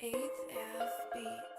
8th F Beats.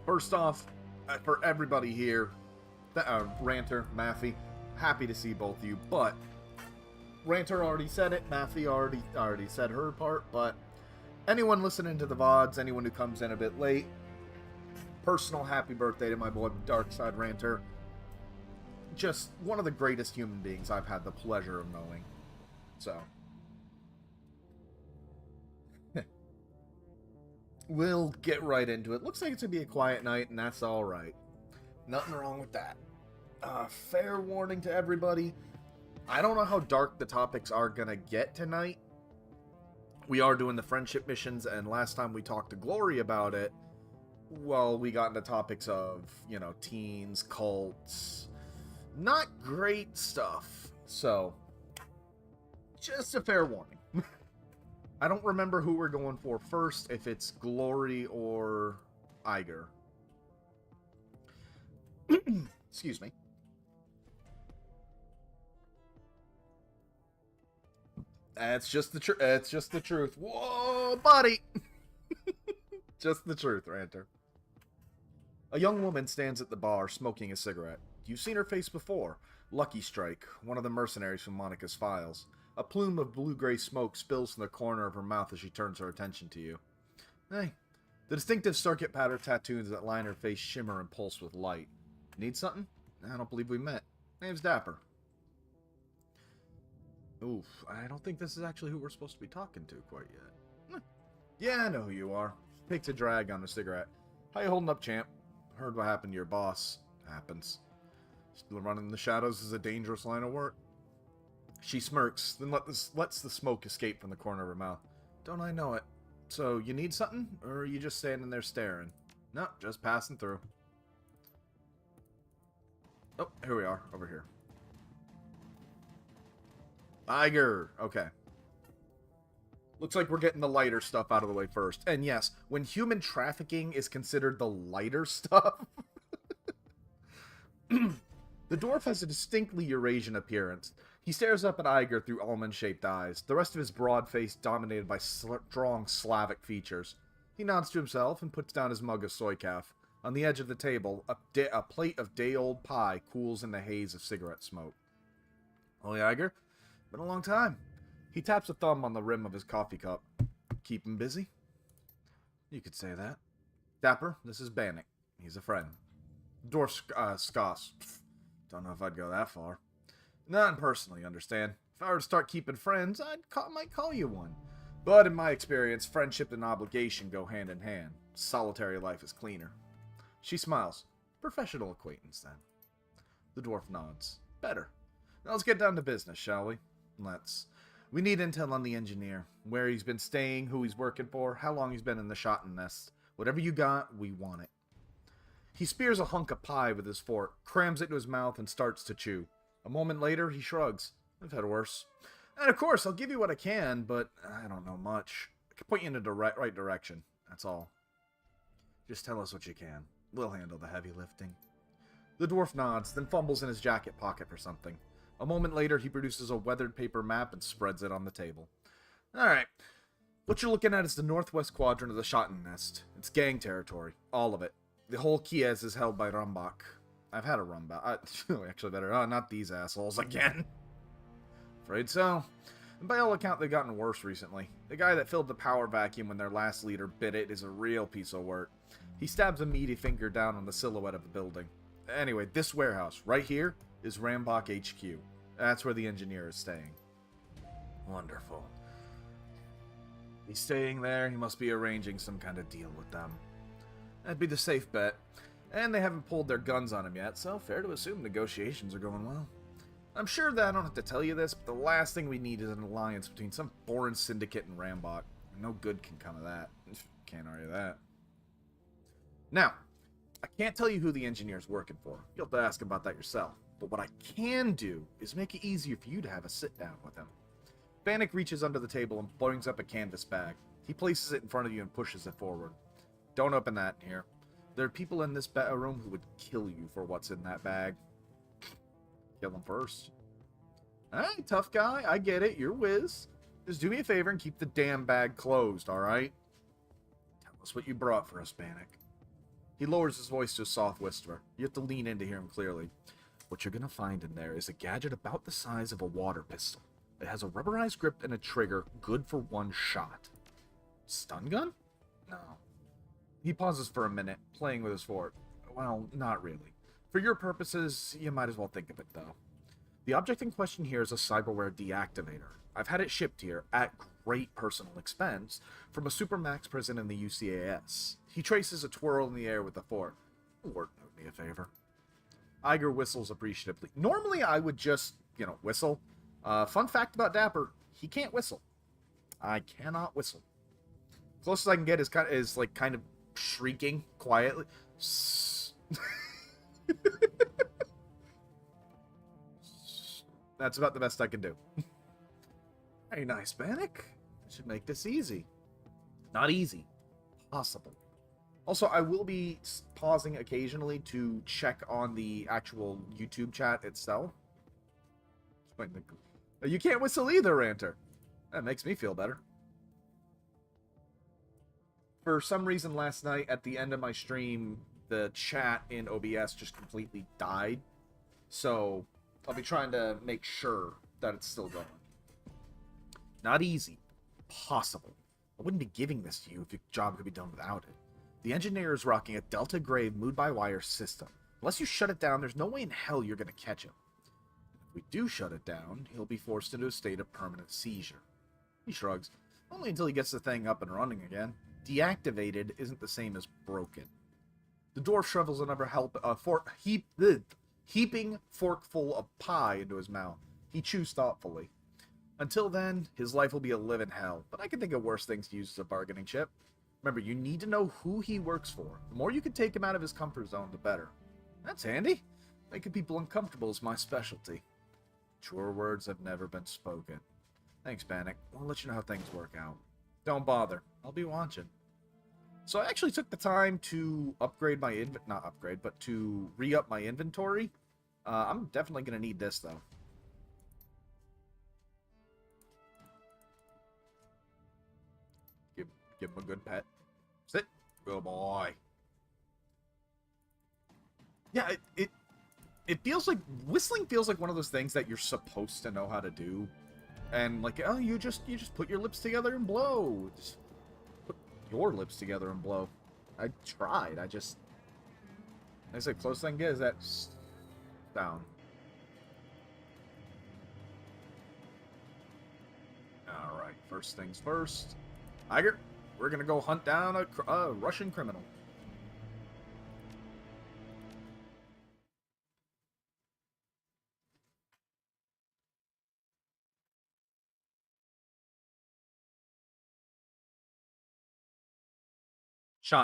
First off, for everybody here, Ranter, Matthew, happy to see both of you, but Ranter already said it, Matthew already said her part, but anyone listening to the VODs, anyone who comes in a bit late, personal happy birthday to my boy Darkside Ranter. Just one of the greatest human beings I've had the pleasure of knowing. So, we'll get right into it. Looks like it's going to be a quiet night, and that's alright. Nothing wrong with that. Fair warning to everybody. I don't know how dark the topics are going to get tonight. We are doing the friendship missions, and last time we talked to Glory about it, well, we got into topics of, you know, teens, cults. Not great stuff. So, just a fair warning. I don't remember who we're going for first, if it's Glory or Iger. Excuse me. It's just the truth. Whoa, buddy! Just the truth, Ranter. A young woman stands at the bar, smoking a cigarette. You've seen her face before. Lucky Strike, one of the mercenaries from Monica's files. A plume of blue-gray smoke spills from the corner of her mouth as she turns her attention to you. Hey. The distinctive circuit pattern tattoos that line her face shimmer and pulse with light. Need something? I don't believe we met. Name's Dapper. Oof, I don't think this is actually who we're supposed to be talking to quite yet. Yeah, I know who you are. Takes a drag on a cigarette. How you holding up, champ? Heard what happened to your boss. Happens. Still running in the shadows is a dangerous line of work. She smirks, then lets the smoke escape from the corner of her mouth. Don't I know it? So, you need something? Or are you just standing there staring? No, just passing through. Oh, here we are, over here. Iger! Okay. Looks like we're getting the lighter stuff out of the way first. And yes, when human trafficking is considered the lighter stuff... The dwarf has a distinctly Eurasian appearance. He stares up at Iger through almond-shaped eyes, the rest of his broad face dominated by strong Slavic features. He nods to himself and puts down his mug of soy calf. On the edge of the table, a plate of day-old pie cools in the haze of cigarette smoke. Oh, Iger? Been a long time. He taps a thumb on the rim of his coffee cup. Keep him busy? You could say that. Dapper, this is Bannock. He's a friend. Dwarf scoffs. Don't know if I'd go that far. Not personally, understand. If I were to start keeping friends, might call you one. But in my experience, friendship and obligation go hand in hand. Solitary life is cleaner. She smiles. Professional acquaintance, then. The dwarf nods. Better. Now let's get down to business, shall we? Let's. We need intel on the engineer. Where he's been staying, who he's working for, how long he's been in the shotgun nest. Whatever you got, we want it. He spears a hunk of pie with his fork, crams it into his mouth, and starts to chew. A moment later, he shrugs. I've had worse. And of course, I'll give you what I can, but I don't know much. I can point you in the right direction. That's all. Just tell us what you can. We'll handle the heavy lifting. The dwarf nods, then fumbles in his jacket pocket for something. A moment later, he produces a weathered paper map and spreads it on the table. Alright. What you're looking at is the northwest quadrant of the shotgun nest. It's gang territory. All of it. The whole Kiez is held by Rumbach. I've had a Rumbach. Actually, better. Oh, not these assholes again. Afraid so. And by all accounts, they've gotten worse recently. The guy that filled the power vacuum when their last leader bit it is a real piece of work. He stabs a meaty finger down on the silhouette of the building. Anyway, this warehouse, right here, is Rambach HQ. That's where the engineer is staying. Wonderful. He's staying there, he must be arranging some kind of deal with them. That'd be the safe bet. And they haven't pulled their guns on him yet, so fair to assume negotiations are going well. I'm sure that I don't have to tell you this, but the last thing we need is an alliance between some foreign syndicate and Rambach. No good can come of that. Can't argue that. Now, I can't tell you who the engineer's working for. You'll have to ask about that yourself. But what I can do is make it easier for you to have a sit-down with him. Bannock reaches under the table and brings up a canvas bag. He places it in front of you and pushes it forward. Don't open that in here. There are people in this room who would kill you for what's in that bag. Kill them first. Alright, tough guy. I get it. You're whiz. Just do me a favor and keep the damn bag closed, alright? Tell us what you brought for us, Bannock. He lowers his voice to a soft whisper. You have to lean in to hear him clearly. What you're going to find in there is a gadget about the size of a water pistol. It has a rubberized grip and a trigger, good for one shot. Stun gun? No. He pauses for a minute, playing with his fork. Well, not really. For your purposes, you might as well think of it, though. The object in question here is a cyberware deactivator. I've had it shipped here, at great personal expense, from a supermax prison in the UCAS. He traces a twirl in the air with the fork. Wart, do me a favor. Iger whistles appreciatively. Normally, I would just, whistle. Fun fact about Dapper, he can't whistle. I cannot whistle. Closest I can get is kind of shrieking quietly. That's about the best I can do. Very nice, Bannock. Should make this easy. Not easy. Possible. Also, I will be pausing occasionally to check on the actual YouTube chat itself. You can't whistle either, Ranter. That makes me feel better. For some reason last night, at the end of my stream, the chat in OBS just completely died. So, I'll be trying to make sure that it's still going. Not easy. Possible. I wouldn't be giving this to you if your job could be done without it. The engineer is rocking a Delta Grave Mood-by-Wire system. Unless you shut it down, there's no way in hell you're going to catch him. If we do shut it down, he'll be forced into a state of permanent seizure. He shrugs. Only until he gets the thing up and running again. Deactivated isn't the same as broken. The dwarf shovels another heaping forkful of pie into his mouth. He chews thoughtfully. Until then, his life will be a living hell, but I can think of worse things to use as a bargaining chip. Remember, you need to know who he works for. The more you can take him out of his comfort zone, the better. That's handy. Making people uncomfortable is my specialty. Truer words have never been spoken. Thanks, Bannock. I'll let you know how things work out. Don't bother. I'll be watching. So I actually took the time to upgrade my to re-up my inventory. I'm definitely going to need this, though. Give him a good pet. Sit. Good boy. Yeah, it feels like... Whistling feels like one of those things that you're supposed to know how to do. And, like, oh, you just put your lips together and blow. Just put your lips together and blow. I tried. I say, closest I can get is that down. Alright, first things first. Iger, we're gonna go hunt down a Russian criminal.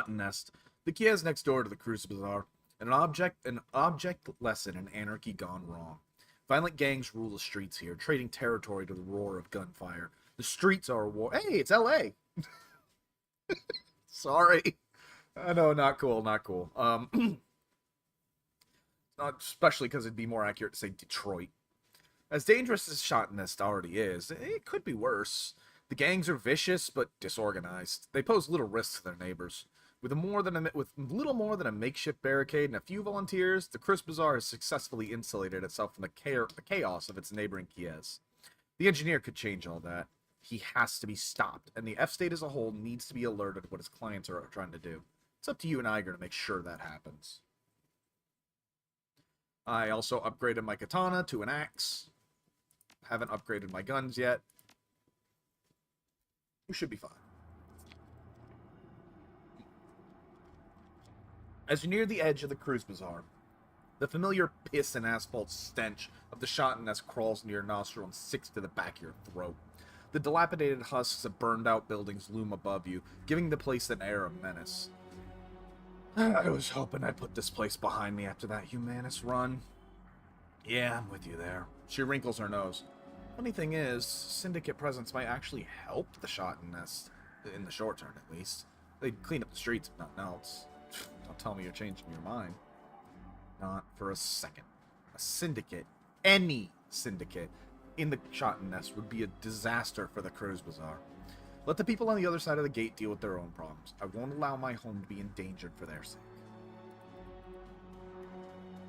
Nest. The Kiev's next door to the Crucible Bazaar. An object lesson in anarchy gone wrong. Violent gangs rule the streets here, trading territory to the roar of gunfire. The streets are a war. Hey, it's L.A. Sorry. I know, not cool, not cool. Especially because it'd be more accurate to say Detroit. As dangerous as Nest already is, it could be worse. The gangs are vicious, but disorganized. They pose little risk to their neighbors. With little more than a makeshift barricade and a few volunteers, the Crucible Bazaar has successfully insulated itself from the chaos of its neighboring Kievs. The engineer could change all that. He has to be stopped, and the F-State as a whole needs to be alerted to what his clients are trying to do. It's up to you and Iger to make sure that happens. I also upgraded my katana to an axe. Haven't upgraded my guns yet. We should be fine. As you near the edge of the Crucible Bazaar, the familiar piss and asphalt stench of the Nest crawls into your nostril and sticks to the back of your throat. The dilapidated husks of burned-out buildings loom above you, giving the place an air of menace. I was hoping I'd put this place behind me after that Humanist run. Yeah, I'm with you there. She wrinkles her nose. Funny thing is, Syndicate presence might actually help the Nest, in the short term at least. They'd clean up the streets if nothing else. Don't tell me you're changing your mind. Not for a second. A syndicate, any syndicate, in the Nest would be a disaster for the Crucible Bazaar. Let the people on the other side of the gate deal with their own problems. I won't allow my home to be endangered for their sake.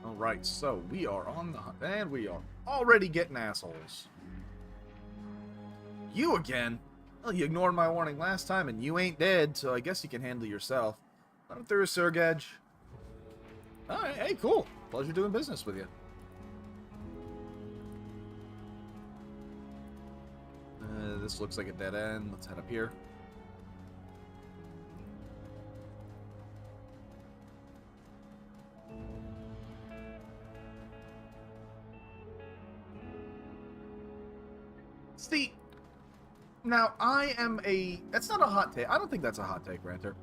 Alright, so we are on the hunt, and we are already getting assholes. You again? Well, you ignored my warning last time, and you ain't dead, so I guess you can handle yourself. Run through a Surgedge. Alright, hey, cool. Pleasure doing business with you. This looks like a dead end. Let's head up here. See, now I am a... That's not a hot take. I don't think that's a hot take, Ranter.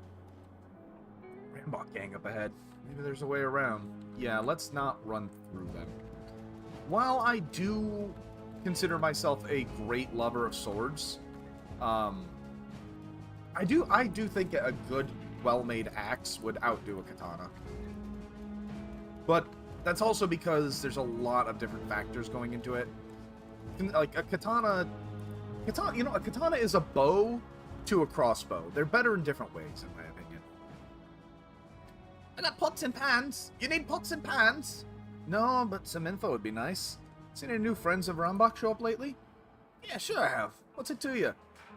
Rambok gang up ahead. Maybe there's a way around. Yeah, let's not run through them. While I do consider myself a great lover of swords, I do think a good, well-made axe would outdo a katana. But that's also because there's a lot of different factors going into it. Like a katana, you know, a katana is a bow to a crossbow. They're better in different ways, in my opinion. I got pots and pans. You need pots and pans? No, but some info would be nice. Seen any new friends of Rambach show up lately? Yeah, sure I have. What's it to you?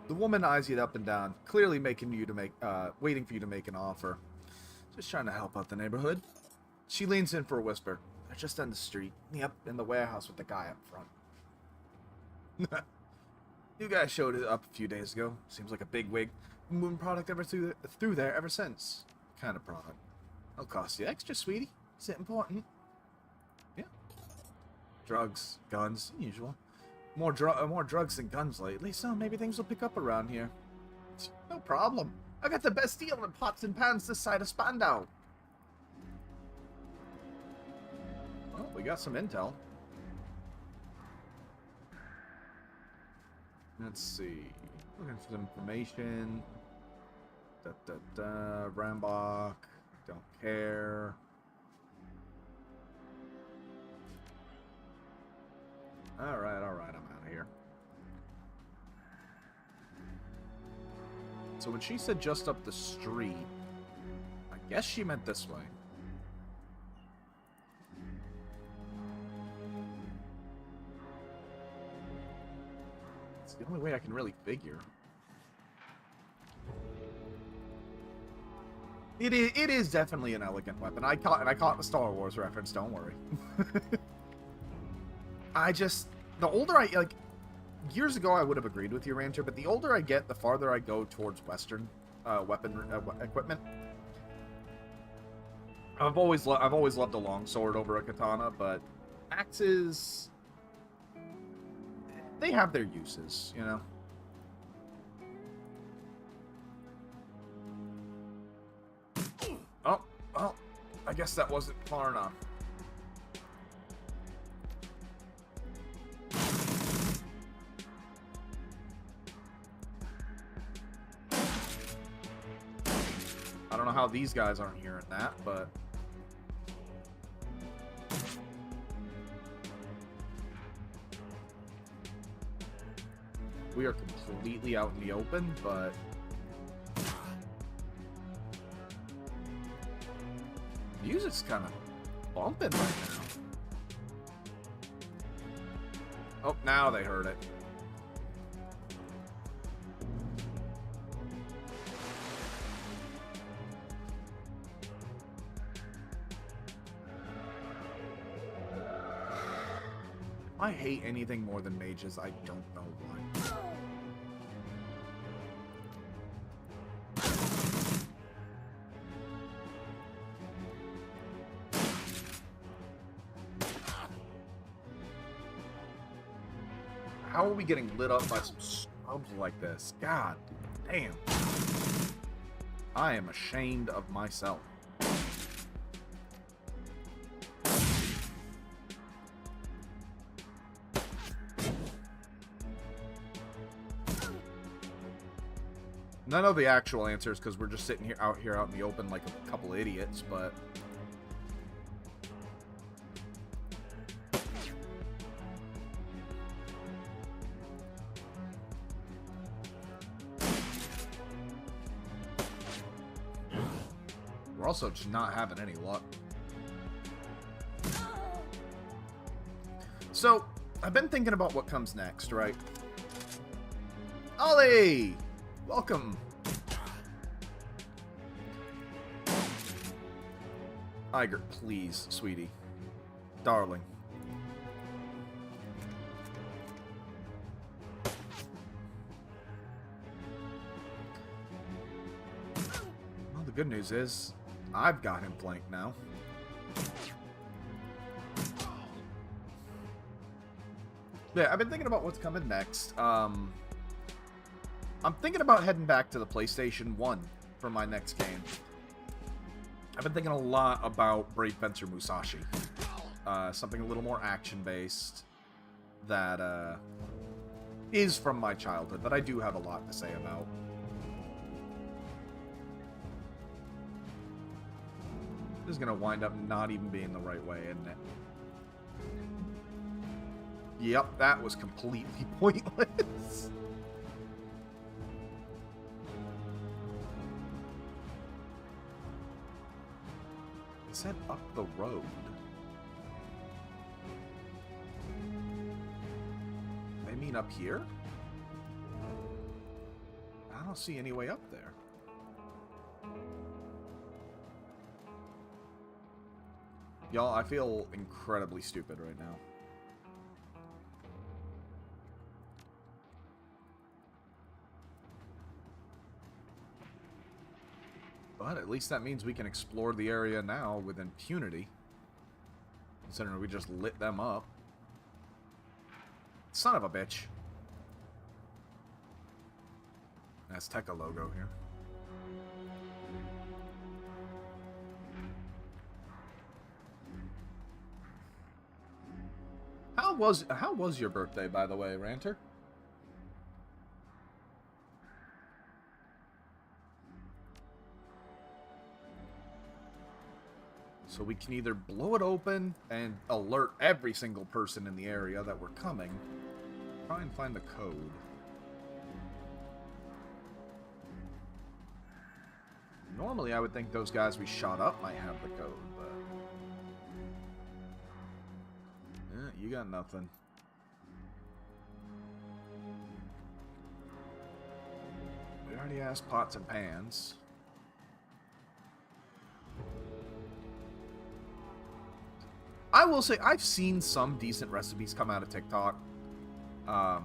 The woman eyes you up and down, clearly waiting for you to make an offer. Just trying to help out the neighborhood. She leans in for a whisper. They're just down the street. Yep, in the warehouse with the guy up front. New guy showed up a few days ago. Seems like a big wig. Moving product ever through there ever since. Kind of product. It'll cost you extra, sweetie. Is it important? Yeah. Drugs, guns, usual. More drugs than guns lately, so maybe things will pick up around here. No problem. I got the best deal in pots and pans this side of Spandau. Oh, we got some intel. Let's see. Looking for some information. Rambach. Don't care. Alright, I'm out of here. So when she said just up the street, I guess she meant this way. It's the only way I can really figure. It is definitely an elegant weapon. I caught the Star Wars reference, don't worry. The older years ago I would have agreed with you, Rancher, but the older I get, the farther I go towards Western equipment. I've always loved a longsword over a katana, but axes, they have their uses, you know. Oh, well, I guess that wasn't far enough. I don't know how these guys aren't hearing that, but... We are completely out in the open, but... Music's kind of bumping right now. Oh, now they heard it. I hate anything more than mages. I don't know why. How are we getting lit up by some scrubs like this? God damn. I am ashamed of myself. None of the actual answers, because we're just sitting out in the open like a couple idiots, but... We're also just not having any luck. So, I've been thinking about what comes next, right? Ollie! Welcome. Iger, please, sweetie. Darling. Well, the good news is, I've got him flanked now. Yeah, I've been thinking about what's coming next. I'm thinking about heading back to the PlayStation 1 for my next game. I've been thinking a lot about Brave Fencer Musashi. Something a little more action-based that is from my childhood, that I do have a lot to say about. This is going to wind up not even being the right way, isn't it? Yep, that was completely pointless. It said up the road. They mean up here? I don't see any way up there. Y'all, I feel incredibly stupid right now. But at least that means we can explore the area now with impunity. Considering we just lit them up. Son of a bitch. Azteca logo here. How was your birthday, by the way, Ranter? So we can either blow it open and alert every single person in the area that we're coming. Try and find the code. Normally I would think those guys we shot up might have the code, but... you got nothing. We already asked pots and pans. I will say, I've seen some decent recipes come out of TikTok. I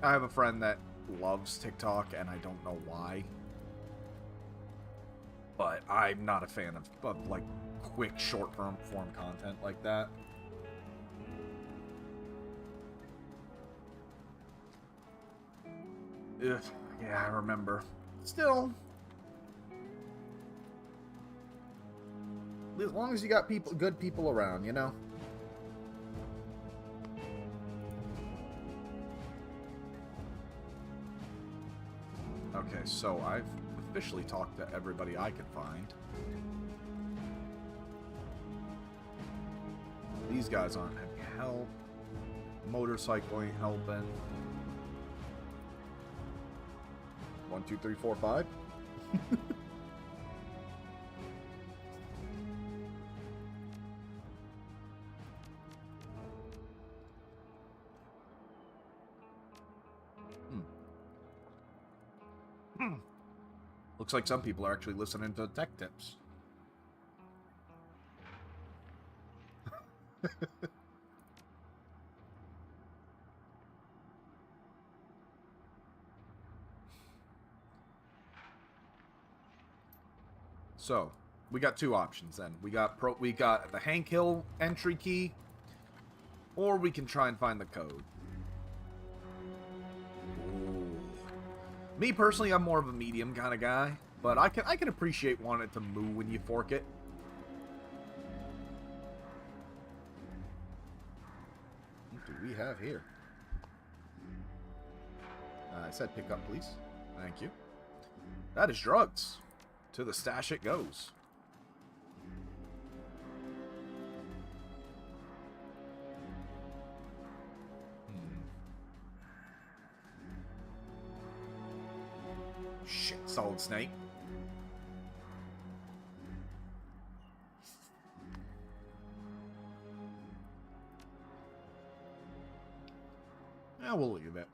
have a friend that loves TikTok, and I don't know why. But I'm not a fan of like, quick, short-form content like that. Ugh, yeah, I remember. Still... as long as you got good people around, you know? Okay, so I've officially talked to everybody I could find. These guys aren't any help. Motorcycle ain't helping. 1, 2, 3, 4, 5. Looks like some people are actually listening to tech tips. So, we got two options then. We got the Hank Hill entry key, or we can try and find the code. Me personally, I'm more of a medium kind of guy, but I can appreciate wanting it to moo when you fork it. What do we have here? I said pick up, please. Thank you. That is drugs. To the stash it goes. Shit, Solid Snake. we'll leave it.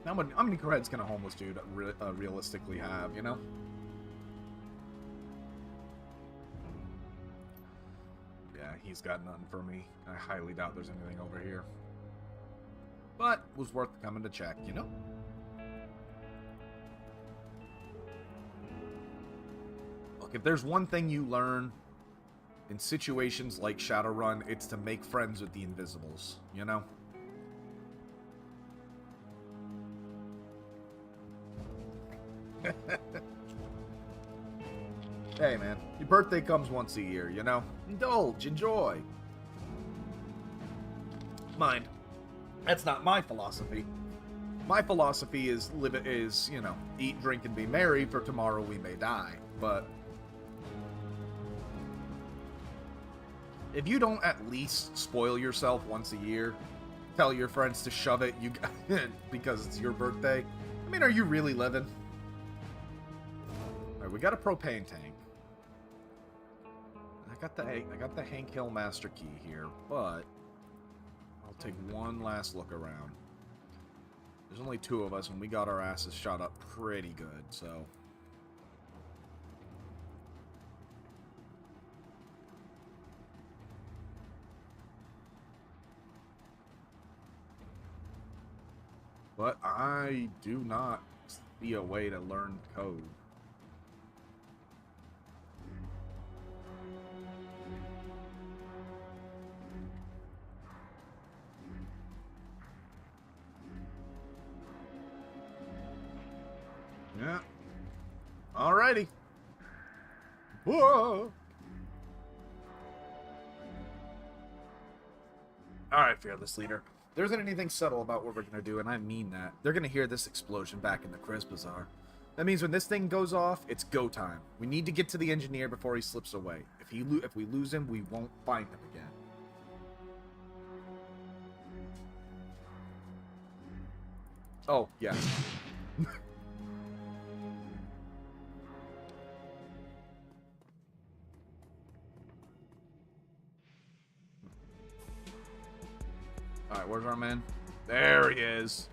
How many creds can a homeless dude realistically have, you know? Yeah, he's got none for me. I highly doubt there's anything over here. But it was worth coming to check, you know? Look, if there's one thing you learn in situations like Shadowrun, it's to make friends with the Invisibles, you know? Hey, man, your birthday comes once a year, you know? Indulge, enjoy. Mind, that's not my philosophy. My philosophy is, you know, eat, drink, and be merry, for tomorrow we may die. But if you don't at least spoil yourself once a year, tell your friends to shove it because it's your birthday, I mean, are you really living? Alright, we got a propane tank. I got the Hank Hill Master Key here, but I'll take one last look around. There's only two of us, and we got our asses shot up pretty good, so... But I do not see a way to learn code. Yeah. Alrighty. Whoa. Alright, Fearless Leader. There isn't anything subtle about what we're going to do, and I mean that. They're going to hear this explosion back in the Chris Bazaar. That means when this thing goes off, it's go time. We need to get to the engineer before he slips away. If we lose him, we won't find him again. Oh, yeah. Alright, where's our man? There he is.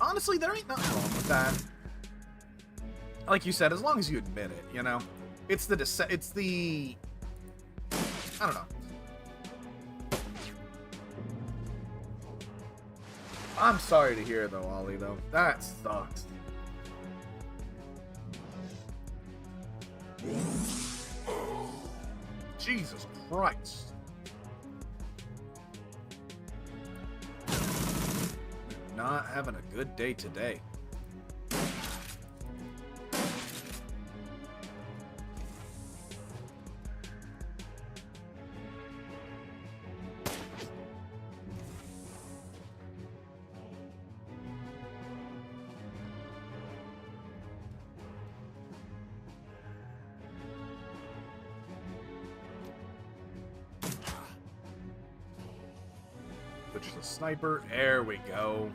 Honestly, there ain't nothing wrong with that. Like you said, as long as you admit it, you know? It's the... I don't know. I'm sorry to hear, though, Ollie, though. That sucks. Jesus Christ. Not having a good day today. Switch to sniper. There we go.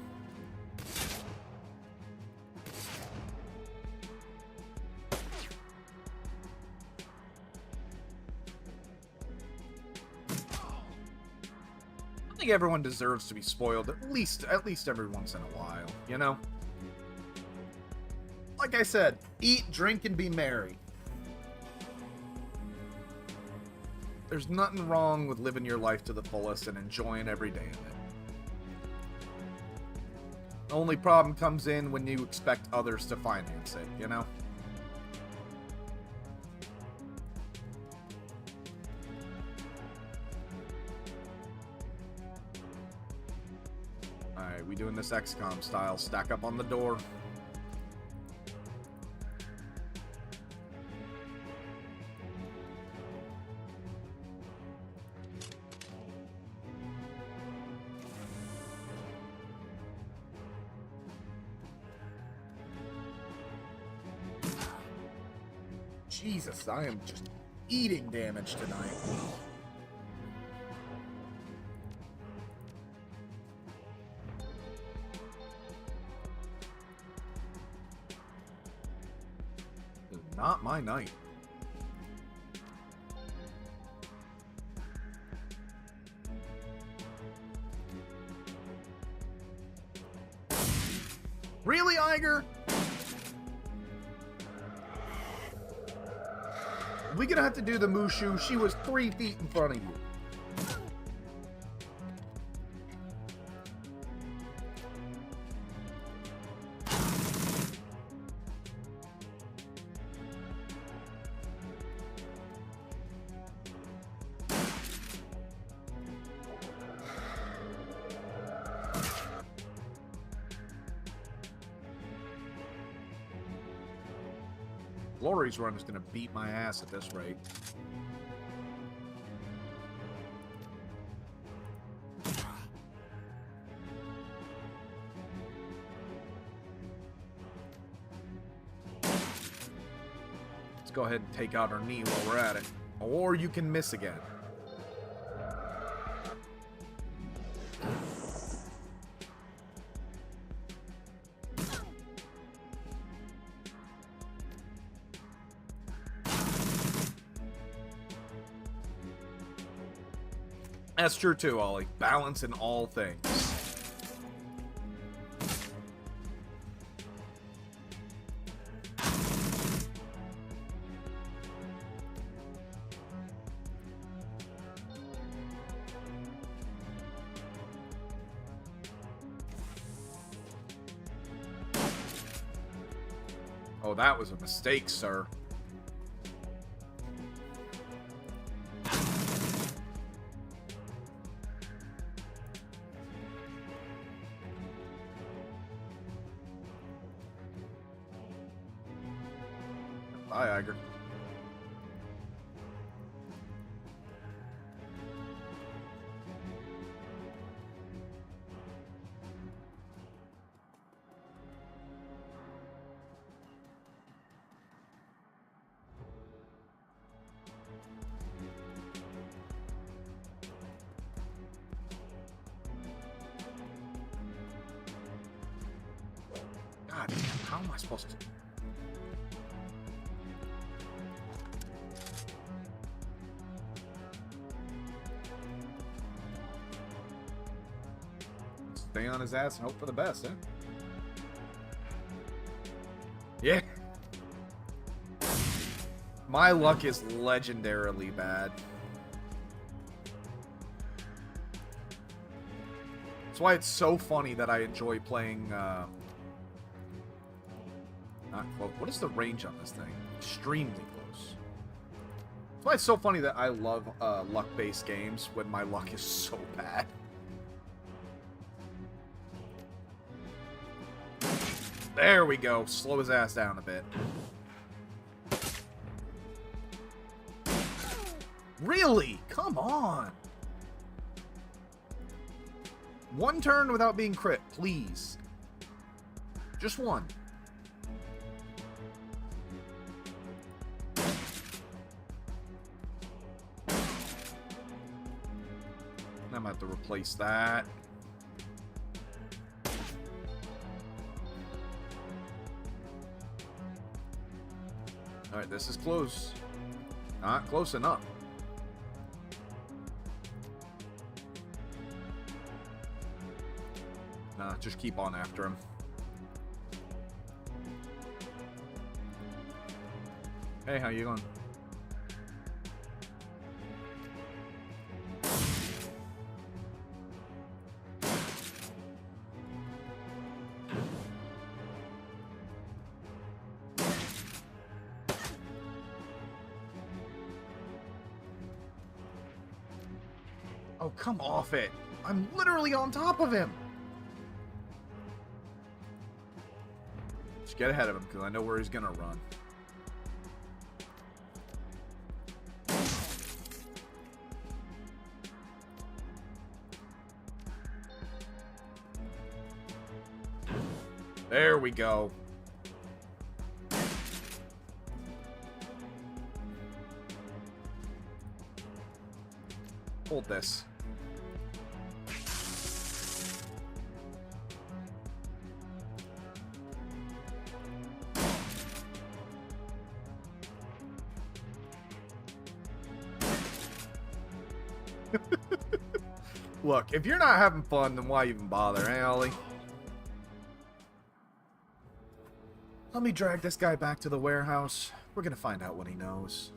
I think everyone deserves to be spoiled at least every once in a while, you know? Like I said, eat, drink, and be merry. There's nothing wrong with living your life to the fullest and enjoying every day of it. The only problem comes in when you expect others to finance it, you know? Alright, we doing this XCOM style. Stack up on the door. Jesus, I am just eating damage tonight. This is not my night. Really, Iger? We gonna have to do the Mushu. She was 3 feet in front of you. Glory's run is going to beat my ass at this rate. Let's go ahead and take out our knee while we're at it. Or you can miss again. That's true too, Ollie. Balance in all things. Oh, that was a mistake, sir. Bye, Iger. God damn, how am I supposed to... Stay on his ass and hope for the best, eh? Yeah. My luck is legendarily bad. That's why it's so funny that I enjoy playing, not close. What is the range on this thing? Extremely close. That's why it's so funny that I love luck-based games when my luck is so bad. There we go. Slow his ass down a bit. Really? Come on. One turn without being crit, please. Just one. I'm gonna have to replace that. Alright, this is close. Not close enough. Nah, just keep on after him. Hey, how you going? Oh, come off it. I'm literally on top of him. Just get ahead of him, because I know where he's going to run. There we go. Hold this. Look, if you're not having fun, then why even bother, eh, Ollie? Let me drag this guy back to the warehouse. We're gonna find out what he knows.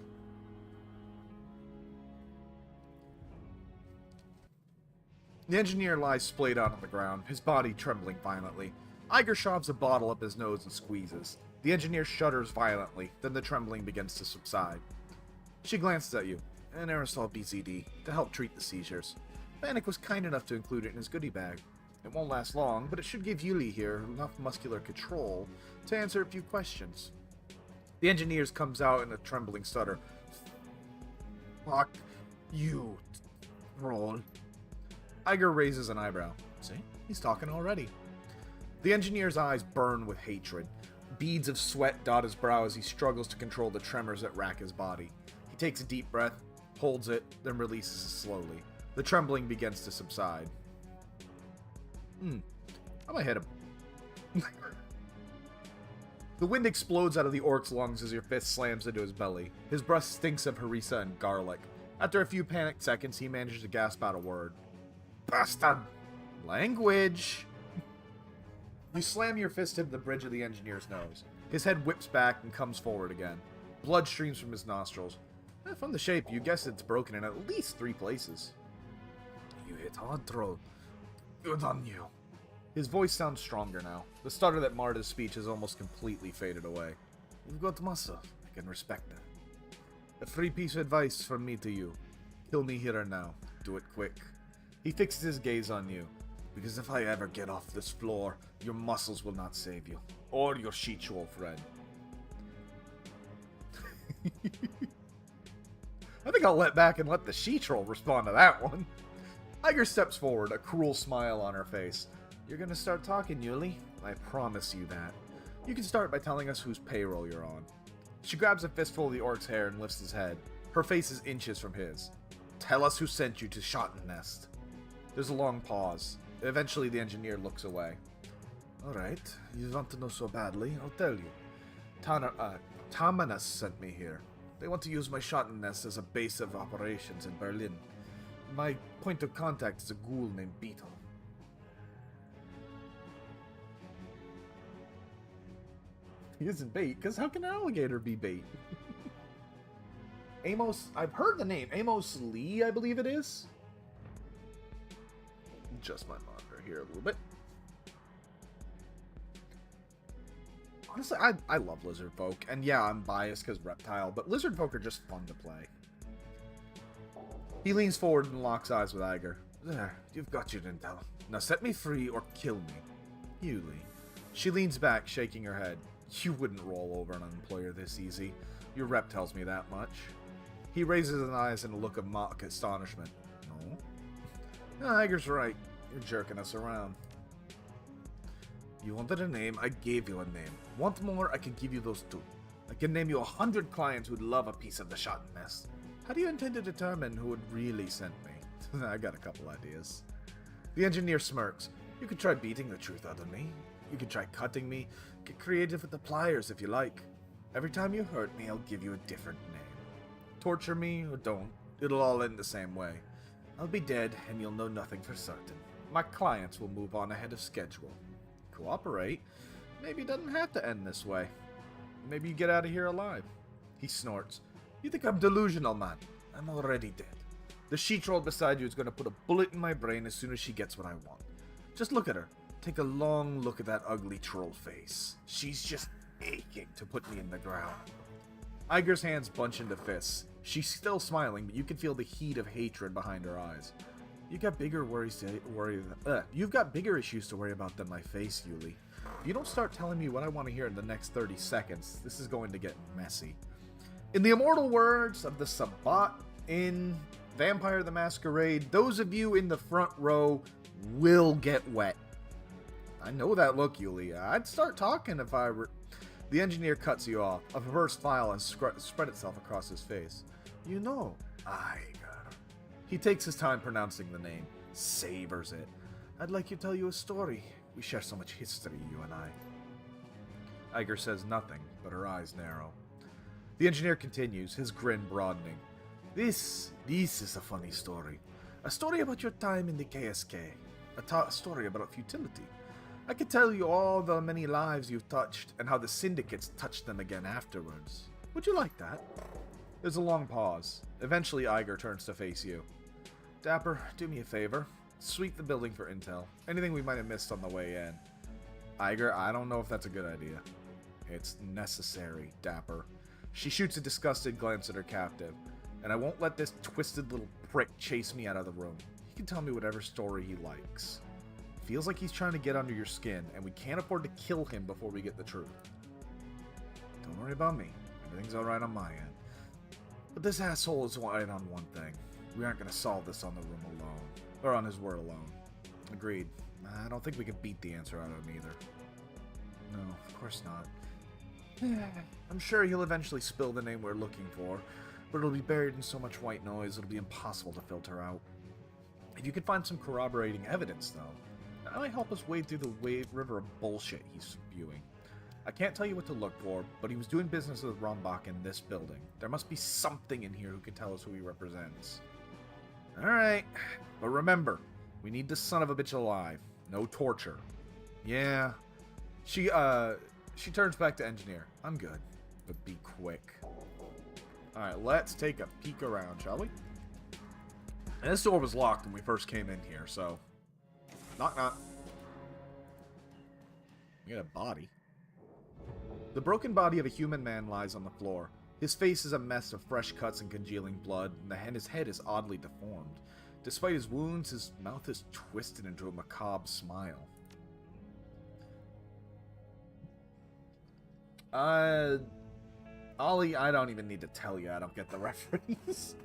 The engineer lies splayed out on the ground, his body trembling violently. Iger shoves a bottle up his nose and squeezes. The engineer shudders violently, then the trembling begins to subside. She glances at you. An aerosol BCD, to help treat the seizures. Bannock was kind enough to include it in his goodie bag. It won't last long, but it should give Yuli here enough muscular control to answer a few questions. The engineer comes out in a trembling stutter. Fuck you, roll. Iger raises an eyebrow. See? He's talking already. The engineer's eyes burn with hatred. Beads of sweat dot his brow as he struggles to control the tremors that rack his body. He takes a deep breath, holds it, then releases it slowly. The trembling begins to subside. I might hit him. The wind explodes out of the orc's lungs as your fist slams into his belly. His breath stinks of harissa and garlic. After a few panicked seconds, he manages to gasp out a word. Bastard! Language! You slam your fist into the bridge of the engineer's nose. His head whips back and comes forward again. Blood streams from his nostrils. From the shape, you guess it's broken in at least 3 places. You hit hard, troll. Good on you. His voice sounds stronger now. The stutter that marred his speech has almost completely faded away. You've got muscle. I can respect that. A free piece of advice from me to you. Kill me here and now. Do it quick. He fixes his gaze on you. Because if I ever get off this floor, your muscles will not save you. Or your sheetroll friend. I think I'll let back and let the sheetroll respond to that one. Iger steps forward, a cruel smile on her face. You're gonna start talking, Yuli. I promise you that. You can start by telling us whose payroll you're on. She grabs a fistful of the orc's hair and lifts his head. Her face is inches from his. Tell us who sent you to Schottenest. There's a long pause. Eventually the engineer looks away. Alright, you want to know so badly, I'll tell you. Tamanas sent me here. They want to use my Schottenest as a base of operations in Berlin. My point of contact is a ghoul named Beetle. He isn't bait, because how can an alligator be bait? Amos, I've heard the name. Amos Lee, I believe it is. Adjust my monitor here a little bit. Honestly, I love lizard folk. And yeah, I'm biased because reptile, but lizard folk are just fun to play. He leans forward and locks eyes with Iger. There, you've got your intel. Now set me free or kill me. Yuli. She leans back, shaking her head. You wouldn't roll over an employer this easy. Your rep tells me that much. He raises his eyes in a look of mock astonishment. No? Iger's right. You're jerking us around. You wanted a name, I gave you a name. Want more, I can give you those 2. I can name you 100 clients who'd love a piece of the Schottenest. How do you intend to determine who would really send me? I got a couple ideas. The engineer smirks. You could try beating the truth out of me. You could try cutting me. Get creative with the pliers if you like. Every time you hurt me, I'll give you a different name. Torture me or don't, it'll all end the same way. I'll be dead and you'll know nothing for certain. My clients will move on ahead of schedule. Cooperate? Maybe it doesn't have to end this way. Maybe you get out of here alive. He snorts. You think I'm delusional, man? I'm already dead. The she-troll beside you is going to put a bullet in my brain as soon as she gets what I want. Just look at her. Take a long look at that ugly troll face. She's just aching to put me in the ground. Iger's hands bunch into fists. She's still smiling, but you can feel the heat of hatred behind her eyes. You've got bigger You've got bigger issues to worry about than my face, Yuli. If you don't start telling me what I want to hear in the next 30 seconds, this is going to get messy. In the immortal words of the Sabbat in Vampire the Masquerade, those of you in the front row will get wet. I know that look, Yuli. I'd start talking if I were... The engineer cuts you off. A perverse smile has spread itself across his face. You know, Iger. He takes his time pronouncing the name, savors it. I'd like to tell you a story. We share so much history, you and I. Iger says nothing, but her eyes narrow. The engineer continues, his grin broadening. This is a funny story. A story about your time in the KSK. A story about futility. I could tell you all the many lives you've touched, and how the syndicates touched them again afterwards. Would you like that? There's a long pause. Eventually, Iger turns to face you. Dapper, do me a favor. Sweep the building for intel. Anything we might have missed on the way in. Iger, I don't know if that's a good idea. It's necessary, Dapper. She shoots a disgusted glance at her captive. And I won't let this twisted little prick chase me out of the room. He can tell me whatever story he likes. Feels like he's trying to get under your skin, and we can't afford to kill him before we get the truth. Don't worry about me. Everything's alright on my end. But this asshole is right on one thing. We aren't going to solve this on the room alone. Or on his word alone. Agreed. I don't think we can beat the answer out of him either. No, of course not. I'm sure he'll eventually spill the name we're looking for, but it'll be buried in so much white noise it'll be impossible to filter out. If you could find some corroborating evidence, though, that might help us wade through the river of bullshit he's spewing. I can't tell you what to look for, but he was doing business with Rombach in this building. There must be something in here who can tell us who he represents. Alright, but remember, we need this son of a bitch alive. No torture. Yeah. She turns back to Engineer. I'm good, but be quick. Alright, let's take a peek around, shall we? And this door was locked when we first came in here, so... Knock, knock. We got a body. The broken body of a human man lies on the floor. His face is a mess of fresh cuts and congealing blood, and his head is oddly deformed. Despite his wounds, his mouth is twisted into a macabre smile. Ollie, I don't even need to tell you I don't get the reference.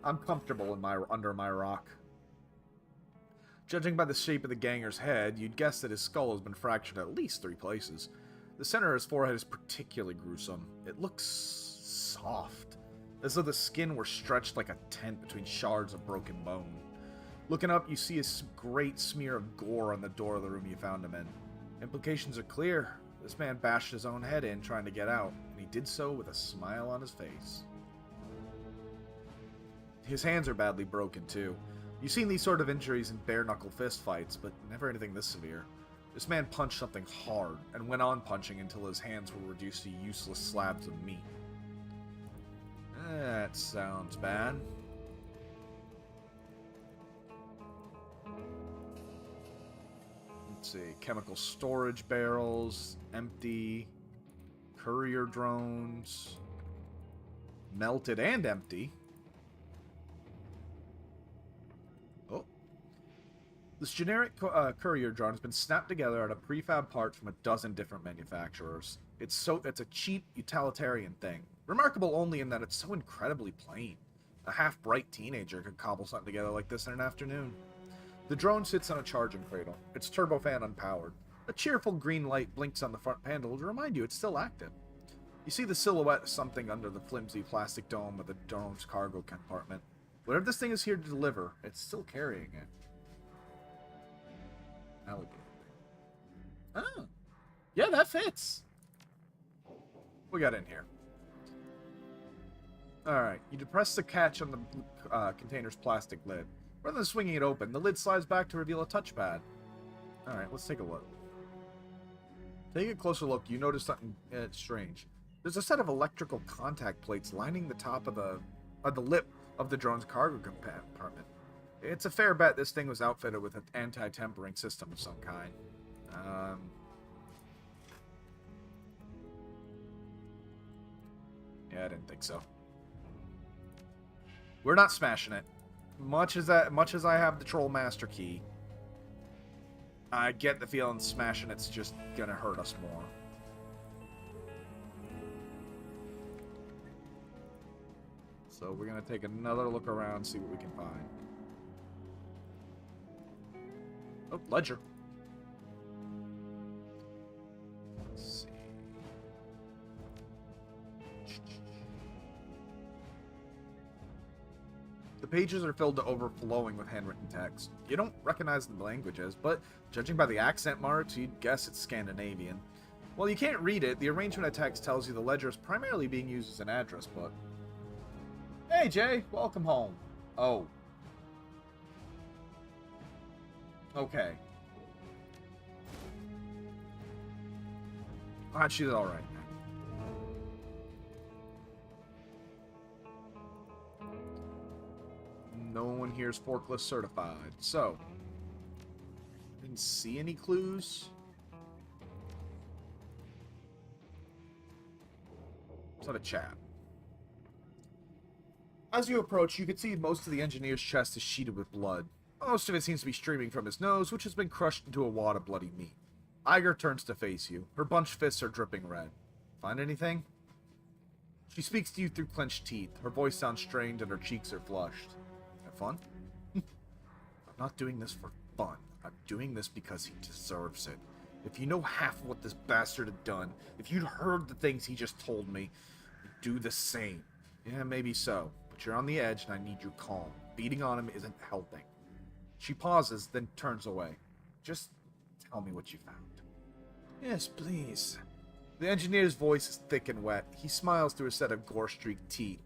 I'm comfortable in under my rock. Judging by the shape of the ganger's head, you'd guess that his skull has been fractured at least 3 places. The center of his forehead is particularly gruesome. It looks soft, as though the skin were stretched like a tent between shards of broken bone. Looking up, you see a great smear of gore on the door of the room you found him in. Implications are clear. This man bashed his own head in trying to get out, and he did so with a smile on his face. His hands are badly broken, too. You've seen these sort of injuries in bare-knuckle fist fights, but never anything this severe. This man punched something hard, and went on punching until his hands were reduced to useless slabs of meat. That sounds bad. Let's see. Chemical storage barrels, empty. Courier drones, melted and empty. Oh. This generic courier drone has been snapped together out of prefab parts from a dozen different manufacturers. It's a cheap, utilitarian thing. Remarkable only in that it's so incredibly plain. A half-bright teenager could cobble something together like this in an afternoon. The drone sits on a charging cradle, its turbofan unpowered. A cheerful green light blinks on the front panel to remind you it's still active. You see the silhouette of something under the flimsy plastic dome of the drone's cargo compartment. Whatever this thing is here to deliver, it's still carrying it. Alligator. Oh. Yeah, that fits. What we got in here? Alright, you depress the catch on the container's plastic lid. Rather than swinging it open, the lid slides back to reveal a touchpad. Alright, let's take a look. Taking a closer look, you notice something strange. There's a set of electrical contact plates lining the top of the lip of the drone's cargo compartment. It's a fair bet this thing was outfitted with an anti-tempering system of some kind. Yeah, I didn't think so. We're not smashing it. Much as I have the Troll Master Key, I get the feeling smashing it's just gonna hurt us more. So we're gonna take another look around, see what we can find. Oh, ledger. Let's see. The pages are filled to overflowing with handwritten text. You don't recognize the languages, but judging by the accent marks, you'd guess it's Scandinavian. While you can't read it, the arrangement of text tells you the ledger is primarily being used as an address book. Hey, Jay, welcome home. Oh. Okay. She's alright. No one here is forklift certified. So, didn't see any clues. Let's have a chat. As you approach, you can see most of the engineer's chest is sheeted with blood. Most of it seems to be streaming from his nose, which has been crushed into a wad of bloody meat. Iger turns to face you. Her bunched fists are dripping red. Find anything? She speaks to you through clenched teeth. Her voice sounds strained and her cheeks are flushed. Have fun? I'm not doing this for fun. I'm doing this because he deserves it. If you know half of what this bastard had done, if you'd heard the things he just told me, you'd do the same. Yeah, maybe so. But you're on the edge and I need you calm. Beating on him isn't helping. She pauses, then turns away. Just tell me what you found. Yes, please. The engineer's voice is thick and wet. He smiles through a set of gore-streaked teeth.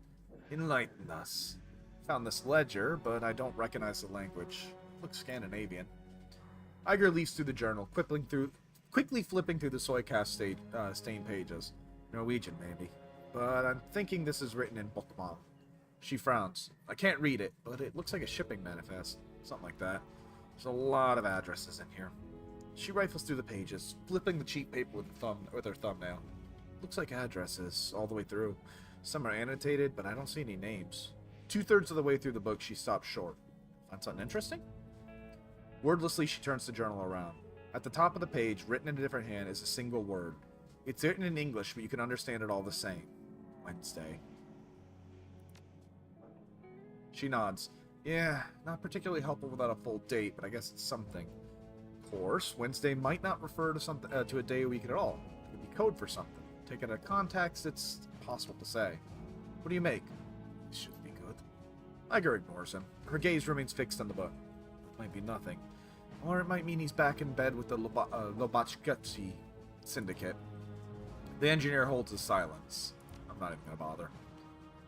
Enlighten us. Found this ledger, but I don't recognize the language. Looks Scandinavian. Iger leafs through the journal, quickly flipping through the soy-cast stained pages. Norwegian, maybe. But I'm thinking this is written in Bokmal. She frowns. I can't read it, but it looks like a shipping manifest. Something like that. There's a lot of addresses in here. She rifles through the pages, flipping the cheap paper with her thumbnail. Looks like addresses all the way through. Some are annotated, but I don't see any names. 2/3 of the way through the book, she stops short. Find something interesting? Wordlessly, she turns the journal around. At the top of the page, written in a different hand, is a single word. It's written in English, but you can understand it all the same. Wednesday. She nods. Yeah, not particularly helpful without a full date, but I guess it's something. Of course, Wednesday might not refer to something to a day a week at all. It could be code for something. Taken out of context, it's impossible to say. What do you make? This should be good. Iger ignores him. Her gaze remains fixed on the book. It might be nothing. Or it might mean he's back in bed with the Lobachgutsi syndicate. The engineer holds his silence. I'm not even going to bother.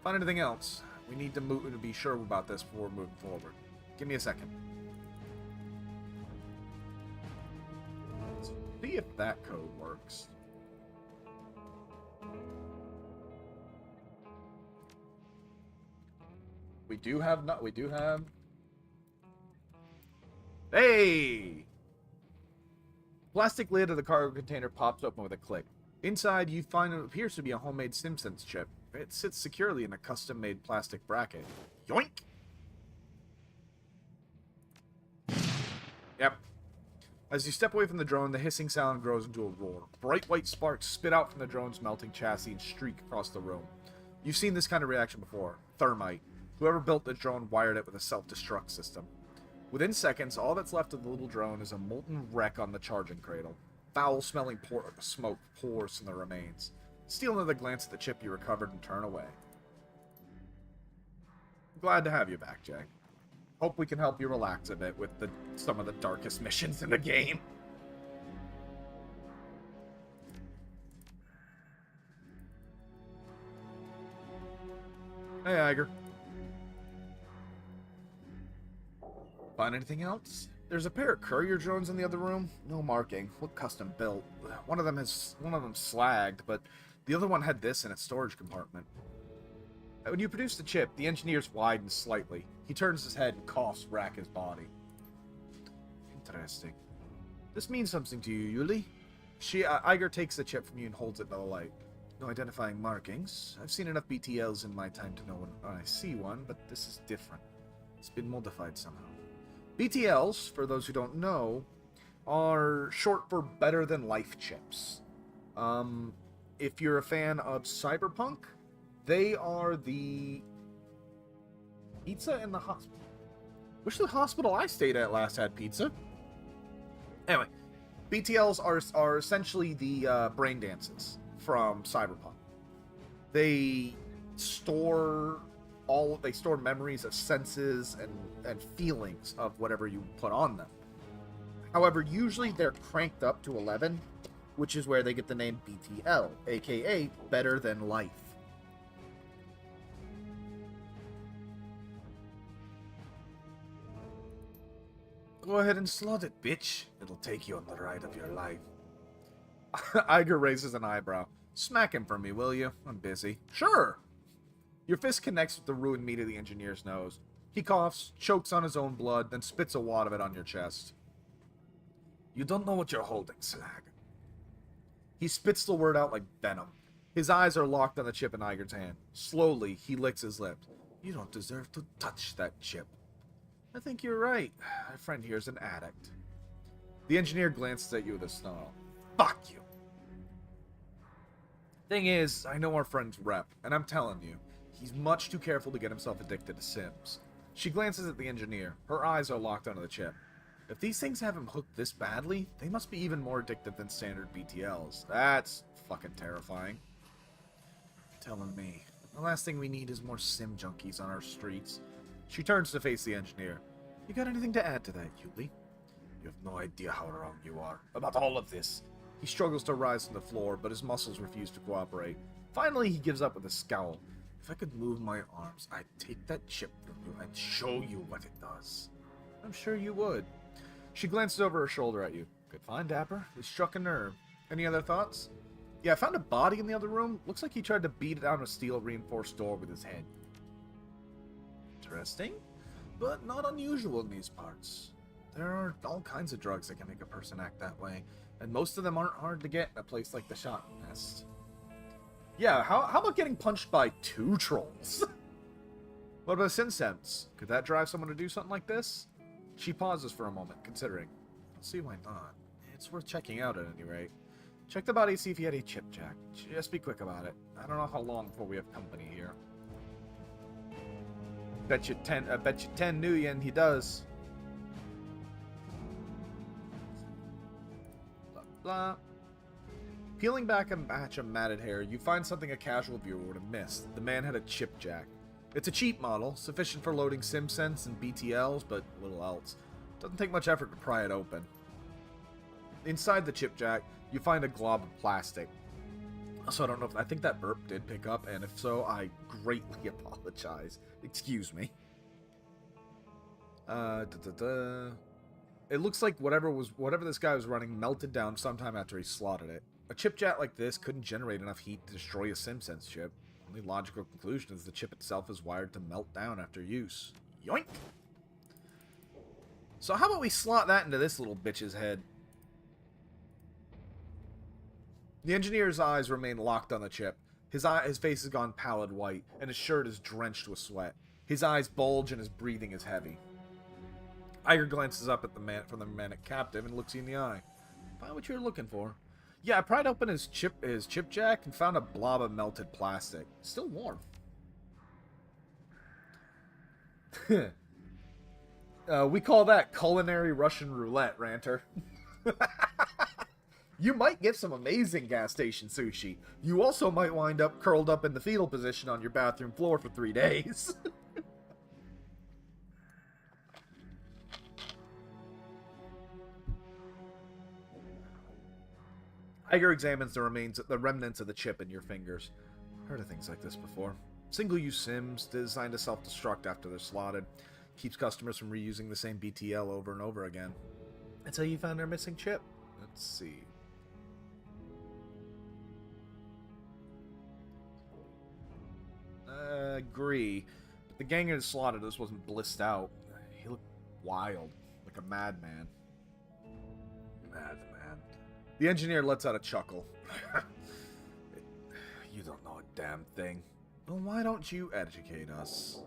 Find anything else? We need to be sure about this before moving forward. Give me a second. Let's see if that code works. We do have... Hey! Plastic lid of the cargo container pops open with a click. Inside, you find what appears to be a homemade Simpsons chip. It sits securely in a custom-made plastic bracket. Yoink! Yep. As you step away from the drone, the hissing sound grows into a roar. Bright white sparks spit out from the drone's melting chassis and streak across the room. You've seen this kind of reaction before. Thermite. Whoever built the drone wired it with a self-destruct system. Within seconds, all that's left of the little drone is a molten wreck on the charging cradle. Foul-smelling smoke pours from the remains. Steal another glance at the chip you recovered and turn away. Glad to have you back, Jay. Hope we can help you relax a bit with some of the darkest missions in the game. Hey, Iger. Find anything else? There's a pair of courier drones in the other room. No marking. Look custom built. One of them slagged, but the other one had this in its storage compartment. When you produce the chip, the engineer's widens slightly. He turns his head and coughs rack his body. Interesting. This means something to you, Yuli. Iger takes the chip from you and holds it by the light. No identifying markings. I've seen enough BTLs in my time to know when I see one, but this is different. It's been modified somehow. BTLs, for those who don't know, are short for Better Than Life chips. If you're a fan of Cyberpunk, they are the pizza in the hospital. Wish the hospital I stayed at last had pizza. Anyway, BTLs are essentially the brain dances from Cyberpunk. They store memories of senses and feelings of whatever you put on them. However, usually they're cranked up to 11, which is where they get the name BTL, aka Better Than Life. Go ahead and slot it, bitch. It'll take you on the ride of your life. Iger raises an eyebrow. Smack him for me, will you? I'm busy. Sure. Your fist connects with the ruined meat of the engineer's nose. He coughs, chokes on his own blood, then spits a wad of it on your chest. You don't know what you're holding, slag. He spits the word out like venom. His eyes are locked on the chip in Iger's hand. Slowly, he licks his lips. You don't deserve to touch that chip. I think you're right. My friend here's an addict. The engineer glances at you with a snarl. Fuck you. Thing is, I know our friend's rep, and I'm telling you, he's much too careful to get himself addicted to Sims. She glances at the engineer. Her eyes are locked onto the chip. If these things have him hooked this badly, they must be even more addictive than standard BTLs. That's fucking terrifying. Telling me. The last thing we need is more sim junkies on our streets. She turns to face the engineer. You got anything to add to that, Yuli? You have no idea how wrong you are about all of this. He struggles to rise from the floor, but his muscles refuse to cooperate. Finally, he gives up with a scowl. If I could move my arms, I'd take that chip from you and show you what it does. I'm sure you would. She glances over her shoulder at you. Good find, Dapper. We struck a nerve. Any other thoughts? Yeah, I found a body in the other room. Looks like he tried to beat down a steel-reinforced door with his head. Interesting, but not unusual in these parts. There are all kinds of drugs that can make a person act that way, and most of them aren't hard to get in a place like the Shot Nest. Yeah, how about getting punched by 2 trolls? What about Sinsense? Could that drive someone to do something like this? She pauses for a moment, considering. Let's see why not. It's worth checking out at any rate. Check the body, see if he had a chipjack. Just be quick about it. I don't know how long before we have company here. I bet you 10 new yen he does. Blah, blah. Peeling back a batch of matted hair, you find something a casual viewer would have missed. The man had a chipjack. It's a cheap model, sufficient for loading SimSense and BTLs, but little else. Doesn't take much effort to pry it open. Inside the chipjack, you find a glob of plastic. So I don't know if I think that burp did pick up, and if so, I greatly apologize. Excuse me. It looks like whatever this guy was running melted down sometime after he slotted it. A chipjack like this couldn't generate enough heat to destroy a SimSense chip. Only logical conclusion is the chip itself is wired to melt down after use. Yoink! So how about we slot that into this little bitch's head? The engineer's eyes remain locked on the chip. His face has gone pallid white, and his shirt is drenched with sweat. His eyes bulge and his breathing is heavy. Iger glances up at the man from the manic captive and looks you in the eye. Find what you're looking for. Yeah, I pried open his chip jack and found a blob of melted plastic. Still warm. We call that culinary Russian roulette, Ranter. You might get some amazing gas station sushi. You also might wind up curled up in the fetal position on your bathroom floor for 3 days. Iger examines the remnants of the chip in your fingers. Heard of things like this before. Single-use Sims designed to self-destruct after they're slotted. Keeps customers from reusing the same BTL over and over again. That's how you found our missing chip. Let's see. Agree. But the gang that slotted us wasn't blissed out. He looked wild, like a madman. Madman. The engineer lets out a chuckle. You don't know a damn thing. Well, why don't you educate us?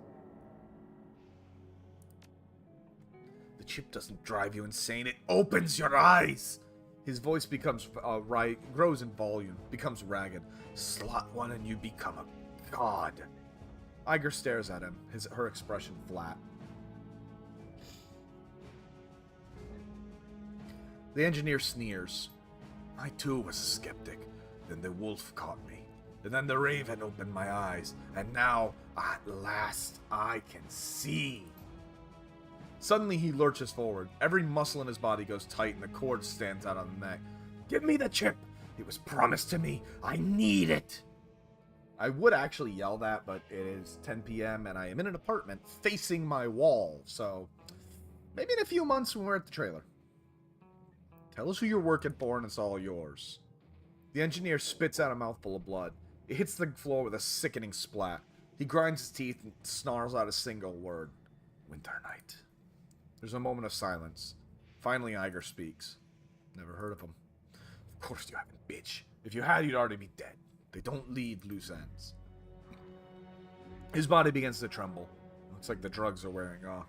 The chip doesn't drive you insane, it opens your eyes! His voice becomes grows in volume, becomes ragged. Slot one and you become a god. Iger stares at him, her expression flat. The engineer sneers. I too was a skeptic. Then the wolf caught me. And then the raven opened my eyes. And now, at last, I can see. Suddenly he lurches forward. Every muscle in his body goes tight and the cord stands out on the neck. Give me the chip! It was promised to me. I need it! I would actually yell that, but it is 10 p.m. and I am in an apartment facing my wall. So, maybe in a few months when we're at the trailer. Tell us who you're working for and it's all yours. The engineer spits out a mouthful of blood. It hits the floor with a sickening splat. He grinds his teeth and snarls out a single word. Winter night. There's a moment of silence. Finally, Iger speaks. Never heard of him. Of course you haven't, bitch. If you had, you'd already be dead. They don't leave loose ends. His body begins to tremble. Looks like the drugs are wearing off.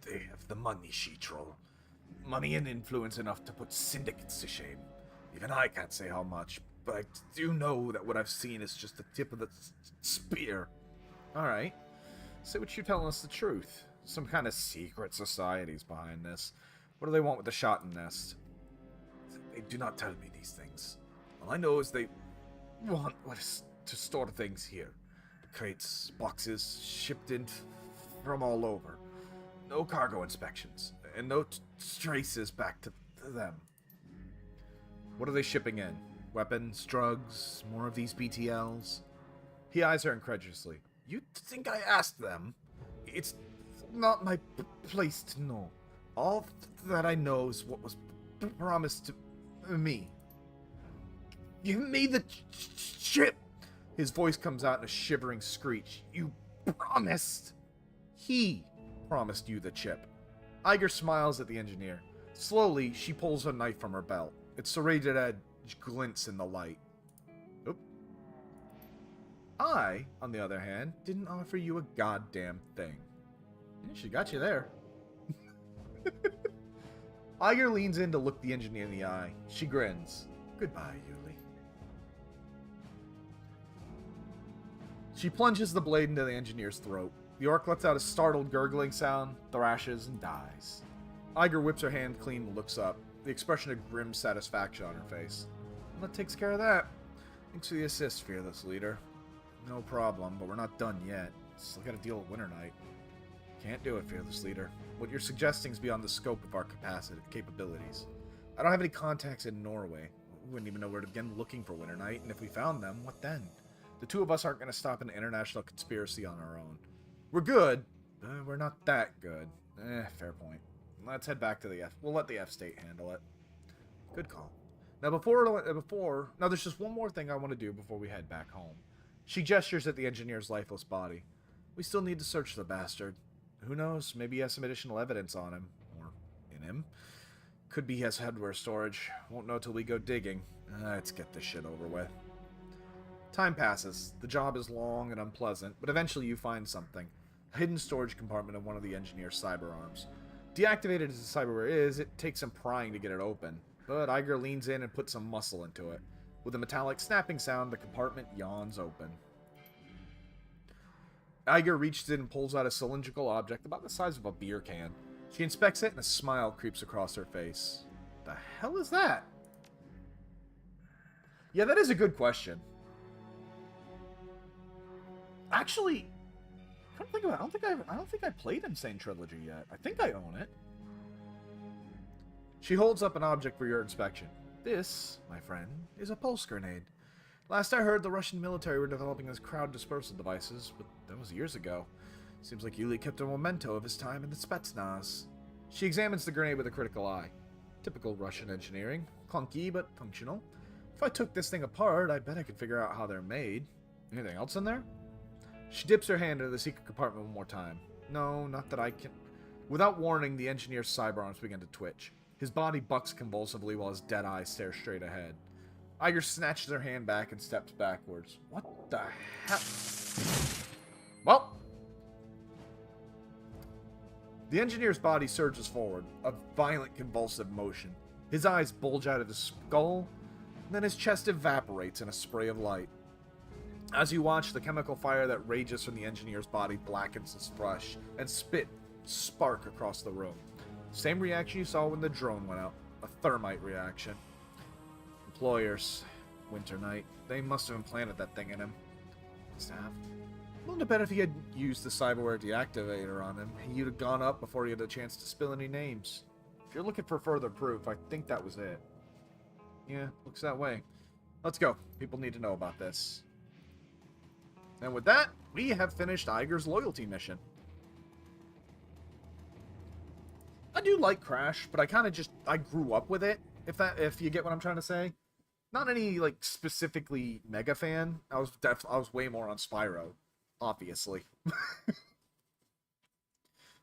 They have the money, she troll. Money and influence enough to put syndicates to shame. Even I can't say how much, but I do know that what I've seen is just the tip of the spear. Alright. Say what you're telling us the truth. Some kind of secret society's behind this. What do they want with the shot nest? They do not tell me these things. All I know is they want us to store things here. Crates, boxes, shipped in from all over. No cargo inspections, and no traces back to them. What are they shipping in? Weapons, drugs, more of these BTLs? He eyes her incredulously. You think I asked them? It's not my place to know. All that I know is what was promised to me. Give me the chip! His voice comes out in a shivering screech. You promised! He promised you the chip. Iger smiles at the engineer. Slowly, she pulls a knife from her belt. Its serrated edge glints in the light. Oop. I, on the other hand, didn't offer you a goddamn thing. She got you there. Iger leans in to look the engineer in the eye. She grins. Goodbye, Yuli. She plunges the blade into the engineer's throat. The orc lets out a startled gurgling sound, thrashes, and dies. Iger whips her hand clean and looks up, the expression of grim satisfaction on her face. Well, that takes care of that. Thanks for the assist, fearless leader. No problem, but we're not done yet. Still gotta deal with Winter Night. Can't do it, fearless leader. What you're suggesting is beyond the scope of our capabilities. I don't have any contacts in Norway. We wouldn't even know where to begin looking for Winter Night, and if we found them, what then? The two of us aren't going to stop an international conspiracy on our own. We're good, but we're not that good. Fair point. Let's head back to the F. We'll let the F state handle it. Good call. Now, now there's just one more thing I want to do before we head back home. She gestures at the engineer's lifeless body. We still need to search the bastard. Who knows? Maybe he has some additional evidence on him. Or in him. Could be he has hardware storage. Won't know till we go digging. Let's get this shit over with. Time passes. The job is long and unpleasant, but eventually you find something. A hidden storage compartment of one of the engineer's cyber arms. Deactivated as the cyberware is, it takes some prying to get it open, but Iger leans in and puts some muscle into it. With a metallic snapping sound, the compartment yawns open. Iger reaches in and pulls out a cylindrical object about the size of a beer can. She inspects it and a smile creeps across her face. The hell is that? Yeah, that is a good question. Actually, come to think about it, I don't think I played Insane Trilogy yet. I think I own it. She holds up an object for your inspection. This, my friend, is a pulse grenade. Last I heard, the Russian military were developing these crowd dispersal devices, but that was years ago. Seems like Yuli kept a memento of his time in the Spetsnaz. She examines the grenade with a critical eye. Typical Russian engineering. Clunky, but functional. If I took this thing apart, I bet I could figure out how they're made. Anything else in there? She dips her hand into the secret compartment one more time. No, not that I can... Without warning, the engineer's cyberarms begin to twitch. His body bucks convulsively while his dead eyes stare straight ahead. Iger snatches her hand back and steps backwards. What the hell? Well... The engineer's body surges forward, a violent convulsive motion. His eyes bulge out of his skull, and then his chest evaporates in a spray of light. As you watch, the chemical fire that rages from the engineer's body blackens his flesh, and spit spark across the room. Same reaction you saw when the drone went out. A thermite reaction. Employers. Winter Night. They must have implanted that thing in him. Staff. Willing to bet if he had used the cyberware deactivator on him, he'd have gone up before he had a chance to spill any names. If you're looking for further proof, I think that was it. Yeah, looks that way. Let's go. People need to know about this. And with that, we have finished Iger's loyalty mission. I do like Crash, but I kind of I grew up with it, if you get what I'm trying to say. not any, like, specifically mega fan. I was way more on Spyro, obviously.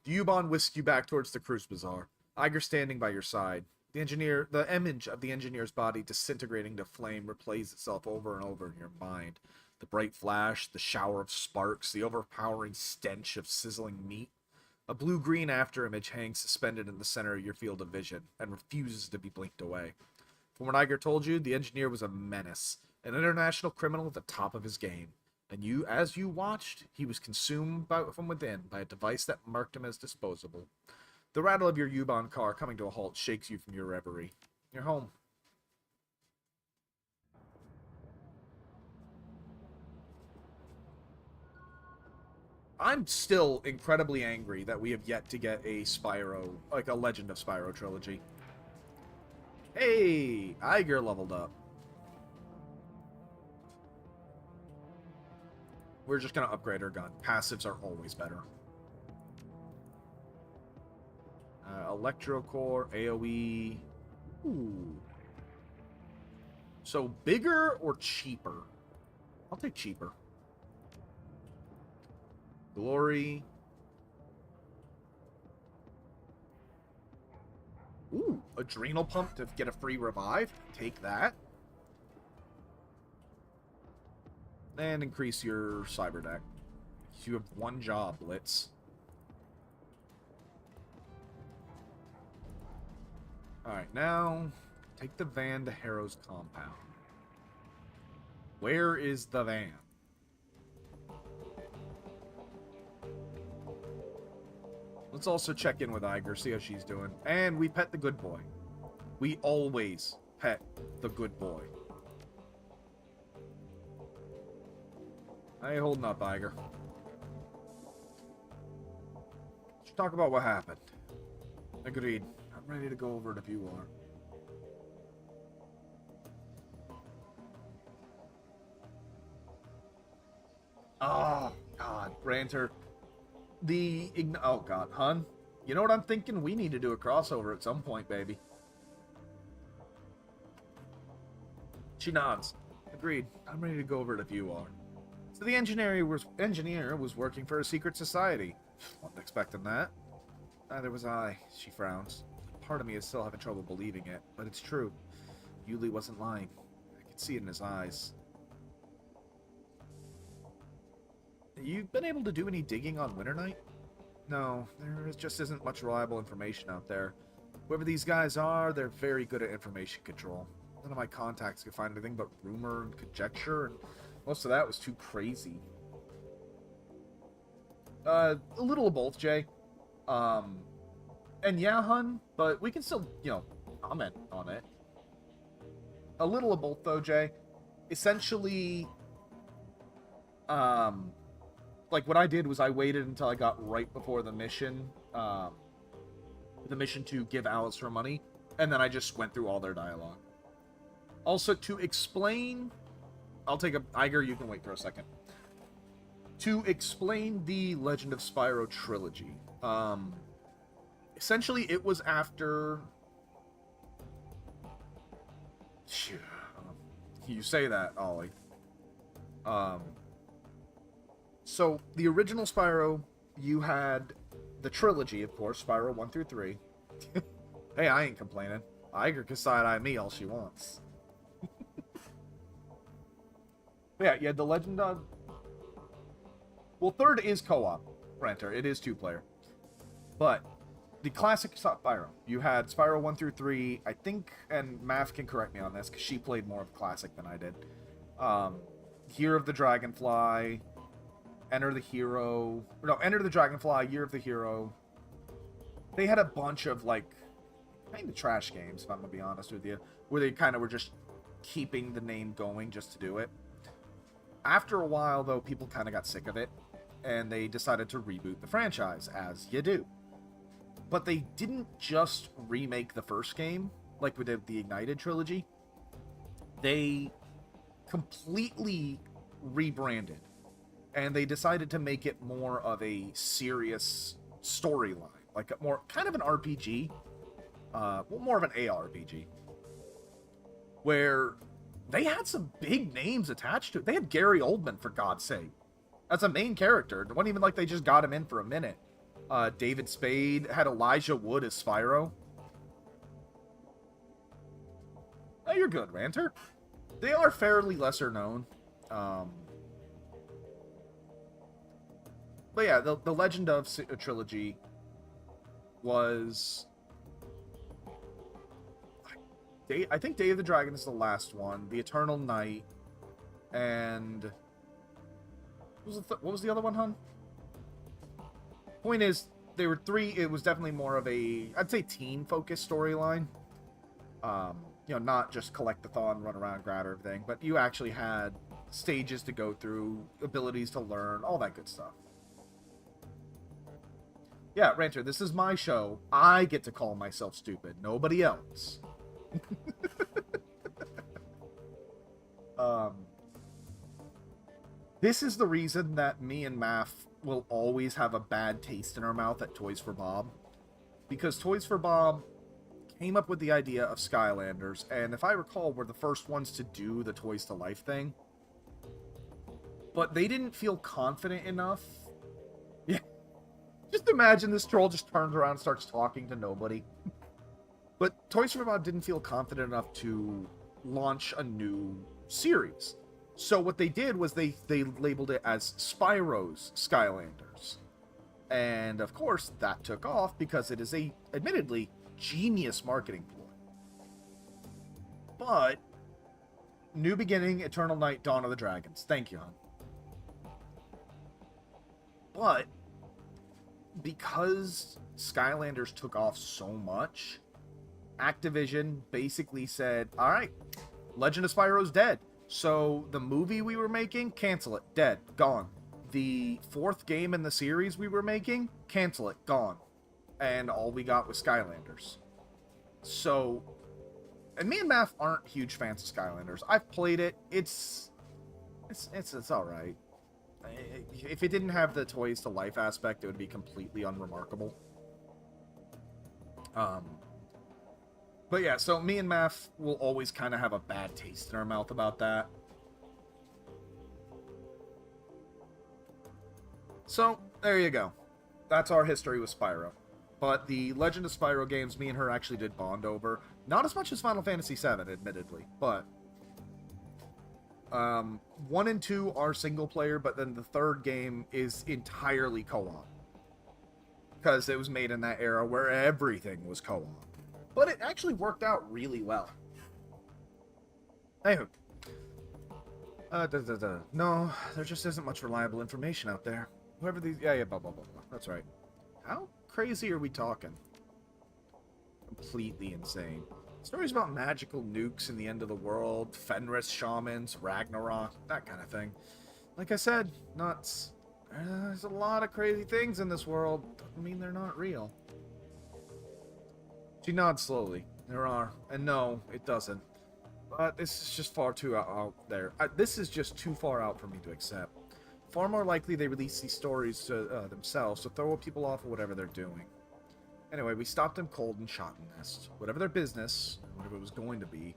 The U-Bahn whisked you back towards the cruise bazaar, Iger standing by your side. The image of the engineer's body disintegrating to flame replays itself over and over in your mind. The bright flash, the shower of sparks, the overpowering stench of sizzling meat. A blue-green afterimage hangs suspended in the center of your field of vision and refuses to be blinked away. From what Iger told you, the engineer was a menace, an international criminal at the top of his game. And as you watched, he was consumed from within by a device that marked him as disposable. The rattle of your U-Bahn car coming to a halt shakes you from your reverie. You're home. I'm still incredibly angry that we have yet to get a Spyro, like a Legend of Spyro trilogy. Hey, Iger leveled up. We're just going to upgrade our gun. Passives are always better. Electrocore, AoE. Ooh. So, bigger or cheaper? I'll take cheaper. Glory. Ooh, adrenal pump to get a free revive. Take that. And increase your cyber deck. You have one job, Blitz. Alright, now take the van to Harrow's compound. Where is the van? Let's also check in with Iger, see how she's doing. And we pet the good boy. We always pet the good boy. How you holding up, Iger? Let's talk about what happened. Agreed. I'm ready to go over it if you are. Oh, God. Ranter. Oh, God. Hun? You know what I'm thinking? We need to do a crossover at some point, baby. She nods. Agreed. I'm ready to go over it if you are. So the engineer was working for a secret society. Wasn't expecting that. Neither was I. She frowns. Part of me is still having trouble believing it, but it's true. Yuli wasn't lying. I could see it in his eyes. You been able to do any digging on Winter Night? No, there just isn't much reliable information out there. Whoever these guys are, they're very good at information control. None of my contacts could find anything but rumor and conjecture, and most of that was too crazy. A little of both, Jay. And yeah, hun, but we can still, comment on it. A little of both, though, Jay. Essentially, like, what I did was I waited until I got right before the mission to give Alice her money, and then I just went through all their dialogue. Also, to explain... I'll take a... Iger, you can wait for a second. To explain the Legend of Spyro trilogy, essentially, it was after... You say that, Ollie. So, the original Spyro, you had the trilogy, of course, Spyro 1 through 3. Hey, I ain't complaining. Iger can side-eye me all she wants. Yeah, you had the Legend of... Well, third is co-op, Ranter. It is two-player. But the classic Spyro, you had Spyro 1 through 3, I think, and Mav can correct me on this, because she played more of classic than I did. Year of the Dragonfly, Enter the Hero... No, Enter the Dragonfly, Year of the Hero. They had a bunch of, like, kind of trash games, if I'm going to be honest with you, where they kind of were just keeping the name going just to do it. After a while, though, people kind of got sick of it, and they decided to reboot the franchise, as you do. But they didn't just remake the first game, like we did the Ignited trilogy. They completely rebranded, and they decided to make it more of a serious storyline, like a more kind of an RPG, well, more of an ARPG, where they had some big names attached to it. They had Gary Oldman, for God's sake, as a main character. It wasn't even like they just got him in for a minute. David Spade had Elijah Wood as Spyro. Oh, you're good, Ranter. They are fairly lesser known. But yeah, the Legend of trilogy was... I think Day of the Dragon is the last one. The Eternal Night. And... What was the other one, hon? Point is, there were three... It was definitely more of a, I'd say, teen-focused storyline. You know, not just collect-a-thon, run around, grab everything. But you actually had stages to go through, abilities to learn, all that good stuff. Yeah, Ranter, this is my show. I get to call myself stupid. Nobody else. This is the reason that me and Math will always have a bad taste in our mouth at Toys for Bob. Because Toys for Bob came up with the idea of Skylanders, and if I recall, were the first ones to do the Toys to Life thing. But they didn't feel confident enough. Yeah. Just imagine this troll just turns around and starts talking to nobody. But Toys for Bob didn't feel confident enough to launch a new series. So what they did was they labeled it as Spyro's Skylanders. And of course, that took off because it is a, admittedly, genius marketing ploy. But, New Beginning, Eternal Night, Dawn of the Dragons. Thank you, hon. But, because Skylanders took off so much, Activision basically said, alright, Legend of Spyro's dead. So, the movie we were making, cancel it. Dead. Gone. The fourth game in the series we were making, cancel it. Gone. And all we got was Skylanders. So, and me and Math aren't huge fans of Skylanders. I've played it. It's alright. If it didn't have the Toys to Life aspect, it would be completely unremarkable. But yeah, so me and Math will always kind of have a bad taste in our mouth about that. So, there you go. That's our history with Spyro. But the Legend of Spyro games, me and her actually did bond over. Not as much as Final Fantasy VII, admittedly, but... 1 and 2 are single player, but then the third game is entirely co-op. Because it was made in that era where everything was co-op. But it actually worked out really well. Anywho. No, there just isn't much reliable information out there. Whoever these... Yeah, blah, blah, blah, blah. That's right. How crazy are we talking? Completely insane. Stories about magical nukes in the end of the world, Fenris shamans, Ragnarok, that kind of thing. Like I said, nuts. There's a lot of crazy things in this world. Doesn't mean they're not real. She nods slowly. There are. And no, it doesn't. But this is just far too out there. This is just too far out for me to accept. Far more likely they release these stories to themselves to throw people off of whatever they're doing. Anyway, we stopped them cold and shot in nest. Whatever their business, whatever it was going to be,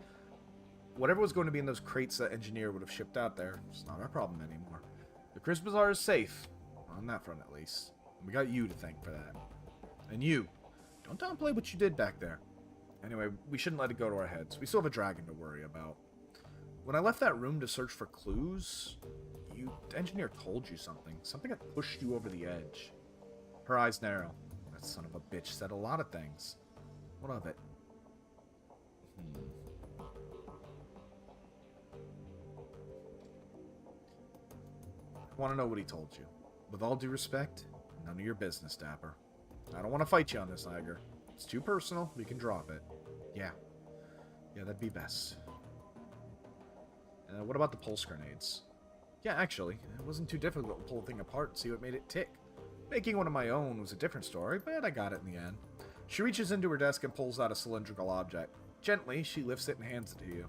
whatever was going to be in those crates that Engineer would have shipped out there, it's not our problem anymore. The Chris Bazaar is safe. On that front, at least. And we got you to thank for that. And you. Don't downplay what you did back there. Anyway, we shouldn't let it go to our heads. We still have a dragon to worry about. When I left that room to search for clues, the Engineer told you something. Something that pushed you over the edge. Her eyes narrow. That son of a bitch said a lot of things. What of it? I want to know what he told you. With all due respect, none of your business, Dapper. I don't want to fight you on this, Iger. It's too personal. We can drop it. Yeah. Yeah, that'd be best. What about the pulse grenades? Yeah, actually, it wasn't too difficult to pull the thing apart and see what made it tick. Making one of my own was a different story, but I got it in the end. She reaches into her desk and pulls out a cylindrical object. Gently, she lifts it and hands it to you.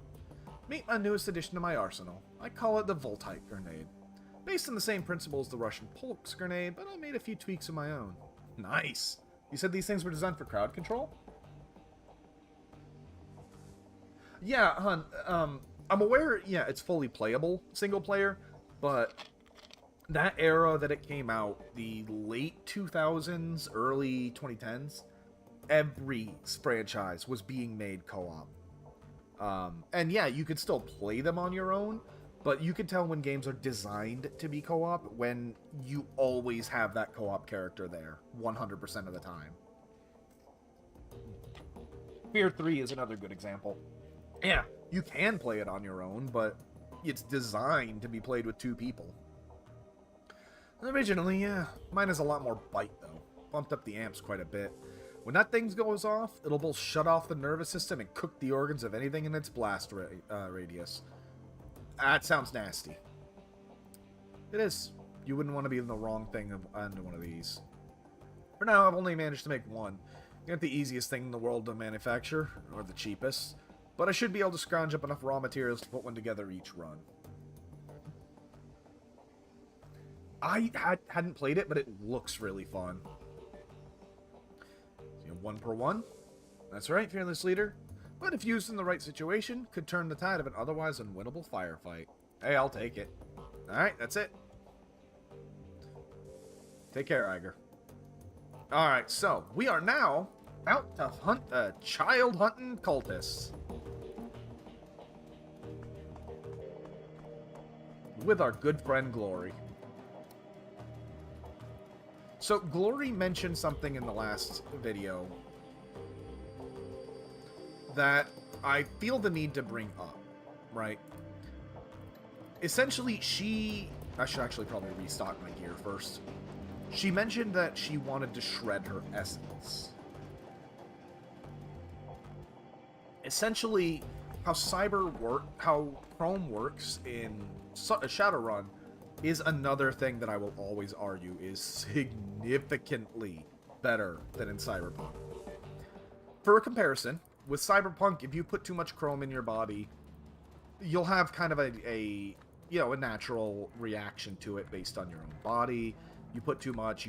Meet my newest addition to my arsenal. I call it the Voltite grenade. Based on the same principle as the Russian pulse grenade, but I made a few tweaks of my own. Nice! You said these things were designed for crowd control? Yeah, hun, I'm aware, yeah, it's fully playable single player, but that era that it came out, the late 2000s, early 2010s, every franchise was being made co-op. And yeah, you could still play them on your own, but you can tell when games are designed to be co-op when you always have that co-op character there 100% of the time. Fear 3 is another good example. Yeah, you can play it on your own, but it's designed to be played with 2 people. Originally, yeah, mine has a lot more bite though. Bumped up the amps quite a bit. When that thing goes off, it'll both shut off the nervous system and cook the organs of anything in its blast radius. That sounds nasty. It is. You wouldn't want to be in the wrong thing on one of these. For now, I've only managed to make one. Not the easiest thing in the world to manufacture, or the cheapest, but I should be able to scrounge up enough raw materials to put one together each run. I hadn't played it, but it looks really fun. So, 1 per 1. That's right, Fearless Leader. But if used in the right situation, could turn the tide of an otherwise unwinnable firefight. Hey, I'll take it. Alright, that's it. Take care, Iger. Alright, so, we are now out to hunt child-hunting cultists. With our good friend Glory. So, Glory mentioned something in the last video that I feel the need to bring up, right? Essentially, I should actually probably restock my gear first. She mentioned that she wanted to shred her essence. Essentially, how Chrome works in Shadowrun is another thing that I will always argue is significantly better than in Cyberpunk. For a comparison, with Cyberpunk, if you put too much chrome in your body, you'll have kind of a natural reaction to it based on your own body. You put too much,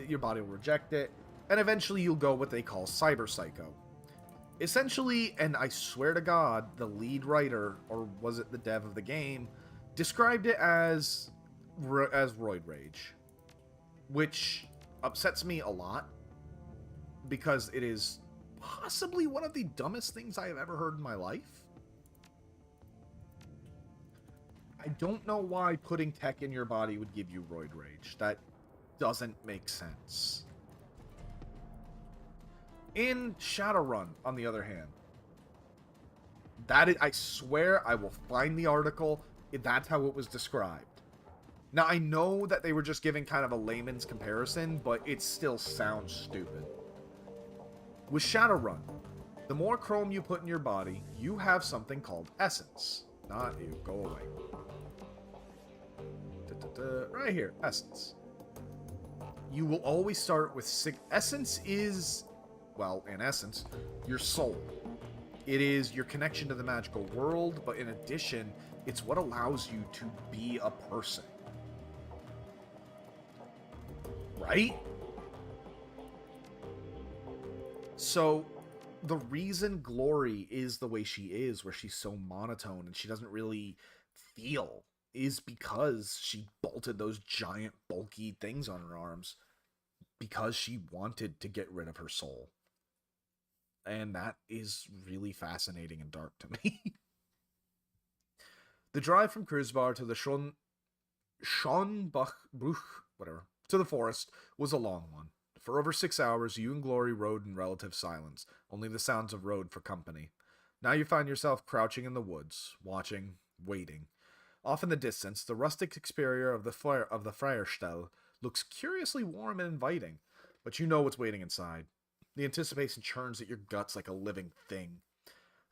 your body will reject it, and eventually you'll go what they call cyber psycho. Essentially, and I swear to God, the lead writer, or was it the dev of the game, described it as roid rage, which upsets me a lot because it is possibly one of the dumbest things I have ever heard in my life. I don't know why putting tech in your body would give you roid rage. That doesn't make sense. In Shadowrun, on the other hand, I swear I will find the article. That's how it was described. Now, I know that they were just giving kind of a layman's comparison, but it still sounds stupid. With Shadowrun, the more chrome you put in your body, you have something called essence. Not you. Go away. Right here. Essence. You will always start with essence is, well, in essence, your soul. It is your connection to the magical world, but in addition, it's what allows you to be a person. Right? So, the reason Glory is the way she is, where she's so monotone and she doesn't really feel, is because she bolted those giant, bulky things on her arms because she wanted to get rid of her soul. And that is really fascinating and dark to me. The drive from Kruzbar to the Schonbach, to the forest was a long one. For over 6 hours, you and Glory rode in relative silence, only the sounds of road for company. Now you find yourself crouching in the woods, watching, waiting. Off in the distance, the rustic exterior of the Freierstelle looks curiously warm and inviting, but you know what's waiting inside. The anticipation churns at your guts like a living thing.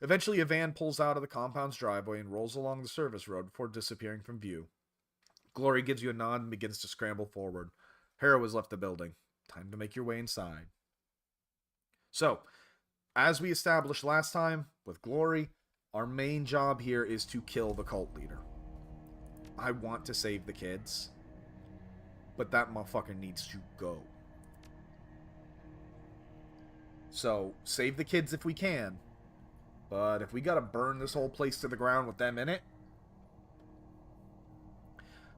Eventually, a van pulls out of the compound's driveway and rolls along the service road before disappearing from view. Glory gives you a nod and begins to scramble forward. Hera has left the building. Time to make your way inside. So, as we established last time with Glory, our main job here is to kill the cult leader. I want to save the kids, but that motherfucker needs to go. So, save the kids if we can, But if we gotta burn this whole place to the ground with them in it...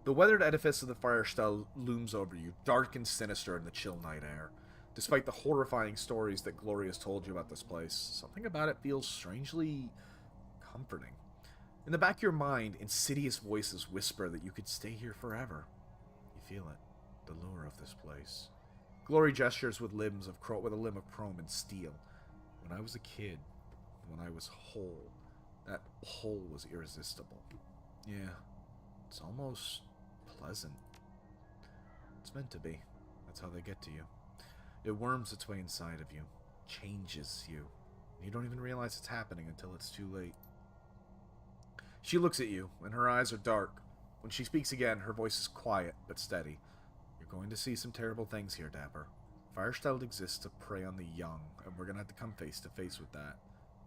The weathered edifice of the Firestell looms over you, dark and sinister in the chill night air. Despite the horrifying stories that Glory has told you about this place, something about it feels strangely comforting. In the back of your mind, insidious voices whisper that you could stay here forever. You feel it, the lure of this place. Glory gestures with a limb of chrome and steel. When I was a kid, when I was whole, that pull was irresistible. Yeah, it's almost pleasant. It's meant to be. That's how they get to you. It worms its way inside of you, changes you. You don't even realize it's happening until it's too late. She looks at you, and her eyes are dark. When she speaks again, her voice is quiet but steady. You're going to see some terrible things here, Dapper. Firestell exists to prey on the young, and we're going to have to come face to face with that.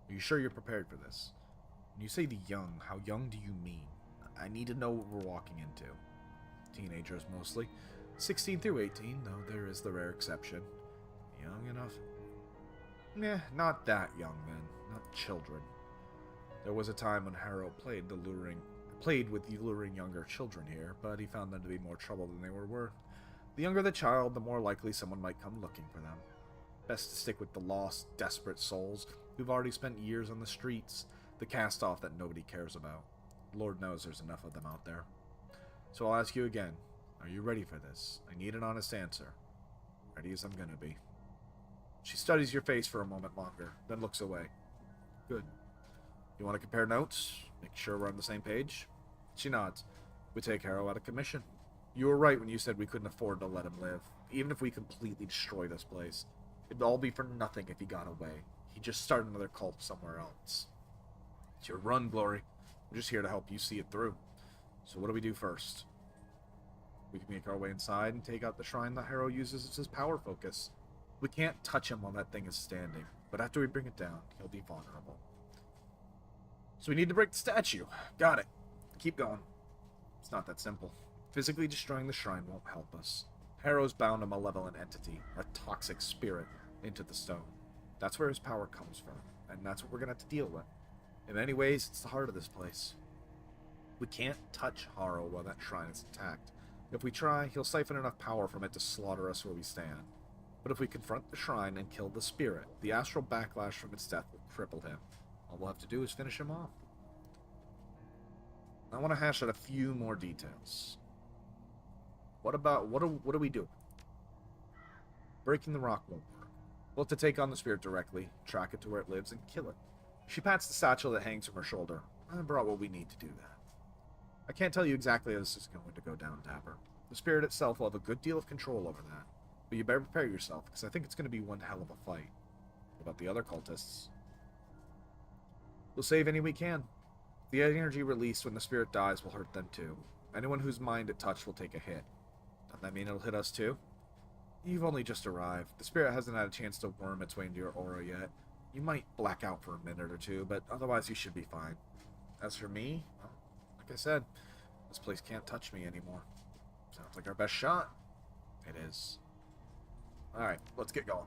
Are you sure you're prepared for this? When you say the young, how young do you mean? I need to know what we're walking into. Teenagers, mostly. 16 through 18, though there is the rare exception. Young enough? Nah, not that young, then. Not children. There was a time when Harrow played with the luring younger children here, but he found them to be more trouble than they were worth. The younger the child, the more likely someone might come looking for them. Best to stick with the lost, desperate souls who've already spent years on the streets, the cast-off that nobody cares about. Lord knows there's enough of them out there. So I'll ask you again, are you ready for this? I need an honest answer. Ready as I'm gonna be. She studies your face for a moment longer, then looks away. Good. You want to compare notes? Make sure we're on the same page? She nods. We take Harrow out of commission. You were right when you said we couldn't afford to let him live. Even if we completely destroy this place. It'd all be for nothing if he got away. He'd just start another cult somewhere else. It's your run, Glory. We're just here to help you see it through. So what do we do first? We can make our way inside and take out the shrine that Harrow uses as his power focus. We can't touch him while that thing is standing, but after we bring it down, he'll be vulnerable. So we need to break the statue. Got it. Keep going. It's not that simple. Physically destroying the shrine won't help us. Harrow's bound a malevolent entity, a toxic spirit, into the stone. That's where his power comes from, and that's what we're going to have to deal with. In many ways, it's the heart of this place. We can't touch Harrow while that shrine is intact. If we try, he'll siphon enough power from it to slaughter us where we stand. But if we confront the shrine and kill the spirit, the astral backlash from its death will cripple him. All we'll have to do is finish him off. I want to hash out a few more details. What do we do? Breaking the rock won't work. We'll have to take on the spirit directly, track it to where it lives, and kill it. She pats the satchel that hangs from her shoulder. I brought what we need to do that. I can't tell you exactly how this is going to go down, Dapper. The spirit itself will have a good deal of control over that. But you better prepare yourself, because I think it's going to be one hell of a fight. What about the other cultists? We'll save any we can. The energy released when the spirit dies will hurt them too. Anyone whose mind it touched will take a hit. Doesn't that mean it'll hit us too? You've only just arrived. The spirit hasn't had a chance to worm its way into your aura yet. You might black out for a minute or two, but otherwise you should be fine. As for me, well, like I said, this place can't touch me anymore. Sounds like our best shot. It is. Alright, let's get going.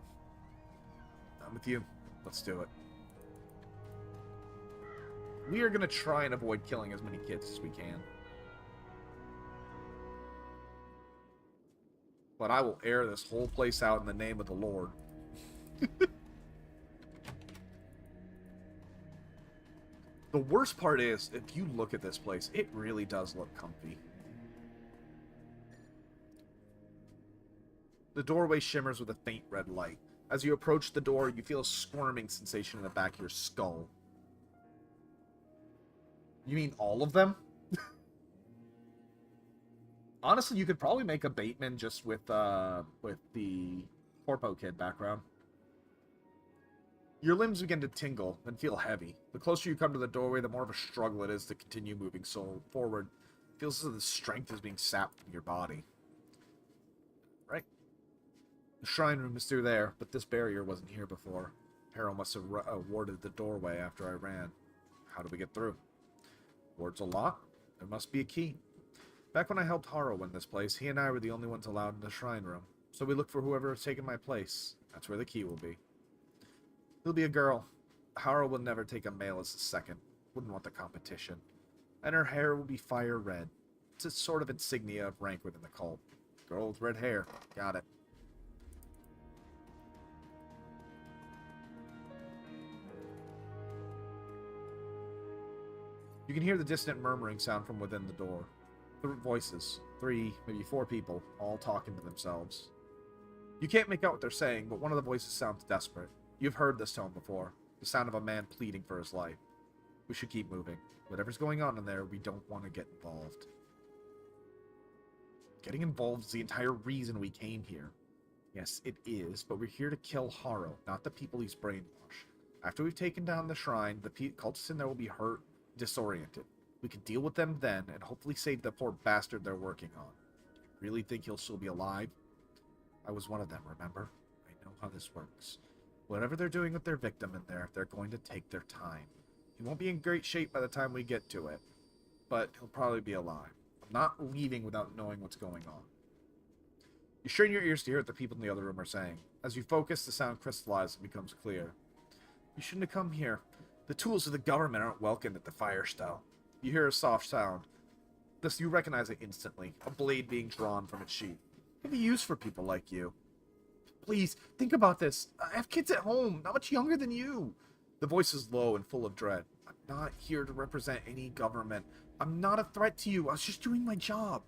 I'm with you. Let's do it. We are going to try and avoid killing as many kids as we can. But I will air this whole place out in the name of the Lord. The worst part is, if you look at this place, it really does look comfy. The doorway shimmers with a faint red light. As you approach the door, you feel a squirming sensation in the back of your skull. You mean all of them? Honestly, you could probably make a Bateman just with the Corpo Kid background. Your limbs begin to tingle and feel heavy. The closer you come to the doorway, the more of a struggle it is to continue moving forward. It feels as though the strength is being sapped from your body. Right. The shrine room is through there, but this barrier wasn't here before. Harrow must have warded the doorway after I ran. How do we get through? Ward's a lock? There must be a key. Back when I helped Harrow win this place, he and I were the only ones allowed in the shrine room. So we looked for whoever has taken my place. That's where the key will be. He'll be a girl. Hara will never take a male as a second. Wouldn't want the competition. And her hair will be fire red. It's a sort of insignia of rank within the cult. Girl with red hair. Got it. You can hear the distant murmuring sound from within the door. Voices. 3, maybe 4 people, all talking to themselves. You can't make out what they're saying, but one of the voices sounds desperate. You've heard this tone before. The sound of a man pleading for his life. We should keep moving. Whatever's going on in there, we don't want to get involved. Getting involved is the entire reason we came here. Yes, it is, but we're here to kill Haro, not the people he's brainwashed. After we've taken down the shrine, the cultists in there will be hurt, disoriented. We can deal with them then, and hopefully save the poor bastard they're working on. Really think he'll still be alive? I was one of them, remember? I know how this works. Whatever they're doing with their victim in there, they're going to take their time. He won't be in great shape by the time we get to it, but he'll probably be alive. I'm not leaving without knowing what's going on. You strain your ears to hear what the people in the other room are saying. As you focus, the sound crystallizes and becomes clear. You shouldn't have come here. The tools of the government aren't welcome at the Firestone. You hear a soft sound. You recognize it instantly. A blade being drawn from its sheath. It can be used for people like you. Please, think about this. I have kids at home, not much younger than you. The voice is low and full of dread. I'm not here to represent any government. I'm not a threat to you. I was just doing my job.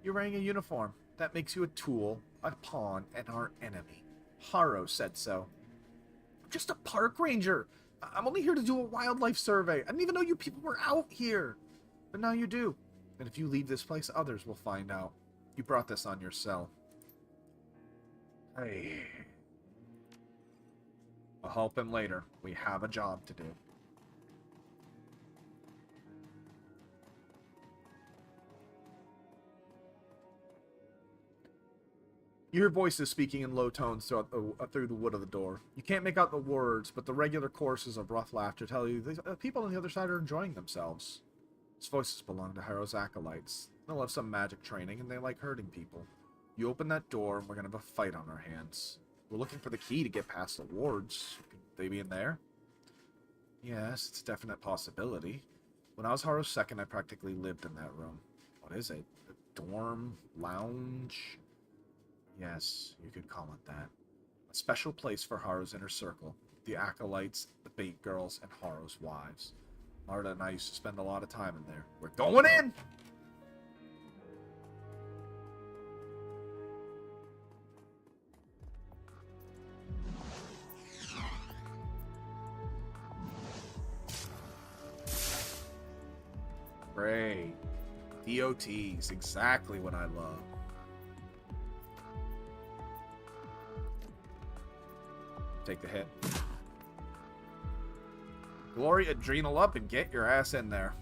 You're wearing a uniform. That makes you a tool, a pawn, and our enemy. Haro said so. I'm just a park ranger. I'm only here to do a wildlife survey. I didn't even know you people were out here. But now you do. And if you leave this place, others will find out. You brought this on yourself. Hey. I'll help him later. We have a job to do. You hear voices speaking in low tones through the wood of the door. You can't make out the words, but the regular choruses of rough laughter tell you the people on the other side are enjoying themselves. These voices belong to Haro's acolytes. They'll have some magic training, and they like hurting people. You open that door, and we're going to have a fight on our hands. We're looking for the key to get past the wards. Could they be in there? Yes, it's a definite possibility. When I was Haro's second, I practically lived in that room. What is it? A dorm? Lounge? Yes, you could call it that. A special place for Haro's inner circle. The acolytes, the bait girls, and Haro's wives. Marta and I used to spend a lot of time in there. We're going in! Great. DOTs, exactly what I love. Take the hit. Glory, adrenal up and get your ass in there.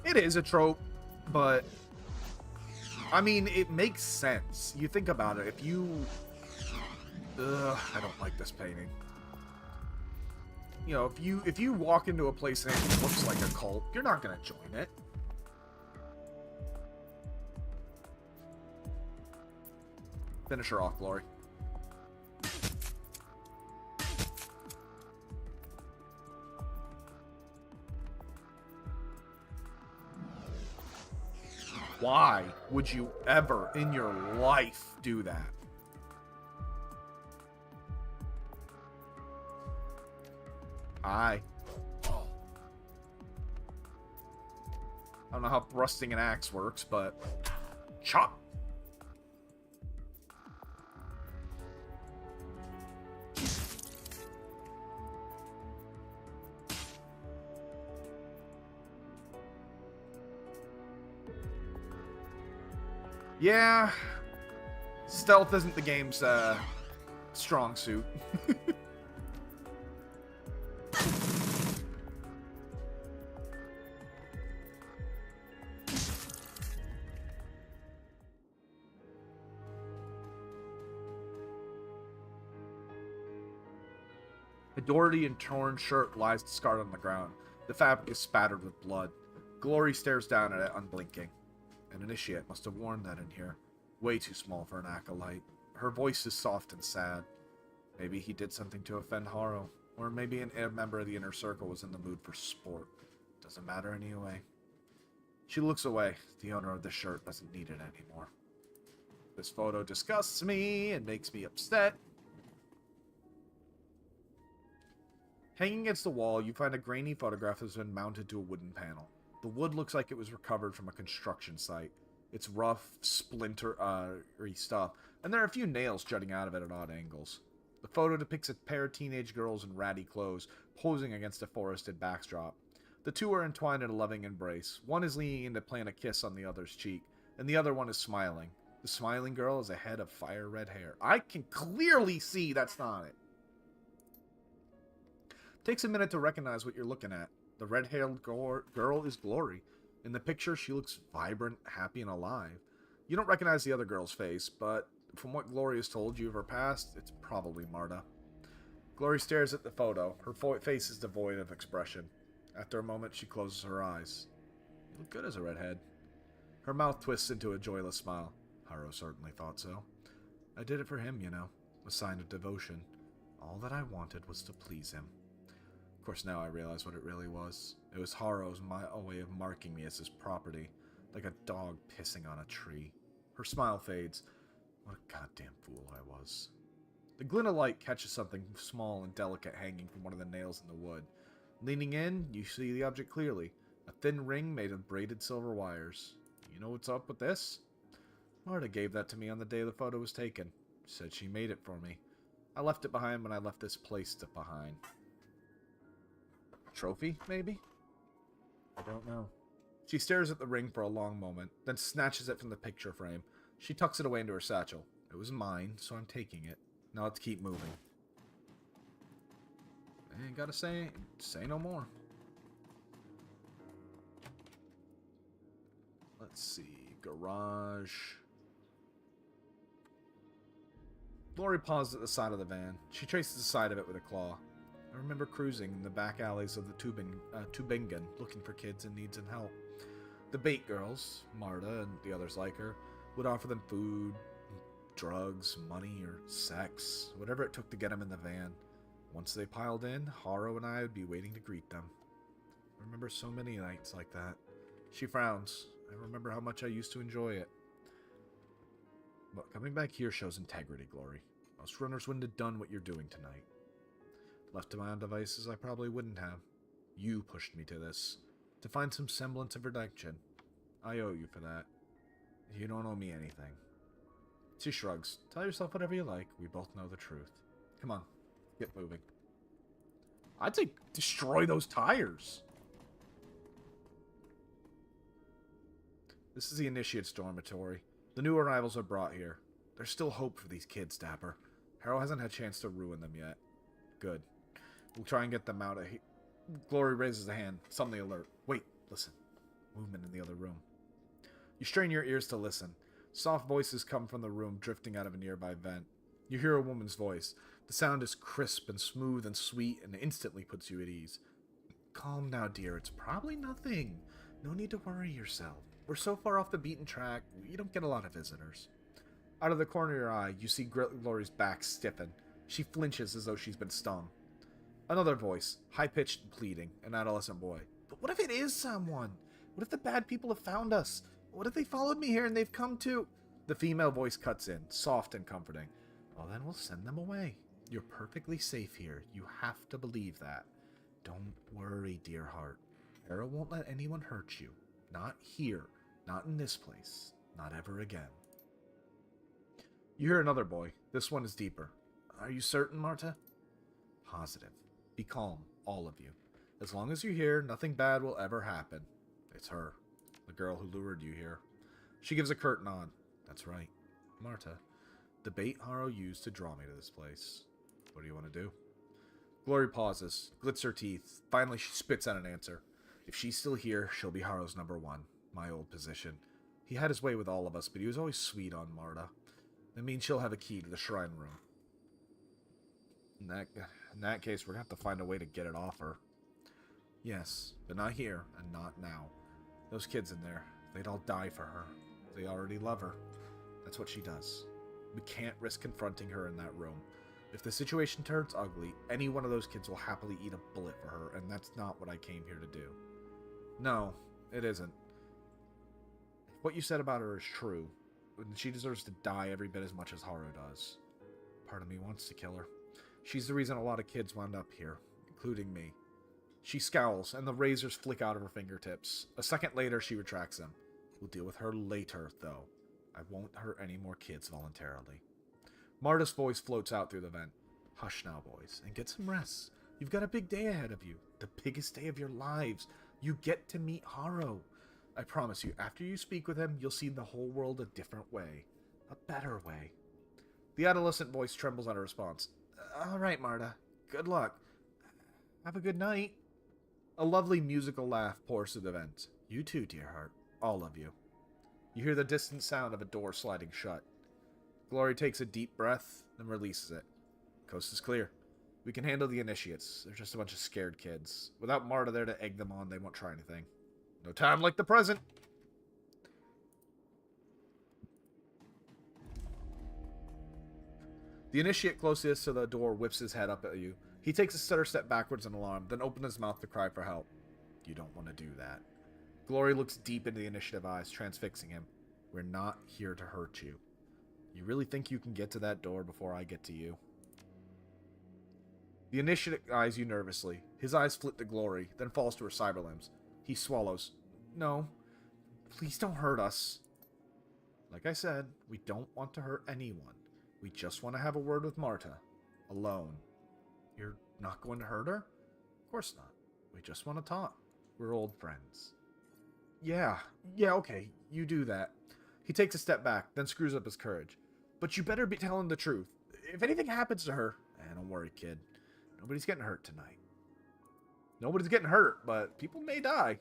It is a trope, but I mean, it makes sense. You think about it. If you... I don't like this painting. You know, if you walk into a place and it looks like a cult, you're not going to join it. Finish her off, Glory. Why would you ever in your life do that? I don't know how thrusting an axe works, but chop. Yeah, stealth isn't the game's strong suit. A dirty and torn shirt lies discarded on the ground. The fabric is spattered with blood. Glory stares down at it, unblinking. An initiate must have worn that in here. Way too small for an acolyte. Her voice is soft and sad. Maybe he did something to offend Haro. Or maybe a member of the inner circle was in the mood for sport. Doesn't matter anyway. She looks away. The owner of the shirt doesn't need it anymore. This photo disgusts me and makes me upset. Hanging against the wall, you find a grainy photograph that's been mounted to a wooden panel. The wood looks like it was recovered from a construction site. It's rough, splintery stuff, and there are a few nails jutting out of it at odd angles. The photo depicts a pair of teenage girls in ratty clothes, posing against a forested backdrop. The two are entwined in a loving embrace. One is leaning in to plant a kiss on the other's cheek, and the other one is smiling. The smiling girl has a head of fire-red hair. I can clearly see that's not it. Takes a minute to recognize what you're looking at. The red-haired girl is Glory. In the picture, she looks vibrant, happy, and alive. You don't recognize the other girl's face, but from what Glory has told you of her past, it's probably Marta. Glory stares at the photo. Her face is devoid of expression. After a moment, she closes her eyes. You look good as a redhead. Her mouth twists into a joyless smile. Haro certainly thought so. I did it for him, you know. A sign of devotion. All that I wanted was to please him. Of course, now I realize what it really was. It was Haro's way of marking me as his property, like a dog pissing on a tree. Her smile fades. What a goddamn fool I was. The glint of light catches something small and delicate hanging from one of the nails in the wood. Leaning in, you see the object clearly. A thin ring made of braided silver wires. You know what's up with this? Marta gave that to me on the day the photo was taken. Said she made it for me. I left it behind when I left this place behind. Trophy, maybe? I don't know. She stares at the ring for a long moment, then snatches it from the picture frame. She tucks it away into her satchel. It was mine, so I'm taking it. Now let's keep moving. I ain't gotta say no more. Let's see. Garage. Glory pauses at the side of the van. She traces the side of it with a claw. I remember cruising in the back alleys of the Tübingen, looking for kids in need and help. The bait girls, Marta and the others like her, would offer them food, drugs, money, or sex, whatever it took to get them in the van. Once they piled in, Haro and I would be waiting to greet them. I remember so many nights like that. She frowns. I remember how much I used to enjoy it. But coming back here shows integrity, Glory. Most runners wouldn't have done what you're doing tonight. Left to my own devices, I probably wouldn't have. You pushed me to this. To find some semblance of redemption. I owe you for that. You don't owe me anything. She shrugs. Tell yourself whatever you like. We both know the truth. Come on. Get moving. I'd say destroy those tires. This is the Initiate's dormitory. The new arrivals are brought here. There's still hope for these kids, Dapper. Haro hasn't had a chance to ruin them yet. Good. We'll try and get them out of here. Glory raises a hand, suddenly alert. Wait, listen. Movement in the other room. You strain your ears to listen. Soft voices come from the room, drifting out of a nearby vent. You hear a woman's voice. The sound is crisp and smooth and sweet and instantly puts you at ease. Calm now, dear. It's probably nothing. No need to worry yourself. We're so far off the beaten track, you don't get a lot of visitors. Out of the corner of your eye, you see Glory's back stiffen. She flinches as though she's been stung. Another voice, high-pitched and pleading, an adolescent boy. But what if it is someone? What if the bad people have found us? What if they followed me here and they've come to... The female voice cuts in, soft and comforting. Well, then we'll send them away. You're perfectly safe here. You have to believe that. Don't worry, dear heart. Haro won't let anyone hurt you. Not here. Not in this place. Not ever again. You hear another boy. This one is deeper. Are you certain, Marta? Positive. Be calm, all of you. As long as you're here, nothing bad will ever happen. It's her. The girl who lured you here. She gives a curt nod. That's right. Marta. The bait Haro used to draw me to this place. What do you want to do? Glory pauses, grits her teeth. Finally, she spits out an answer. If she's still here, she'll be Haro's #1. My old position. He had his way with all of us, but he was always sweet on Marta. That means she'll have a key to the shrine room. In that case, we're going to have to find a way to get it off her. Yes, but not here, and not now. Those kids in there, They'd all die for her. They already love her. That's what she does. We can't risk confronting her in that room. If the situation turns ugly, any one of those kids will happily eat a bullet for her, and that's not what I came here to do. No, it isn't. If what you said about her is true, then she deserves to die every bit as much as Haru does. Part of me wants to kill her. She's the reason a lot of kids wound up here, including me. She scowls, and the razors flick out of her fingertips. A second later, she retracts them. We'll deal with her later, though. I won't hurt any more kids voluntarily. Marta's voice floats out through the vent. Hush now, boys, and get some rest. You've got a big day ahead of you. The biggest day of your lives. You get to meet Haru. I promise you, after you speak with him, you'll see the whole world a different way. A better way. The adolescent voice trembles on a response. All right, Marta. Good luck. Have a good night. A lovely musical laugh pours through the vent. You too, dear heart. All of you. You hear the distant sound of a door sliding shut. Glory takes a deep breath, then releases it. Coast is clear. We can handle the initiates. They're just a bunch of scared kids. Without Marta there to egg them on, they won't try anything. No time like the present. The initiate closest to the door whips his head up at you. He takes a stutter step backwards in alarm, then opens his mouth to cry for help. You don't want to do that. Glory looks deep into the initiative eyes, transfixing him. We're not here to hurt you. You really think you can get to that door before I get to you? The initiative eyes you nervously. His eyes flit to Glory, then falls to her cyber limbs. He swallows. No. Please don't hurt us. Like I said, we don't want to hurt anyone. We just want to have a word with Marta. Alone. You're not going to hurt her? Of course not. We just want to talk. We're old friends. Yeah, okay. You do that. He takes a step back, then screws up his courage. But you better be telling the truth. If anything happens to her... don't worry, kid. Nobody's getting hurt tonight. Nobody's getting hurt, but people may die.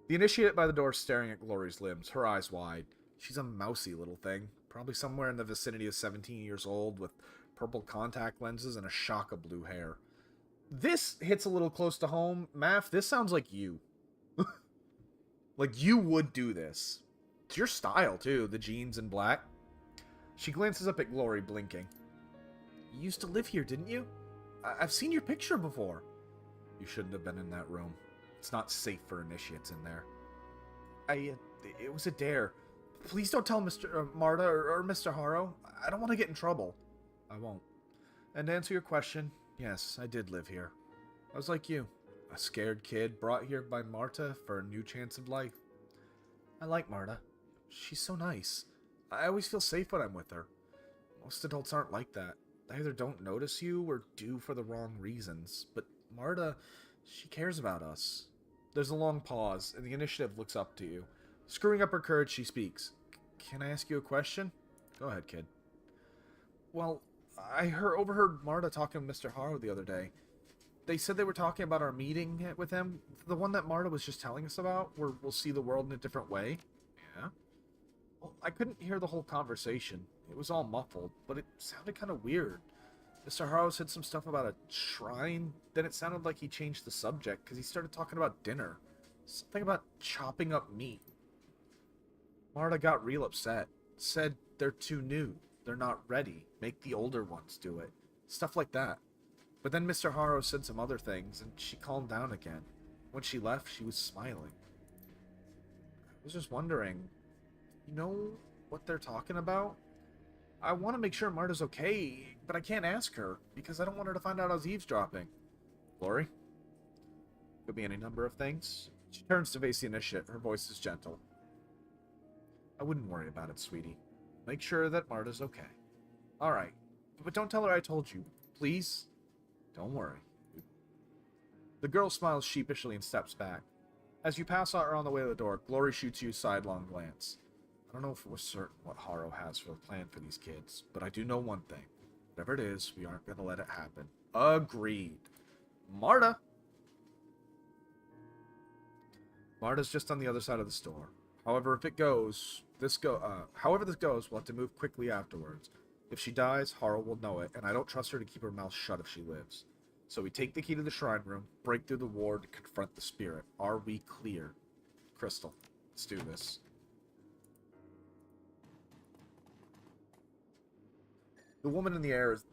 The initiate by the door staring at Glory's limbs, her eyes wide. She's a mousy little thing. Probably somewhere in the vicinity of 17 years old, with purple contact lenses and a shock of blue hair. This hits a little close to home. Math, this sounds like you. Like you would do this. It's your style, too, the jeans in black. She glances up at Glory, blinking. You used to live here, didn't you? I've seen your picture before. You shouldn't have been in that room. It's not safe for initiates in there. It was a dare. Please don't tell Mr. Marta or Mr. Haru. I don't want to get in trouble. I won't. And to answer your question, yes, I did live here. I was like you. A scared kid brought here by Marta for a new chance of life. I like Marta. She's so nice. I always feel safe when I'm with her. Most adults aren't like that. They either don't notice you or do for the wrong reasons. But Marta, she cares about us. There's a long pause, and the initiative looks up to you. Screwing up her courage, she speaks. Can I ask you a question? Go ahead, kid. Well, I overheard Marta talking to Mr. Haru the other day. They said they were talking about our meeting with him. The one that Marta was just telling us about, where we'll see the world in a different way. Yeah? Well, I couldn't hear the whole conversation. It was all muffled, but it sounded kind of weird. Mr. Haru said some stuff about a shrine, then it sounded like he changed the subject because he started talking about dinner. Something about chopping up meat. Marta got real upset. Said they're too new. They're not ready. Make the older ones do it. Stuff like that. But then Mr. Haru said some other things, and she calmed down again. When she left, she was smiling. I was just wondering, you know what they're talking about? I want to make sure Marta's okay, but I can't ask her, because I don't want her to find out I was eavesdropping. Glory? Could be any number of things. She turns to face the initiate. Her voice is gentle. I wouldn't worry about it, sweetie. Make sure that Marta's okay. Alright, but don't tell her I told you. Please? Don't worry. The girl smiles sheepishly and steps back. As you pass her on the way to the door, Glory shoots you a sidelong glance. I don't know if we're certain what Haru has for a plan for these kids, but I do know one thing. Whatever it is, we aren't going to let it happen. Agreed. Marta! Marta's just on the other side of the store. However, this goes, we'll have to move quickly afterwards. If she dies, Haru will know it, and I don't trust her to keep her mouth shut if she lives. So we take the key to the shrine room, break through the ward, and confront the spirit. Are we clear? Crystal. Let's do this. The woman in the air is...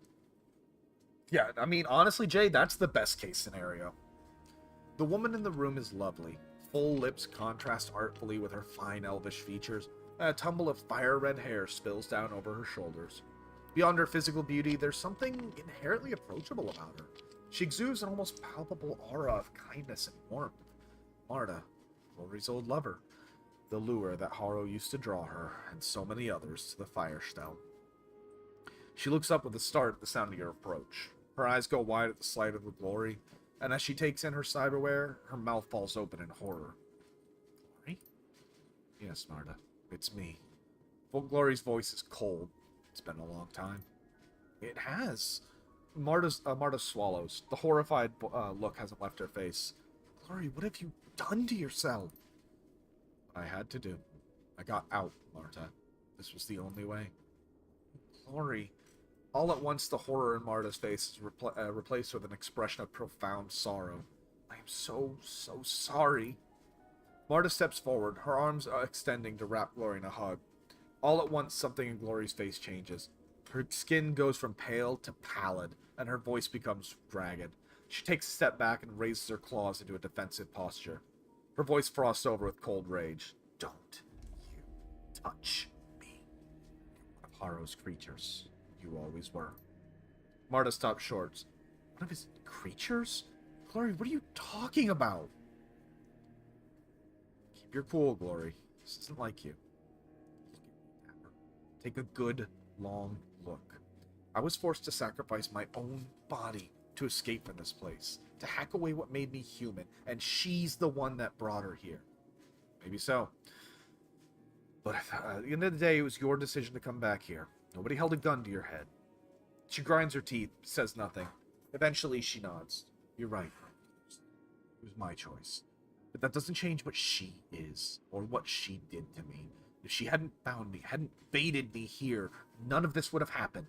Yeah, I mean, honestly, Jay, that's the best case scenario. The woman in the room is lovely. Full lips contrast artfully with her fine elvish features, and a tumble of fire-red hair spills down over her shoulders. Beyond her physical beauty, there's something inherently approachable about her. She exudes an almost palpable aura of kindness and warmth. Marta, Rory's old lover, the lure that Harrow used to draw her, and so many others, to the Firestone. She looks up with a start at the sound of your approach. Her eyes go wide at the sight of the glory, and as she takes in her cyberware, her mouth falls open in horror. Glory? Yes, Marta, it's me. Glory's voice is cold. It's been a long time. It has. Marta swallows. The horrified look hasn't left her face. Glory, what have you done to yourself? What I had to do. I got out, Marta. This was the only way. Glory. All at once, the horror in Marta's face is replaced with an expression of profound sorrow. I am so sorry. Marta steps forward, her arms extending to wrap Glory in a hug. All at once, something in Glory's face changes. Her skin goes from pale to pallid, and her voice becomes ragged. She takes a step back and raises her claws into a defensive posture. Her voice frosts over with cold rage. Don't you touch me. One of Harrow's creatures. You always were. Marta stops short. One of his creatures? Glory, what are you talking about? Keep your cool, Glory. This isn't like you. Take a good, long look. I was forced to sacrifice my own body to escape from this place, to hack away what made me human, and she's the one that brought her here. Maybe so. But at the end of the day, it was your decision to come back here. Nobody held a gun to your head. She grinds her teeth, says nothing. Eventually, she nods. You're right. It was my choice. But that doesn't change what she is, or what she did to me. If she hadn't found me, hadn't baited me here, none of this would have happened.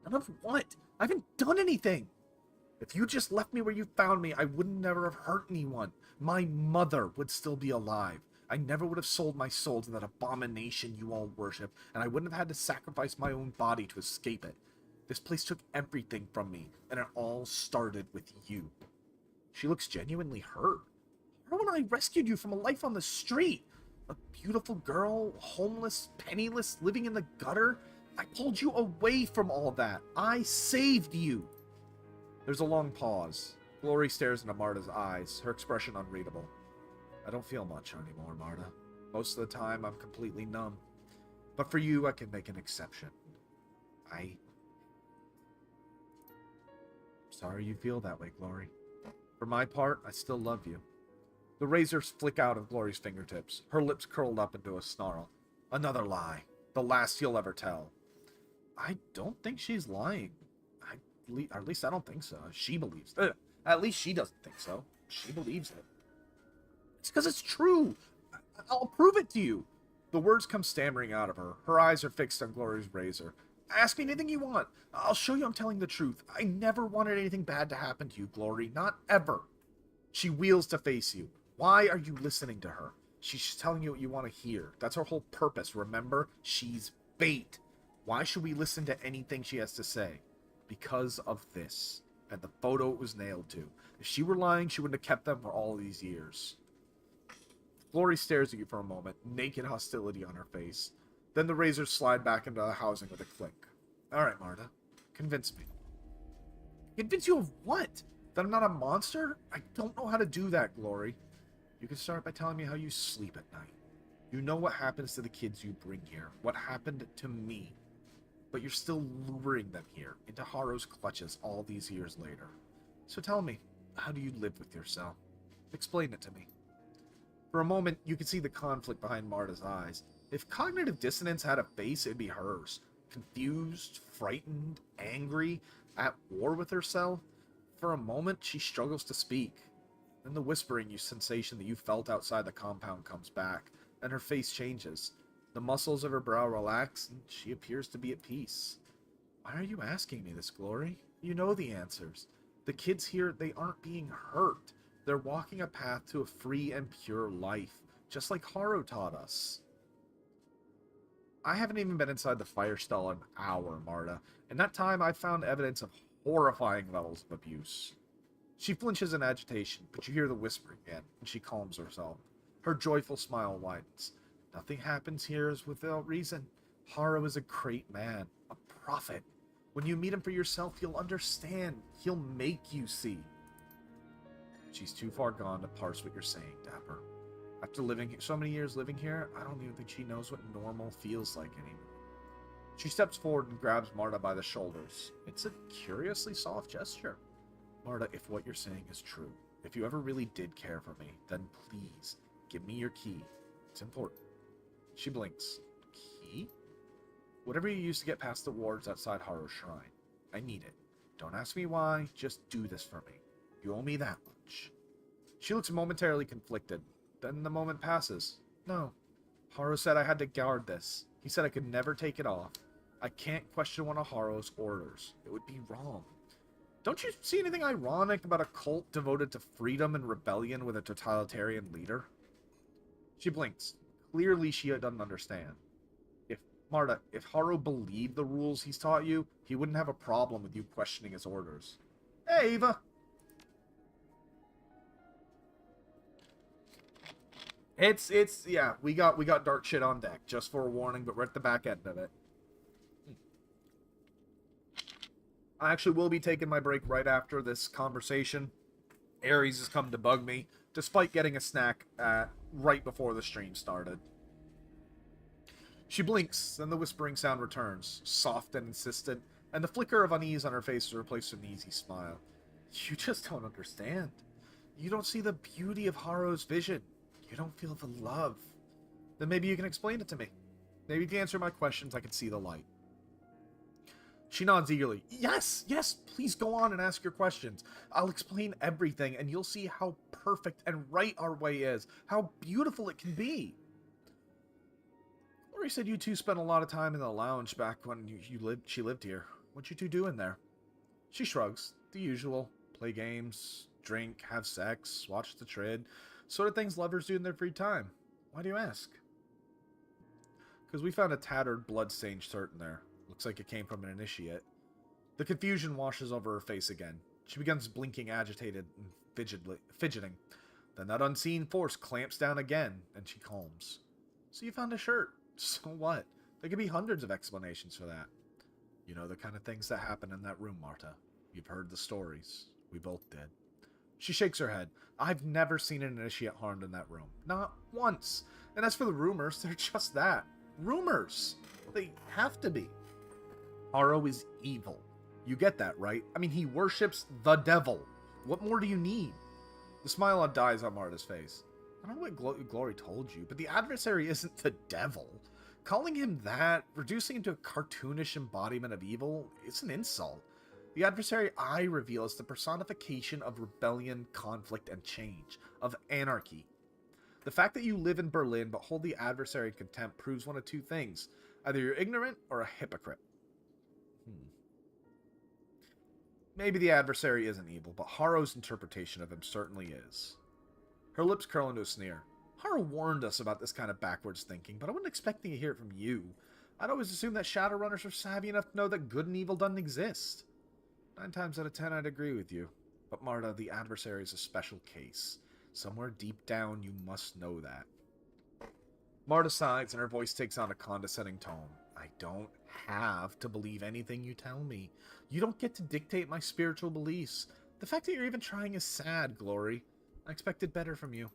None of what? I haven't done anything. If you just left me where you found me, I would never have hurt anyone. My mother would still be alive. I never would have sold my soul to that abomination you all worship, and I wouldn't have had to sacrifice my own body to escape it. This place took everything from me, and it all started with you. She looks genuinely hurt. How when I rescued you from a life on the street? A beautiful girl, homeless, penniless, living in the gutter? I pulled you away from all that. I saved you. There's a long pause. Glory stares into Marta's eyes, her expression unreadable. I don't feel much anymore, Marta. Most of the time, I'm completely numb. But for you, I can make an exception. I'm sorry you feel that way, Glory. For my part, I still love you. The razors flick out of Glory's fingertips, her lips curled up into a snarl. Another lie. The last you'll ever tell. I don't think she's lying. Or at least I don't think so. She believes it. At least she doesn't think so. She believes it. It's because it's true. I'll prove it to you. The words come stammering out of her. Her eyes are fixed on Glory's razor. Ask me anything you want. I'll show you I'm telling the truth. I never wanted anything bad to happen to you, Glory. Not ever. She wheels to face you. Why are you listening to her? She's telling you what you want to hear. That's her whole purpose, remember? She's bait. Why should we listen to anything she has to say? Because of this. And the photo it was nailed to. If she were lying, she wouldn't have kept them for all these years. Glory stares at you for a moment, naked hostility on her face. Then the razors slide back into the housing with a clink. Alright, Marta. Convince me. Convince you of what? That I'm not a monster? I don't know how to do that, Glory. You can start by telling me how you sleep at night. You know what happens to the kids you bring here. What happened to me. But you're still luring them here, into Harrow's clutches all these years later. So tell me, how do you live with yourself? Explain it to me. For a moment, you could see the conflict behind Marta's eyes. If cognitive dissonance had a face, it'd be hers. Confused, frightened, angry, at war with herself. For a moment, she struggles to speak. Then the whispering sensation that you felt outside the compound comes back, and her face changes. The muscles of her brow relax, and she appears to be at peace. Why are you asking me this, Glory? You know the answers. The kids here, they aren't being hurt. They're walking a path to a free and pure life, just like Haru taught us. I haven't even been inside the fire stall an hour, Marta. In that time, I've found evidence of horrifying levels of abuse. She flinches in agitation, but you hear the whispering again, and she calms herself. Her joyful smile widens. Nothing happens here is without reason. Haru is a great man, a prophet. When you meet him for yourself, you'll understand. He'll make you see. She's too far gone to parse what you're saying, Dapper. After living so many years living here, I don't even think she knows what normal feels like anymore. She steps forward and grabs Marta by the shoulders. It's a curiously soft gesture. Marta, if what you're saying is true, if you ever really did care for me, then please, give me your key. It's important. She blinks. Key? Whatever you used to get past the wards outside Haru's shrine. I need it. Don't ask me why, just do this for me. You owe me that much. She looks momentarily conflicted. Then the moment passes. No. Haru said I had to guard this. He said I could never take it off. I can't question one of Haru's orders. It would be wrong. Don't you see anything ironic about a cult devoted to freedom and rebellion with a totalitarian leader? She blinks. Clearly she doesn't understand. Marta, if Haru believed the rules he's taught you, he wouldn't have a problem with you questioning his orders. Hey, Eva! Yeah, we got dark shit on deck, just for a warning, but we're at the back end of it. I actually will be taking my break right after this conversation. Ares has come to bug me, despite getting a snack right before the stream started. She blinks, then the whispering sound returns, soft and insistent, and the flicker of unease on her face is replaced with an easy smile. You just don't understand. You don't see the beauty of Haru's vision. You don't feel the love. Then maybe you can explain it to me. Maybe if you answer my questions, I can see the light. She nods eagerly. Yes, please go on and ask your questions. I'll explain everything, and you'll see how perfect and right our way is, how beautiful it can be. Lori said you two spent a lot of time in the lounge back when she lived here. What you two do in there? She shrugs. The usual. Play games, drink, have sex, watch the trid. Sort of things lovers do in their free time. Why do you ask? Because we found a tattered, blood-stained shirt in there. Looks like it came from an initiate. The confusion washes over her face again. She begins blinking, agitated, and fidgeting. Then that unseen force clamps down again, and she calms. So you found a shirt. So what? There could be hundreds of explanations for that. You know the kind of things that happen in that room, Marta. You've heard the stories. We both did. She shakes her head. I've never seen an initiate harmed in that room. Not once. And as for the rumors, they're just that. Rumors. They have to be. Haru is evil. You get that, right? I mean, he worships the devil. What more do you need? The smile dies on Marta's face. I don't know what Glory told you, but the adversary isn't the devil. Calling him that, reducing him to a cartoonish embodiment of evil, it's an insult. The adversary I reveal is the personification of rebellion, conflict, and change, of anarchy. The fact that you live in Berlin but hold the adversary in contempt proves one of two things. Either you're ignorant or a hypocrite. Maybe the adversary isn't evil, but Haru's interpretation of him certainly is. Her lips curl into a sneer. Haru warned us about this kind of backwards thinking, but I wasn't expecting to hear it from you. I'd always assumed that Shadowrunners were savvy enough to know that good and evil doesn't exist. 9 times out of 10 I'd agree with you. But Marta, the adversary is a special case. Somewhere deep down you must know that. Marta sighs and her voice takes on a condescending tone. I don't have to believe anything you tell me. You don't get to dictate my spiritual beliefs. The fact that you're even trying is sad, Glory. I expected better from you.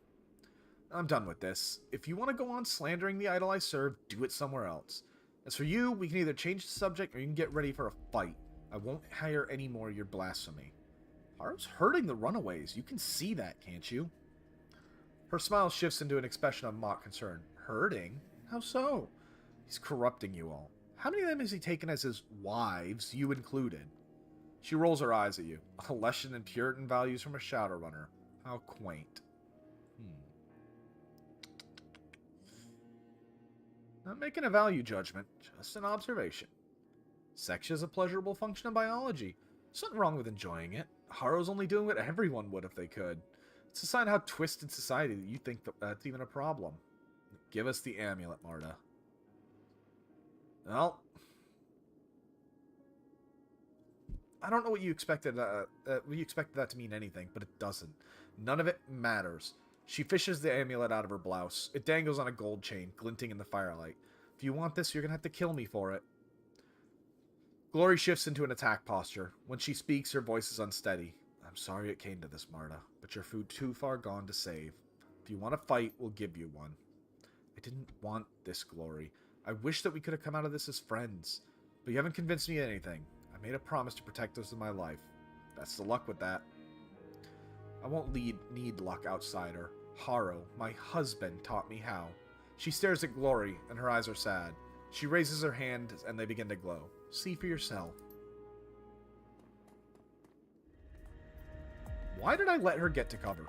I'm done with this. If you want to go on slandering the idol I serve, do it somewhere else. As for you, we can either change the subject or you can get ready for a fight. I won't hire any more of your blasphemy. Haru's hurting the runaways. You can see that, can't you? Her smile shifts into an expression of mock concern. Hurting? How so? He's corrupting you all. How many of them has he taken as his wives, you included? She rolls her eyes at you. A lesson in Puritan values from a Shadowrunner. How quaint. Not making a value judgment, just an observation. Sex is a pleasurable function of biology. There's nothing wrong with enjoying it. Haru's only doing what everyone would if they could. It's a sign of how twisted society that you think that's even a problem. Give us the amulet, Marta. Well, I don't know what you expected. We expected that to mean anything, but it doesn't. None of it matters. She fishes the amulet out of her blouse. It dangles on a gold chain, glinting in the firelight. If you want this, you're gonna have to kill me for it. Glory shifts into an attack posture. When she speaks, her voice is unsteady. I'm sorry it came to this, Marta, but your food too far gone to save. If you want to fight, we'll give you one. I didn't want this, Glory. I wish that we could have come out of this as friends, but you haven't convinced me of anything. I made a promise to protect those in my life. Best of luck with that. I won't need luck, outsider. Harrow, my husband, taught me how. She stares at Glory, and her eyes are sad. She raises her hand, and they begin to glow. See for yourself. Why did I let her get to cover?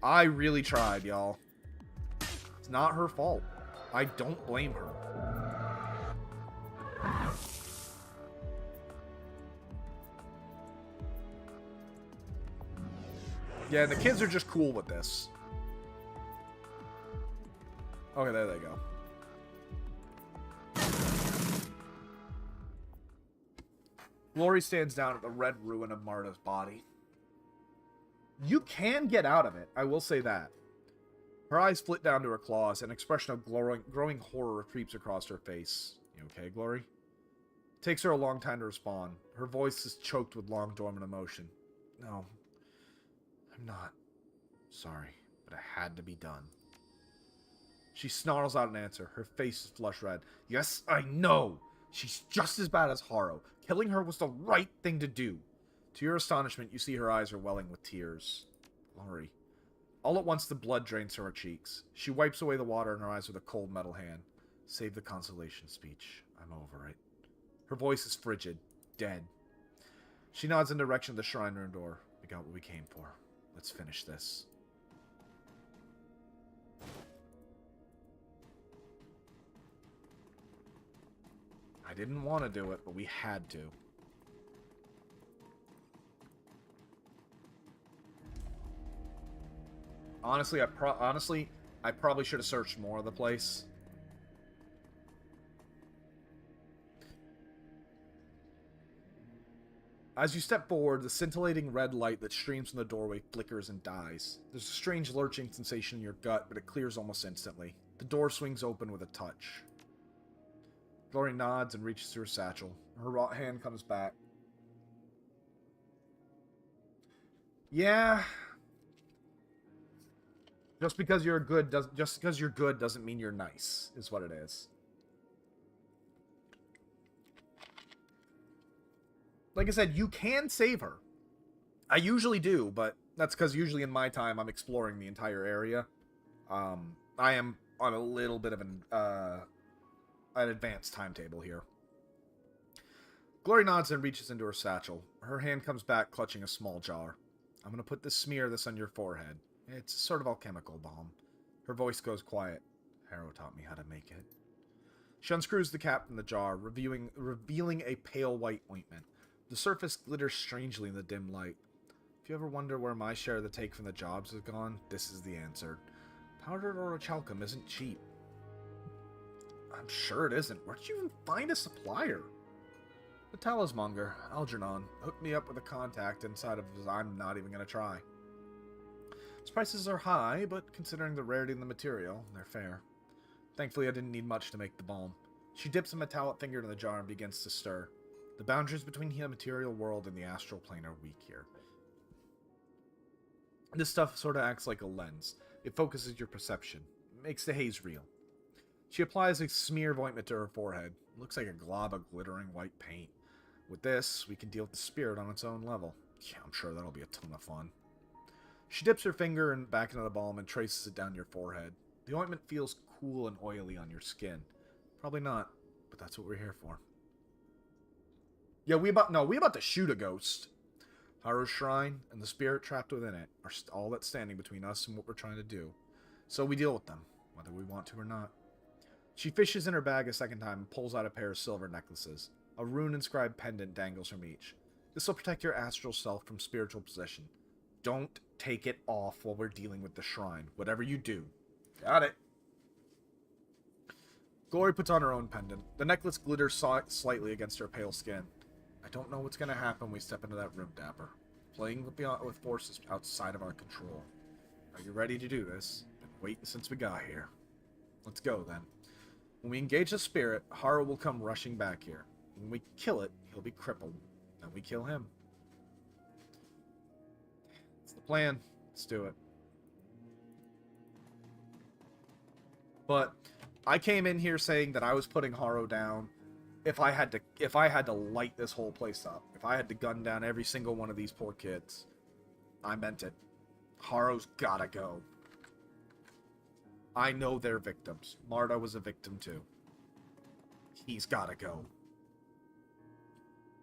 I really tried, y'all. It's not her fault. I don't blame her. Yeah, the kids are just cool with this. Okay, there they go. Glory stands down at the red ruin of Marta's body. You can get out of it, I will say that. Her eyes flit down to her claws, an expression of growing horror creeps across her face. You okay, Glory? It takes her a long time to respond. Her voice is choked with long dormant emotion. No, I'm not. Sorry, but it had to be done. She snarls out an answer. Her face is flush red. Yes, I know! She's just as bad as Harrow. Killing her was the right thing to do. To your astonishment, you see her eyes are welling with tears. Glory. All at once, the blood drains from her cheeks. She wipes away the water in her eyes with a cold metal hand. Save the consolation speech. I'm over it. Her voice is frigid. Dead. She nods in the direction of the shrine room door. We got what we came for. Let's finish this. I didn't want to do it, but we had to. Honestly, I probably should have searched more of the place. As you step forward, the scintillating red light that streams from the doorway flickers and dies. There's a strange lurching sensation in your gut, but it clears almost instantly. The door swings open with a touch. Glory nods and reaches to her satchel. Her hand comes back. Yeah. Just because you're good doesn't mean you're nice, is what it is. Like I said, you can save her. I usually do, but that's because usually in my time I'm exploring the entire area. I am on a little bit of an advanced timetable here. Glory nods and reaches into her satchel. Her hand comes back clutching a small jar. I'm going to smear this on your forehead. It's sort of alchemical balm. Her voice goes quiet. Harrow taught me how to make it. She unscrews the cap from the jar, revealing a pale white ointment. The surface glitters strangely in the dim light. If you ever wonder where my share of the take from the jobs has gone, this is the answer. Powdered orichalcum isn't cheap. I'm sure it isn't. Where'd you even find a supplier? The talismonger, Algernon, hooked me up with a contact inside of his. I'm not even going to try. His prices are high, but considering the rarity of the material, they're fair. Thankfully, I didn't need much to make the balm. She dips a metallic finger in the jar and begins to stir. The boundaries between the material world and the astral plane are weak here. This stuff sort of acts like a lens. It focuses your perception. It makes the haze real. She applies a smear of ointment to her forehead. It looks like a glob of glittering white paint. With this, we can deal with the spirit on its own level. Yeah, I'm sure that'll be a ton of fun. She dips her finger back into the balm and traces it down your forehead. The ointment feels cool and oily on your skin. Probably not, but that's what we're here for. Yeah, we about to shoot a ghost. Harrow's shrine and the spirit trapped within it are all that's standing between us and what we're trying to do. So we deal with them, whether we want to or not. She fishes in her bag a second time and pulls out a pair of silver necklaces. A rune-inscribed pendant dangles from each. This will protect your astral self from spiritual possession. Don't take it off while we're dealing with the shrine. Whatever you do. Got it. Glory puts on her own pendant. The necklace glitters slightly against her pale skin. I don't know what's going to happen when we step into that room, Dapper. Playing with forces outside of our control. Are you ready to do this? Been waiting since we got here. Let's go, then. When we engage the spirit, Haru will come rushing back here. When we kill it, he'll be crippled. Then we kill him. That's the plan. Let's do it. But I came in here saying that I was putting Haru down if I had to light this whole place up. If I had to gun down every single one of these poor kids. I meant it. Haru's gotta go. I know they're victims. Marta was a victim too. He's gotta go.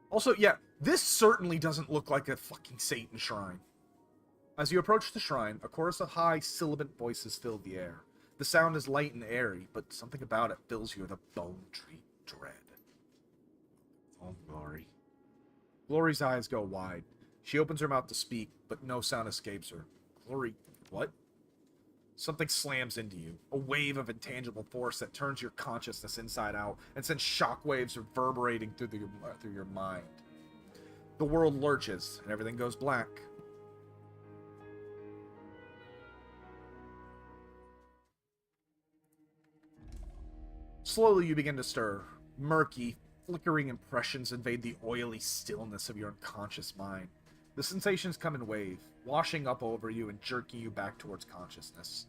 Also, yeah, this certainly doesn't look like a fucking Satan shrine. As you approach the shrine, a chorus of high, sibilant voices fill the air. The sound is light and airy, but something about it fills you with a bone-tree dread. Oh, Glory. Glory's eyes go wide. She opens her mouth to speak, but no sound escapes her. Glory, what? Something slams into you. A wave of intangible force that turns your consciousness inside out and sends shockwaves reverberating through your mind. The world lurches, and everything goes black. Slowly you begin to stir. Murky, flickering impressions invade the oily stillness of your unconscious mind. The sensations come in wave, washing up over you and jerking you back towards consciousness.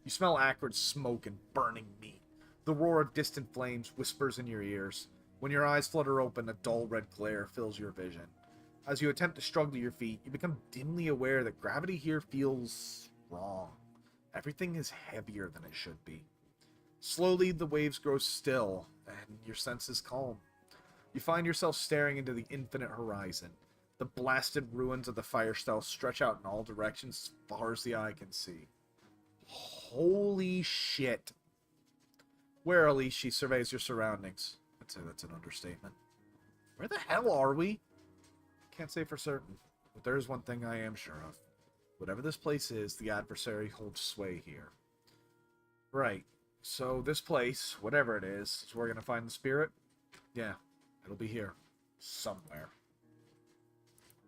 You smell acrid smoke and burning meat. The roar of distant flames whispers in your ears. When your eyes flutter open, a dull red glare fills your vision. As you attempt to struggle to your feet, you become dimly aware that gravity here feels wrong. Everything is heavier than it should be. Slowly, the waves grow still, and your senses calm. You find yourself staring into the infinite horizon. The blasted ruins of the Firestell stretch out in all directions as far as the eye can see. Holy shit. Warily, she surveys your surroundings. I'd say that's an understatement. Where the hell are we? Can't say for certain, but there is one thing I am sure of. Whatever this place is, the adversary holds sway here. Right. So this place, whatever it is where we're going to find the spirit? Yeah, it'll be here. Somewhere.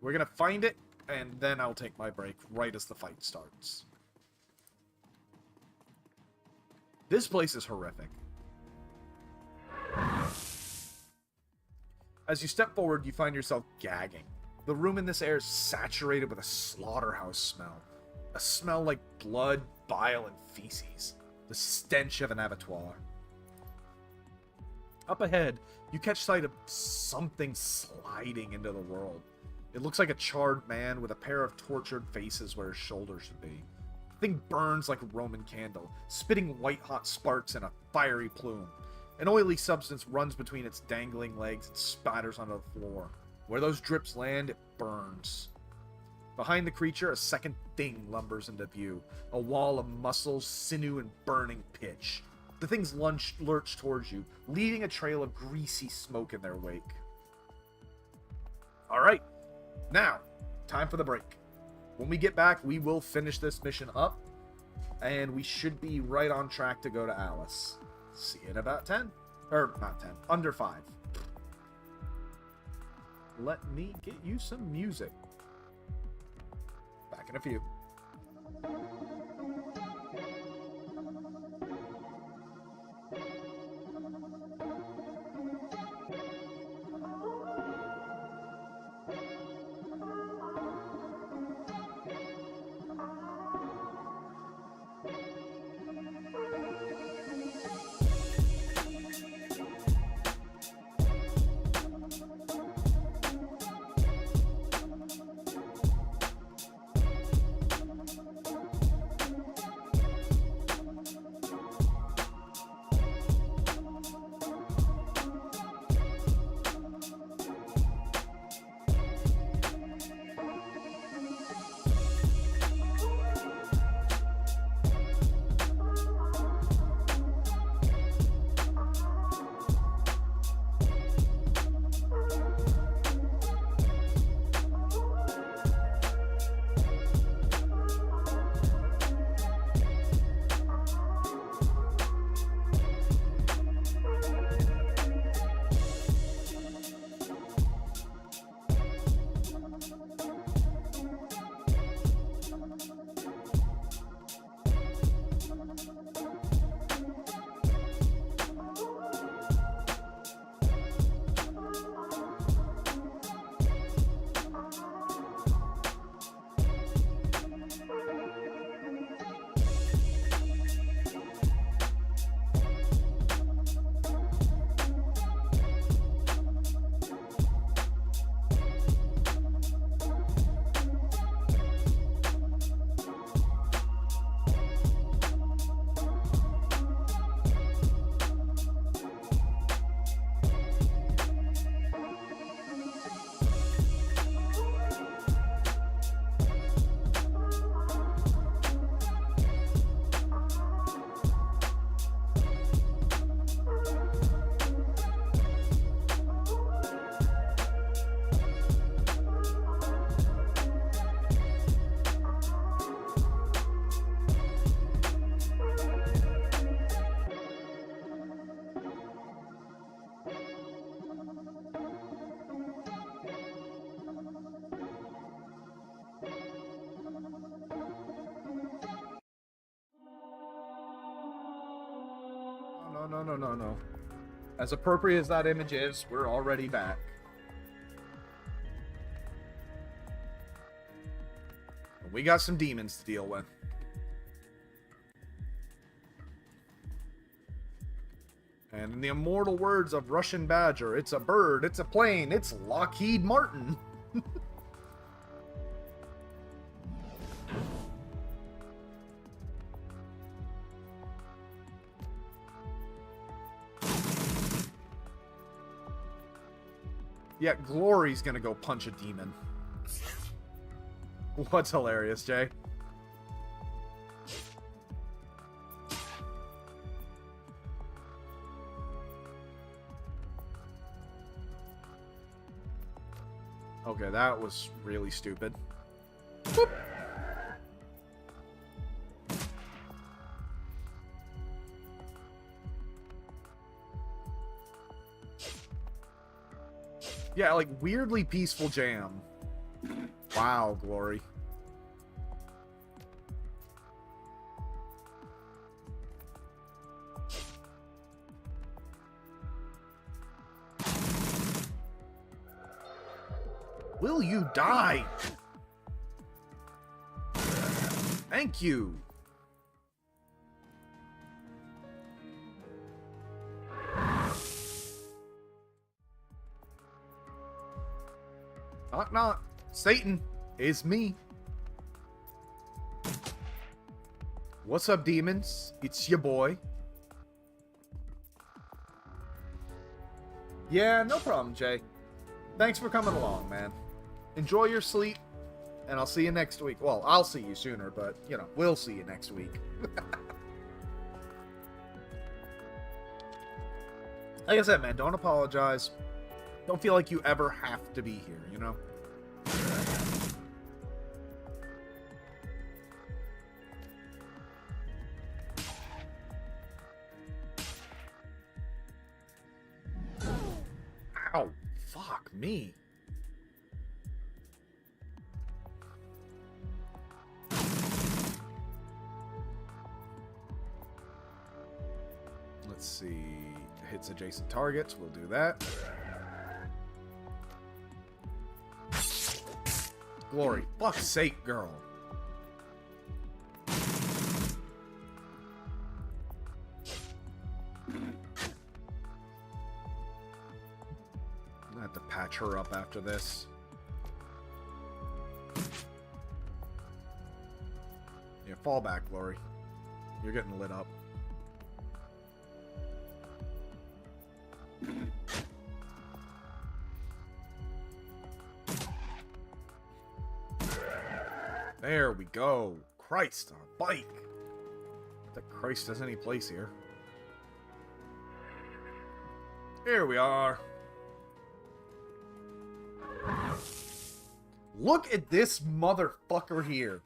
We're going to find it, and then I'll take my break right as the fight starts. This place is horrific. As you step forward, you find yourself gagging. The room in this air is saturated with a slaughterhouse smell. A smell like blood, bile, and feces. The stench of an abattoir. Up ahead, you catch sight of something sliding into the world. It looks like a charred man with a pair of tortured faces where his shoulders should be. The thing burns like a Roman candle, spitting white-hot sparks in a fiery plume. An oily substance runs between its dangling legs and spatters onto the floor. Where those drips land, it burns. Behind the creature, a second thing lumbers into view. A wall of muscles, sinew, and burning pitch. The things lurch towards you, leaving a trail of greasy smoke in their wake. Alright, now, time for the break. When we get back, we will finish this mission up, and we should be right on track to go to Alice. See you in about 10. Or, not 10, under 5. Let me get you some music. Back in a few. No. As appropriate as that image is, we're already back. We got some demons to deal with. And in the immortal words of Russian Badger, it's a bird, it's a plane, it's Lockheed Martin. Yeah, Glory's gonna go punch a demon. What's hilarious, Jay? Okay, that was really stupid. Boop. Yeah, like, weirdly peaceful jam. Wow, Glory. Will you die? Thank you. Knock knock. Satan, it's me. What's up, demons? It's your boy. Yeah, no problem, Jay. Thanks for coming along, man. Enjoy your sleep, and I'll see you next week. Well, I'll see you sooner, but, you know, we'll see you next week. Like I said, man, don't apologize. Don't feel like you ever have to be here, you know? Ow. Fuck me. Let's see. Hits adjacent targets. We'll do that. Glory. Fuck's sake, girl. I have to patch her up after this. Yeah, fall back, Glory. You're getting lit up. There we go. Christ on a bike. Not that Christ has any place here. Here we are. Look at this motherfucker here.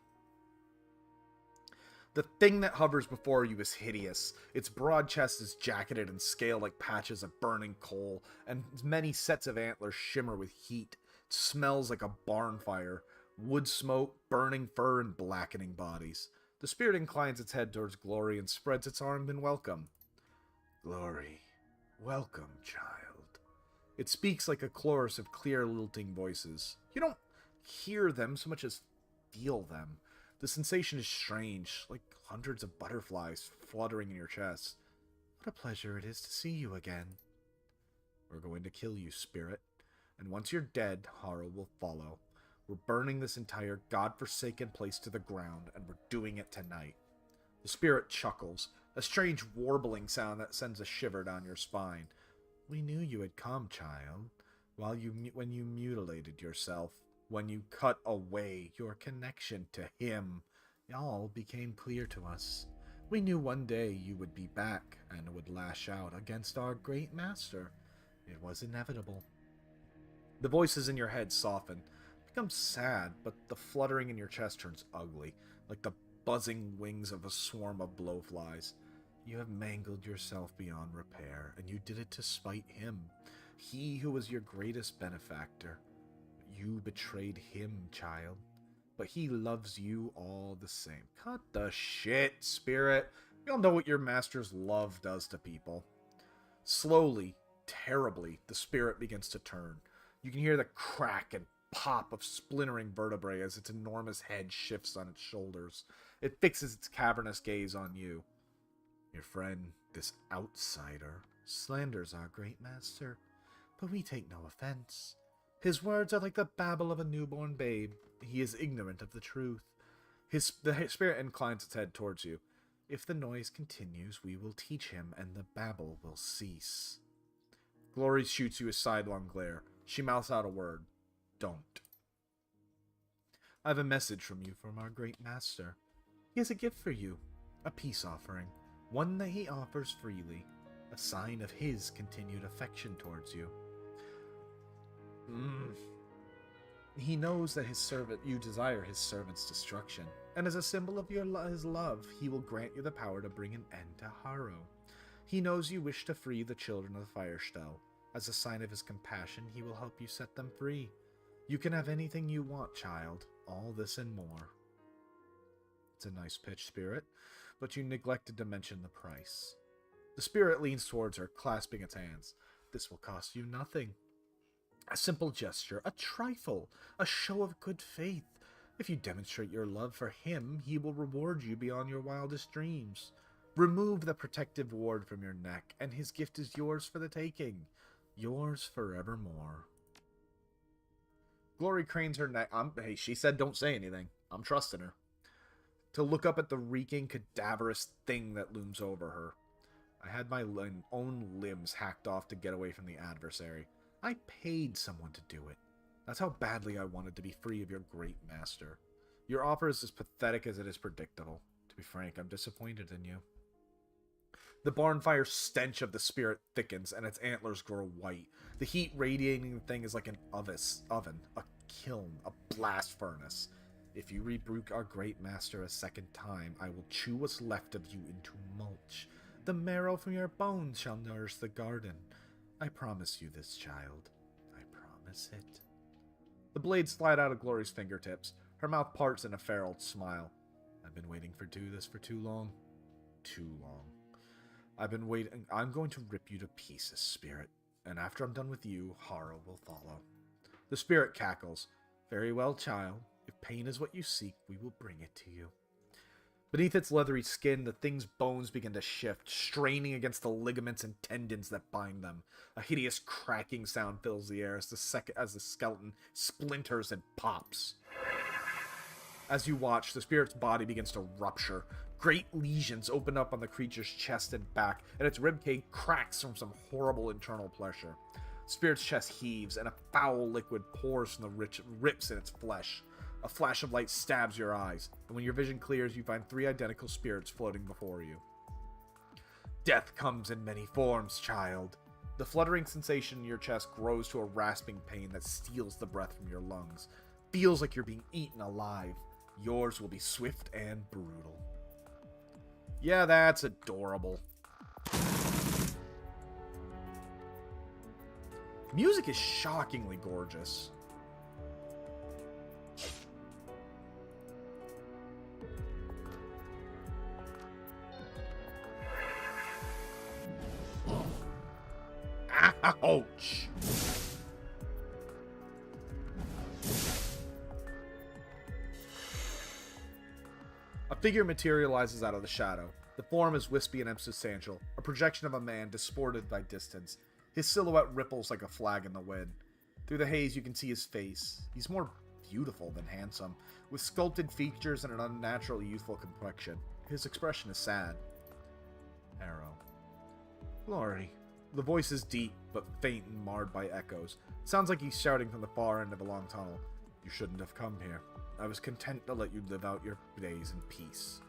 The thing that hovers before you is hideous. Its broad chest is jacketed and scaled like patches of burning coal, and many sets of antlers shimmer with heat. It smells like a barn fire. Wood smoke, burning fur, and blackening bodies. The spirit inclines its head towards Glory and spreads its arm in welcome. Glory, welcome, child. It speaks like a chorus of clear, lilting voices. You don't hear them so much as feel them. The sensation is strange, like hundreds of butterflies fluttering in your chest. What a pleasure it is to see you again. We're going to kill you, spirit, and once you're dead, horror will follow. We're burning this entire godforsaken place to the ground, and we're doing it tonight. The spirit chuckles, a strange warbling sound that sends a shiver down your spine. We knew you had come, child, when you mutilated yourself, when you cut away your connection to him. It all became clear to us. We knew one day you would be back and would lash out against our great master. It was inevitable. The voices in your head soften. Becomes sad, but the fluttering in your chest turns ugly, like the buzzing wings of a swarm of blowflies. You have mangled yourself beyond repair, and you did it to spite him, he who was your greatest benefactor. You betrayed him, child, but he loves you all the same. Cut the shit, spirit. We all know what your master's love does to people. Slowly, terribly, the spirit begins to turn. You can hear the crack and pop of splintering vertebrae as its enormous head shifts on its shoulders. It fixes its cavernous gaze on you. Your friend, this outsider, slanders our great master, but we take no offense. His words are like the babble of a newborn babe. He is ignorant of the truth. The spirit inclines its head towards you. If the noise continues, we will teach him, and the babble will cease. Glory shoots you a sidelong glare. She mouths out a word. Don't. I have a message from you from our great master. He has a gift for you, a peace offering, one that he offers freely, a sign of his continued affection towards you. He knows that you desire his servant's destruction, and as a symbol of his love, he will grant you the power to bring an end to Harrow. He knows you wish to free the children of the Firestell. As a sign of his compassion, he will help you set them free. You can have anything you want, child, all this and more. It's a nice pitch, Spirit, but you neglected to mention the price. The Spirit leans towards her, clasping its hands. This will cost you nothing. A simple gesture, a trifle, a show of good faith. If you demonstrate your love for him, he will reward you beyond your wildest dreams. Remove the protective ward from your neck, and his gift is yours for the taking. Yours forevermore. Glory cranes her neck. Hey, she said don't say anything. I'm trusting her. To look up at the reeking, cadaverous thing that looms over her. I had my own limbs hacked off to get away from the adversary. I paid someone to do it. That's how badly I wanted to be free of your great master. Your offer is as pathetic as it is predictable. To be frank, I'm disappointed in you. The barnfire stench of the spirit thickens, and its antlers grow white. The heat radiating the thing is like an oven, a kiln, a blast furnace. If you rebuke our great master a second time, I will chew what's left of you into mulch. The marrow from your bones shall nourish the garden. I promise you this, child. I promise it. The blades slide out of Glory's fingertips. Her mouth parts in a feral smile. I've been waiting for this for too long. Too long. I've been waiting. I'm going to rip you to pieces, Spirit. And after I'm done with you, horror will follow. The Spirit cackles. Very well, child. If pain is what you seek, we will bring it to you. Beneath its leathery skin, the thing's bones begin to shift, straining against the ligaments and tendons that bind them. A hideous cracking sound fills the air as the skeleton splinters and pops. As you watch, the spirit's body begins to rupture. Great lesions open up on the creature's chest and back, and its ribcage cracks from some horrible internal pressure. Spirit's chest heaves, and a foul liquid pours from the rips in its flesh. A flash of light stabs your eyes, and when your vision clears, you find 3 identical spirits floating before you. Death comes in many forms, child. The fluttering sensation in your chest grows to a rasping pain that steals the breath from your lungs. Feels like you're being eaten alive. Yours will be swift and brutal. Yeah, that's adorable. Music is shockingly gorgeous. Ouch! A figure materializes out of the shadow. The form is wispy and insubstantial, a projection of a man disported by distance. His silhouette ripples like a flag in the wind. Through the haze, you can see his face. He's more beautiful than handsome, with sculpted features and an unnaturally youthful complexion. His expression is sad. Arrow. Glory. The voice is deep, but faint and marred by echoes. It sounds like he's shouting from the far end of a long tunnel. You shouldn't have come here. I was content to let you live out your days in peace.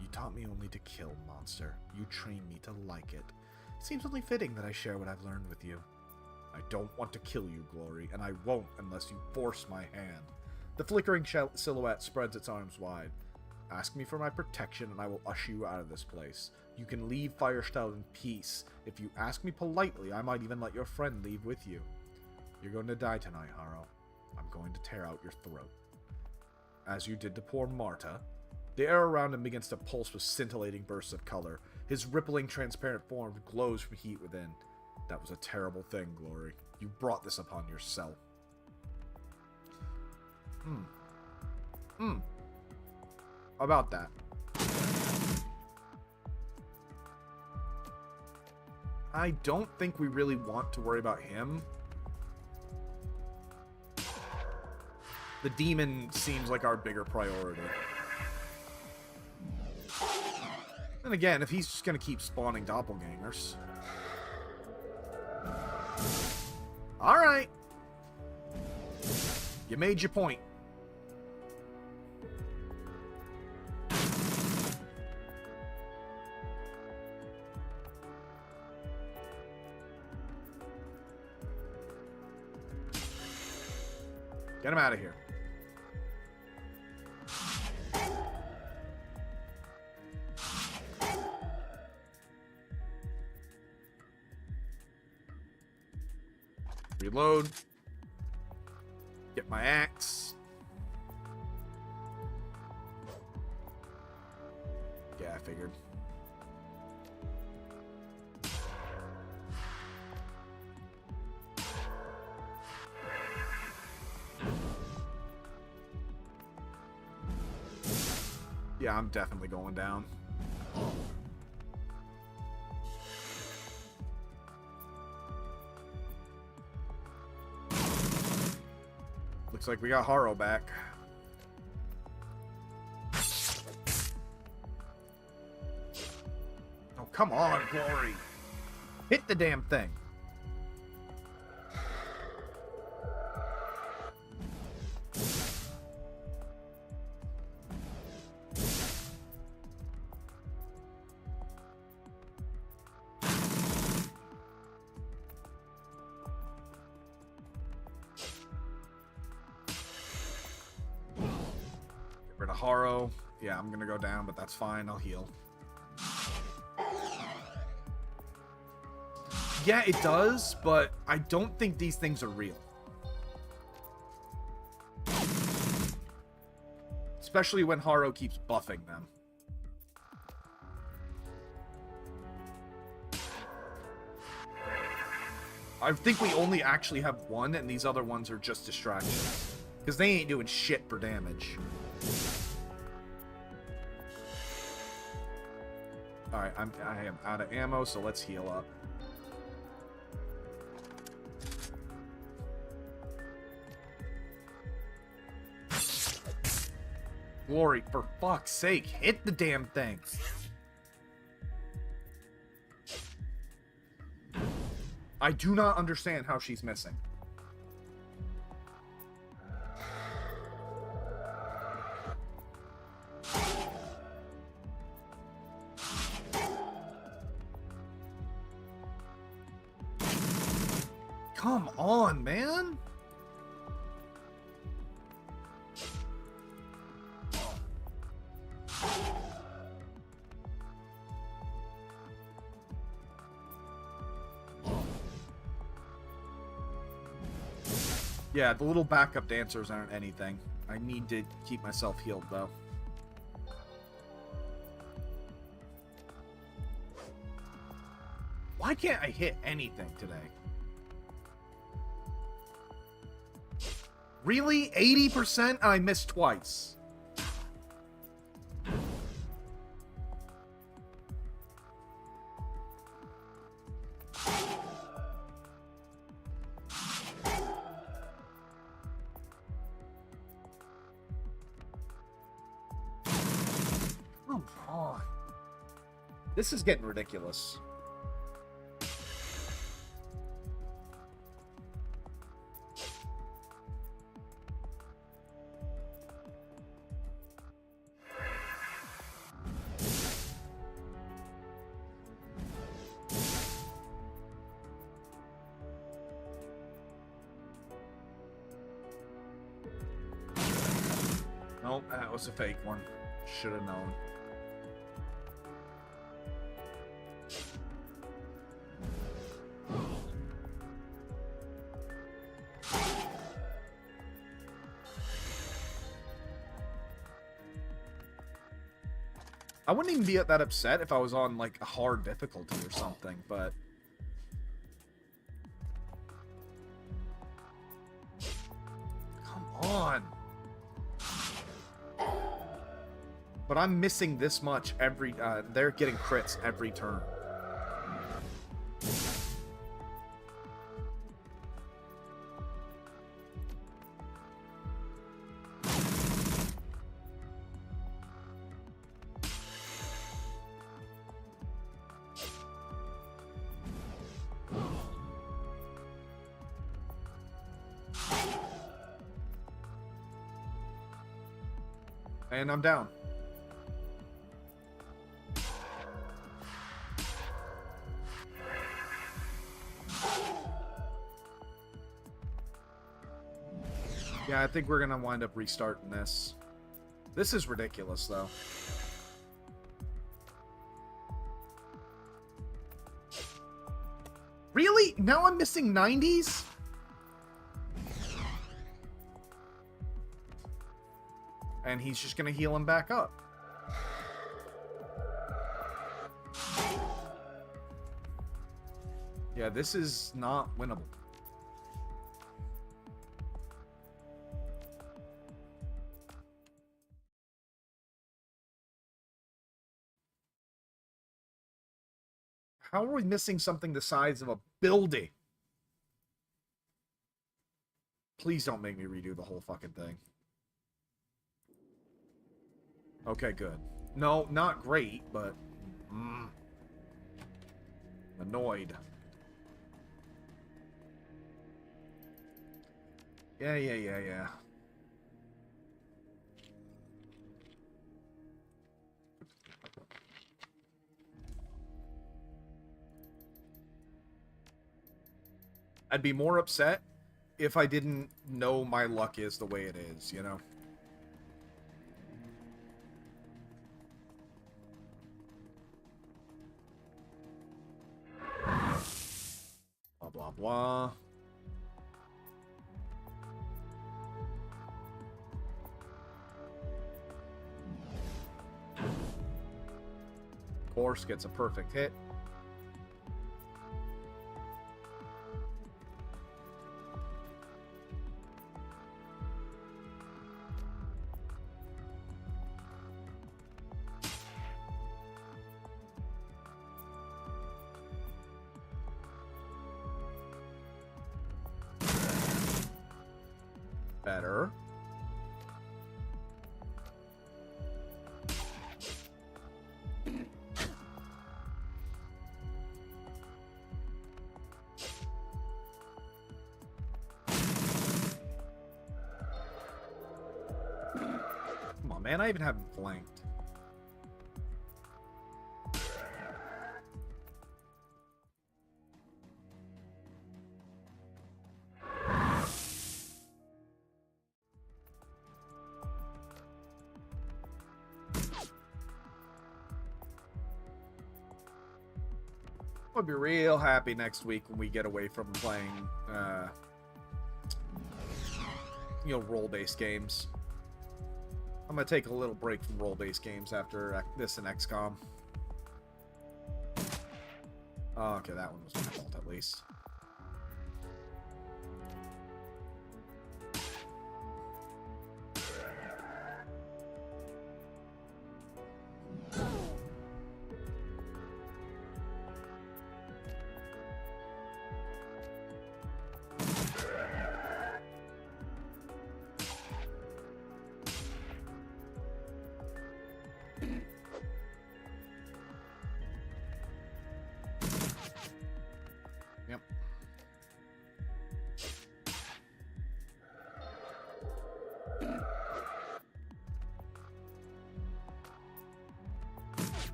You taught me only to kill, monster. You trained me to like it. Seems only fitting that I share what I've learned with you. I don't want to kill you, Glory, and I won't unless you force my hand. The flickering silhouette spreads its arms wide. Ask me for my protection, and I will usher you out of this place. You can leave Firestell in peace. If you ask me politely, I might even let your friend leave with you. You're going to die tonight, Harrow. I'm going to tear out your throat. As you did to poor Marta. The air around him begins to pulse with scintillating bursts of color. His rippling, transparent form glows from heat within. That was a terrible thing, Glory. You brought this upon yourself. About that. I don't think we really want to worry about him. The demon seems like our bigger priority. And again, if he's just going to keep spawning doppelgangers. Alright. You made your point. Get him out of here. Reload. Get my axe. Yeah, I figured. Yeah, I'm definitely going down. Looks like we got Haro back. Oh, come on, Glory. Hit the damn thing. Haro. Yeah, I'm gonna go down, but that's fine. I'll heal. Yeah, it does, but I don't think these things are real. Especially when Haro keeps buffing them. I think we only actually have one, and these other ones are just distractions. Because they ain't doing shit for damage. Alright, I am out of ammo, so let's heal up. Glory, for fuck's sake, hit the damn thing! I do not understand how she's missing. Come on, man! Yeah, the little backup dancers aren't anything. I need to keep myself healed, though. Why can't I hit anything today? Really? 80% and I missed twice. Come on. This is getting ridiculous. Nope, that was a fake one. Should have known. I wouldn't even be that upset if I was on, like, a hard difficulty or something, but... Come on! But I'm missing this much every... they're getting crits every turn. And I'm down. Yeah, I think we're gonna wind up restarting this. This is ridiculous, though. Really? Now I'm missing 90s? And he's just gonna heal him back up. Yeah, this is not winnable. How are we missing something the size of a building? Please don't make me redo the whole fucking thing. Okay, good. No, not great, but... annoyed. Yeah. I'd be more upset if I didn't know my luck is the way it is, you know? Blah, blah, blah. Of course, gets a perfect hit. Better. Come on, man. I even have him flanked. I'll be real happy next week when we get away from playing, you know, role-based games. I'm gonna take a little break from role-based games after this and XCOM. Oh, okay, that one was my fault at least. Yep.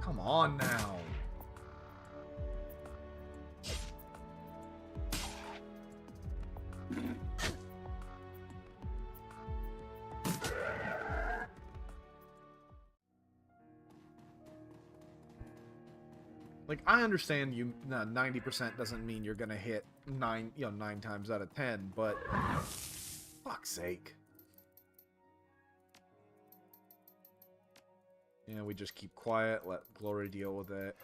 Come on now. Like, I understand you 90% doesn't mean you're gonna hit 9 times out of 10, but fuck's sake. And we just keep quiet, let Glory deal with it.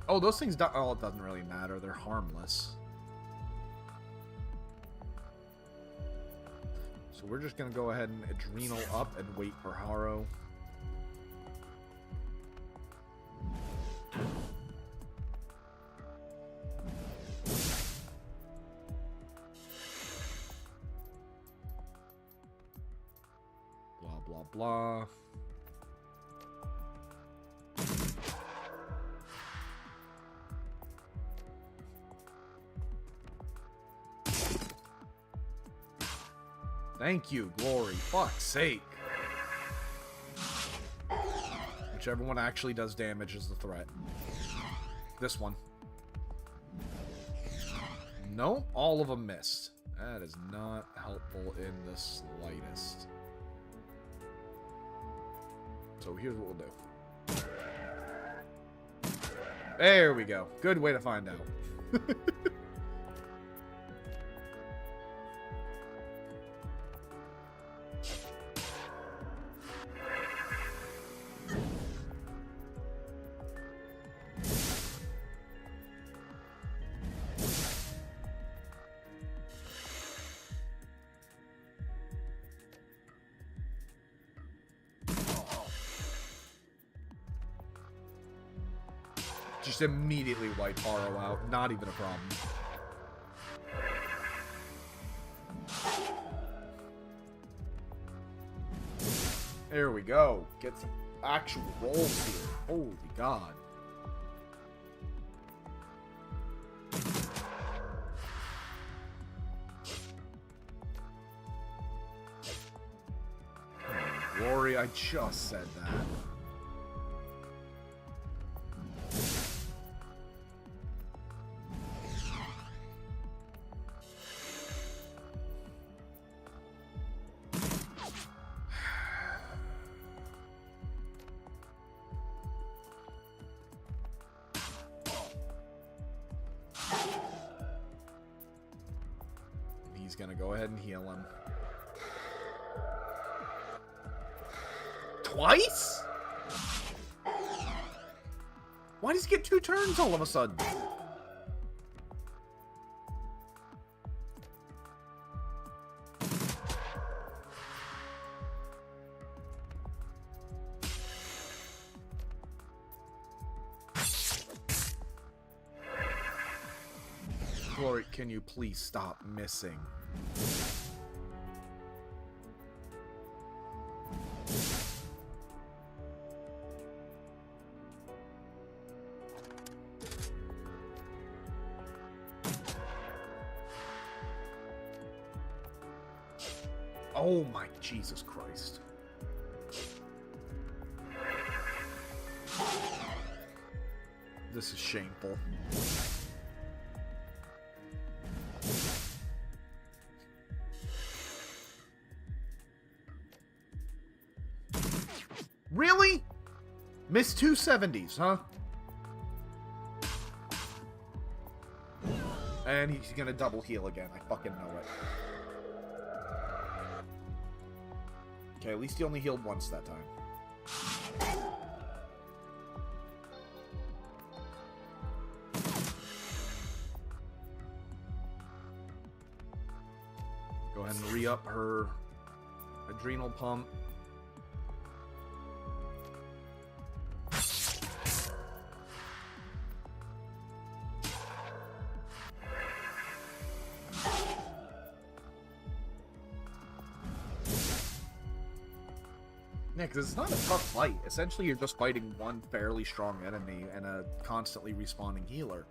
Oh, those things don't... Oh, it doesn't really matter. They're harmless. So we're just going to go ahead and Adrenal up and wait for Harrow. Blah, blah, blah. Thank you, Glory. Fuck's sake. Whichever one actually does damage is the threat. This one. No, all of them missed. That is not helpful in the slightest. So here's what we'll do. There we go. Good way to find out. Just immediately wipe Harrow out. Not even a problem. There we go. Get some actual rolls here. Holy God. Glory, I just said that. He's gonna go ahead and heal him. Twice? Why does he get 2 turns all of a sudden? Glory, can you please stop missing? Oh my Jesus Christ. This is shameful. Really? Missed 2 70s, huh? And he's gonna double heal again. I fucking know it. Okay, at least he only healed once that time. Go ahead and re-up her adrenal pump. Yeah, because it's not a tough fight. Essentially, you're just fighting one fairly strong enemy and a constantly respawning healer.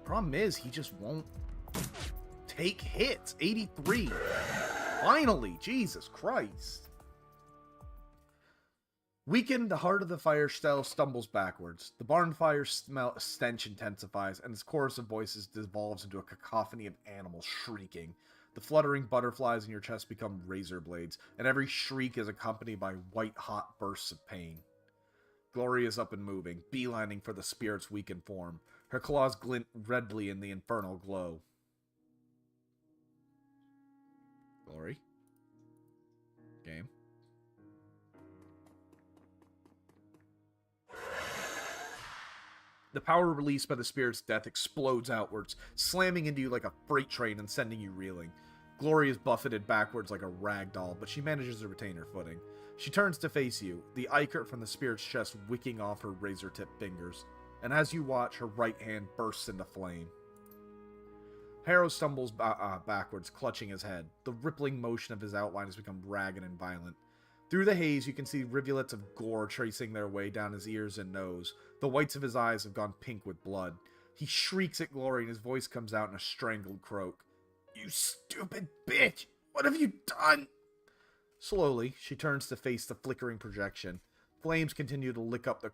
Problem is, he just won't take hits. 83. Finally, Jesus Christ. Weakened, the heart of the fire still stumbles backwards. The barn fire stench intensifies, and its chorus of voices devolves into a cacophony of animals shrieking. The fluttering butterflies in your chest become razor blades, and every shriek is accompanied by white-hot bursts of pain. Glory is up and moving, beelining for the spirit's weakened form. Her claws glint redly in the infernal glow. Glory? Game? The power released by the spirit's death explodes outwards, slamming into you like a freight train and sending you reeling. Glory is buffeted backwards like a rag doll, but she manages to retain her footing. She turns to face you, the ichor from the spirit's chest wicking off her razor-tipped fingers, and as you watch, her right hand bursts into flame. Harrow stumbles backwards, clutching his head. The rippling motion of his outline has become ragged and violent. Through the haze, you can see rivulets of gore tracing their way down his ears and nose. The whites of his eyes have gone pink with blood. He shrieks at Glory, and his voice comes out in a strangled croak. "You stupid bitch! What have you done?" Slowly, she turns to face the flickering projection. Flames continue to lick up the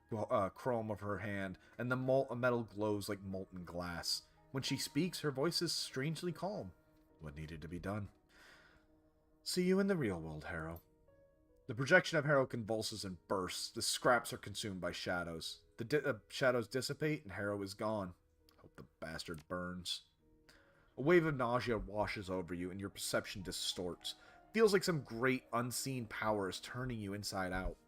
chrome of her hand, and the metal glows like molten glass. When she speaks, her voice is strangely calm. What needed to be done? See you in the real world, Harrow. The projection of Harrow convulses and bursts. The scraps are consumed by shadows. The shadows dissipate, and Harrow is gone. Hope the bastard burns. A wave of nausea washes over you, and your perception distorts. Feels like some great, unseen power is turning you inside out.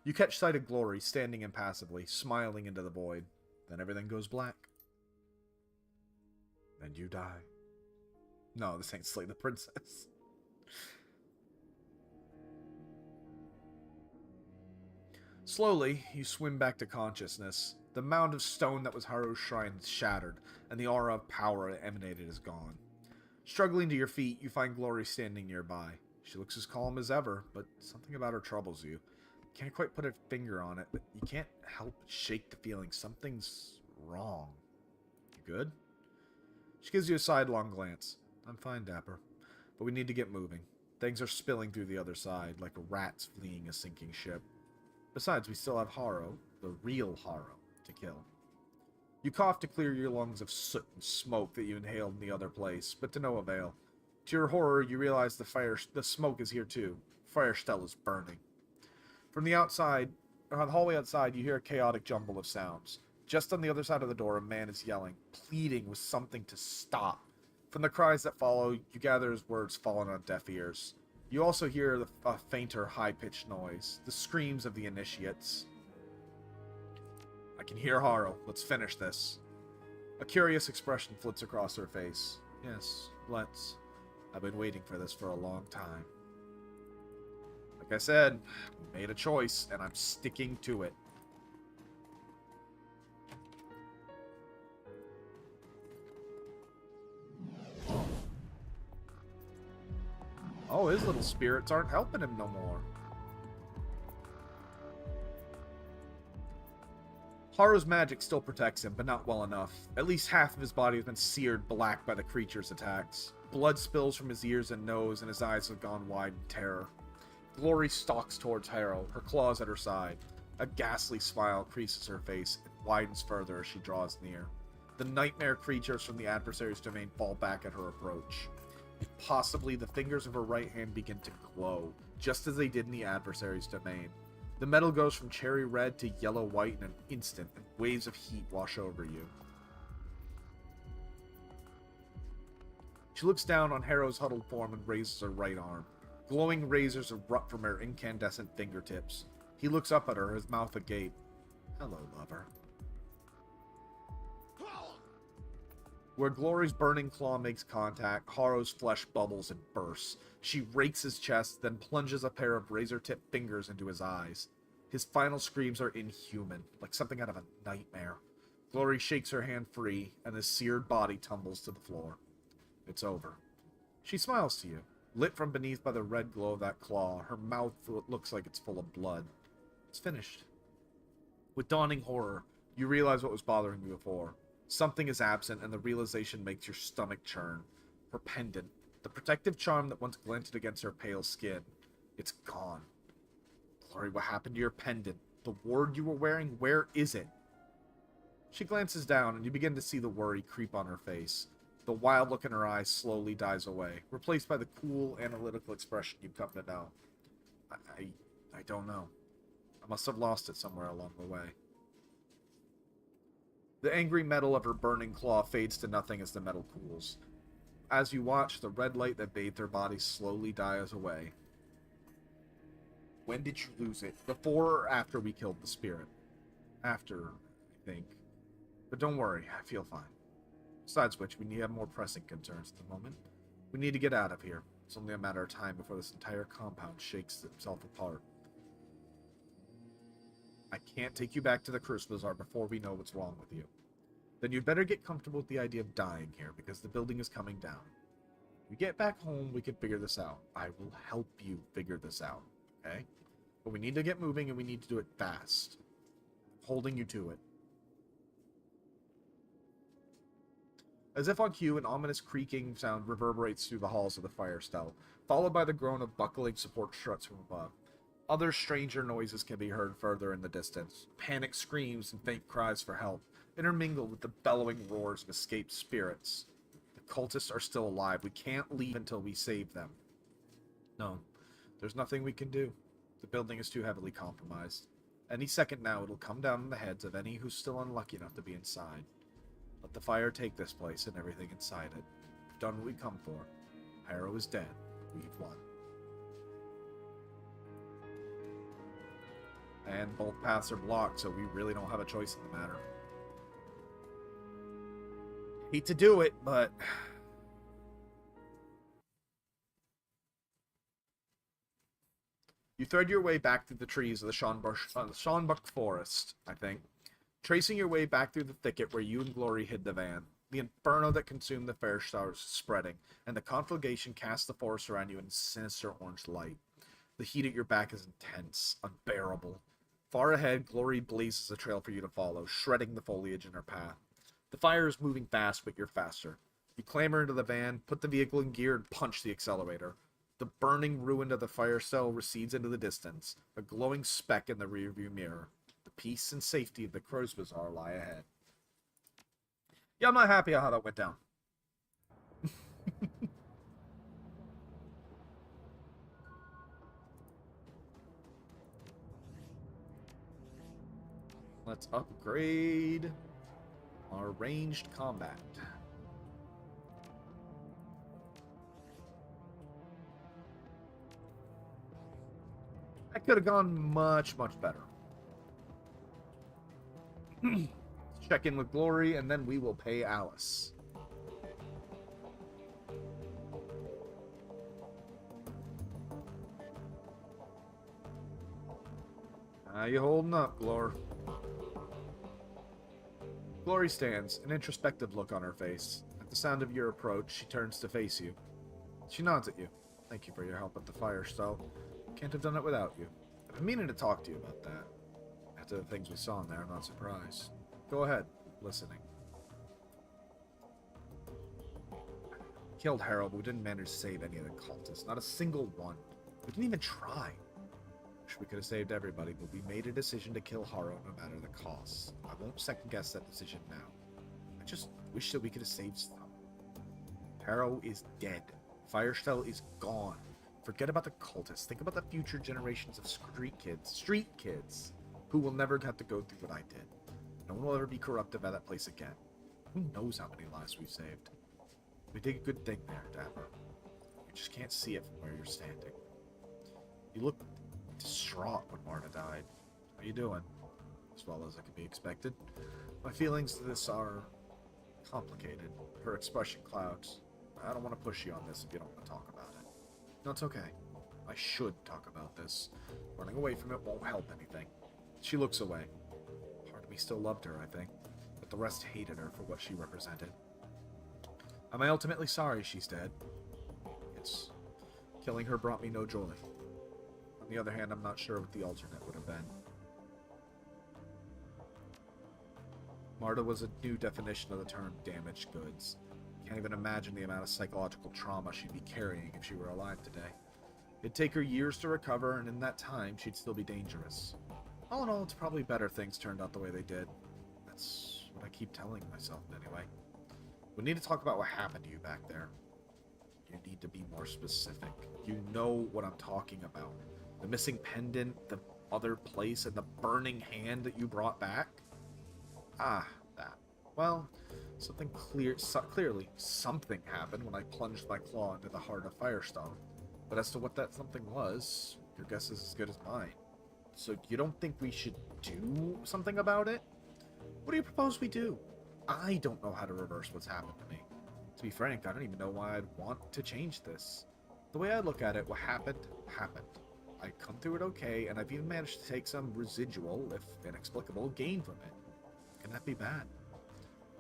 You catch sight of Glory, standing impassively, smiling into the void. Then everything goes black. And you die. No, this ain't Slay the Princess. Slowly, you swim back to consciousness. The mound of stone that was Harrow's shrine is shattered, and the aura of power it emanated is gone. Struggling to your feet, you find Glory standing nearby. She looks as calm as ever, but something about her troubles you. Can't quite put a finger on it, but you can't help but shake the feeling something's wrong. You good? She gives you a sidelong glance. I'm fine, Dapper, but we need to get moving. Things are spilling through the other side, like rats fleeing a sinking ship. Besides, we still have Harrow, the real Harrow, to kill. You cough to clear your lungs of soot and smoke that you inhaled in the other place, but to no avail. To your horror, you realize the smoke is here too. Fire still is burning. From the outside, or on the hallway outside, you hear a chaotic jumble of sounds. Just on the other side of the door, a man is yelling, pleading with something to stop. From the cries that follow, you gather his words falling on deaf ears. You also hear a fainter, high-pitched noise, the screams of the initiates. I can hear Harrow. Let's finish this. A curious expression flits across her face. Yes, let's. I've been waiting for this for a long time. Like I said, we made a choice, and I'm sticking to it. Oh, his little spirits aren't helping him no more. Harrow's magic still protects him, but not well enough. At least half of his body has been seared black by the creature's attacks. Blood spills from his ears and nose, and his eyes have gone wide in terror. Glory stalks towards Harrow, her claws at her side. A ghastly smile creases her face and widens further as she draws near. The nightmare creatures from the adversary's domain fall back at her approach. Possibly the fingers of her right hand begin to glow, just as they did in the adversary's domain. The metal goes from cherry red to yellow-white in an instant, and waves of heat wash over you. She looks down on Harrow's huddled form and raises her right arm. Glowing razors erupt from her incandescent fingertips. He looks up at her, his mouth agape. Hello, lover. Where Glory's burning claw makes contact, Harrow's flesh bubbles and bursts. She rakes his chest, then plunges a pair of razor-tipped fingers into his eyes. His final screams are inhuman, like something out of a nightmare. Glory shakes her hand free, and his seared body tumbles to the floor. It's over. She smiles to you, lit from beneath by the red glow of that claw. Her mouth looks like it's full of blood. It's finished. With dawning horror, you realize what was bothering you before. Something is absent, and the realization makes your stomach churn. Her pendant, the protective charm that once glinted against her pale skin. It's gone. Glory, what happened to your pendant? The ward you were wearing, where is it? She glances down, and you begin to see the worry creep on her face. The wild look in her eyes slowly dies away, replaced by the cool, analytical expression you've come to know. I don't know. I must have lost it somewhere along the way. The angry metal of her burning claw fades to nothing as the metal cools. As you watch, the red light that bathed her body slowly dies away. When did you lose it? Before or after we killed the spirit? After, I think. But don't worry, I feel fine. Besides which, we have more pressing concerns at the moment. We need to get out of here. It's only a matter of time before this entire compound shakes itself apart. I can't take you back to the Curse Bazaar before we know what's wrong with you. Then you'd better get comfortable with the idea of dying here, because the building is coming down. When we get back home, we can figure this out. I will help you figure this out, okay? But we need to get moving, and we need to do it fast. I'm holding you to it. As if on cue, an ominous creaking sound reverberates through the halls of the fire cell, followed by the groan of buckling support struts from above. Other stranger noises can be heard further in the distance. Panic screams and faint cries for help, intermingled with the bellowing roars of escaped spirits. The cultists are still alive. We can't leave until we save them. No, there's nothing we can do. The building is too heavily compromised. Any second now, it'll come down on the heads of any who's still unlucky enough to be inside. Let the fire take this place and everything inside it. We've done what we come for. Harrow is dead. We've won. And both paths are blocked, so we really don't have a choice in the matter. Hate to do it, but... You thread your way back through the trees of the Schaunbuck Forest, I think. Tracing your way back through the thicket where you and Glory hid the van. The inferno that consumed the fair stars is spreading, and the conflagration casts the forest around you in sinister orange light. The heat at your back is intense, unbearable. Far ahead, Glory blazes a trail for you to follow, shredding the foliage in her path. The fire is moving fast, but you're faster. You clamber into the van, put the vehicle in gear, and punch the accelerator. The burning ruin of the fire cell recedes into the distance, a glowing speck in the rearview mirror. The peace and safety of the Crow's Bazaar lie ahead. Yeah, I'm not happy how that went down. Let's upgrade our ranged combat. That could have gone much, much better. Check in with Glory, and then we will pay Alice. How you holding up, Glor? Glory stands, an introspective look on her face. At the sound of your approach, she turns to face you. She nods at you. Thank you for your help at the fire stall. Can't have done it without you. I've been meaning to talk to you about that. After the things we saw in there, I'm not surprised. Go ahead, listening. Killed Harold, but we didn't manage to save any of the cultists. Not a single one. We didn't even try. Wish we could have saved everybody, but we made a decision to kill Harrow no matter the cost. I won't second guess that decision now. I just wish that we could have saved some. Harrow is dead. Firestell is gone. Forget about the cultists. Think about the future generations of street kids, who will never have to go through what I did. No one will ever be corrupted by that place again. Who knows how many lives we've saved? We did a good thing there, Dapper. You just can't see it from where you're standing. You look distraught when Marta died. How you doing? As well as I could be expected. My feelings to this are complicated. Her expression clouds. I don't want to push you on this if you don't want to talk about it. No, it's okay. I should talk about this. Running away from it won't help anything. She looks away. Part of me still loved her, I think, but the rest hated her for what she represented. Am I ultimately sorry she's dead? Yes. Killing her brought me no joy. On the other hand, I'm not sure what the alternate would have been. Marta was a new definition of the term damaged goods. Can't even imagine the amount of psychological trauma she'd be carrying if she were alive today. It'd take her years to recover, and in that time, she'd still be dangerous. All in all, it's probably better things turned out the way they did. That's what I keep telling myself, anyway. We need to talk about what happened to you back there. You need to be more specific. You know what I'm talking about. The missing pendant, the other place, and the burning hand that you brought back? Ah, that. Well, clearly, something happened when I plunged my claw into the heart of Firestone. But as to what that something was, your guess is as good as mine. So you don't think we should do something about it? What do you propose we do? I don't know how to reverse what's happened to me. To be frank, I don't even know why I'd want to change this. The way I look at it, what happened, happened. I come through it okay, and I've even managed to take some residual, if inexplicable, gain from it. Can that be bad?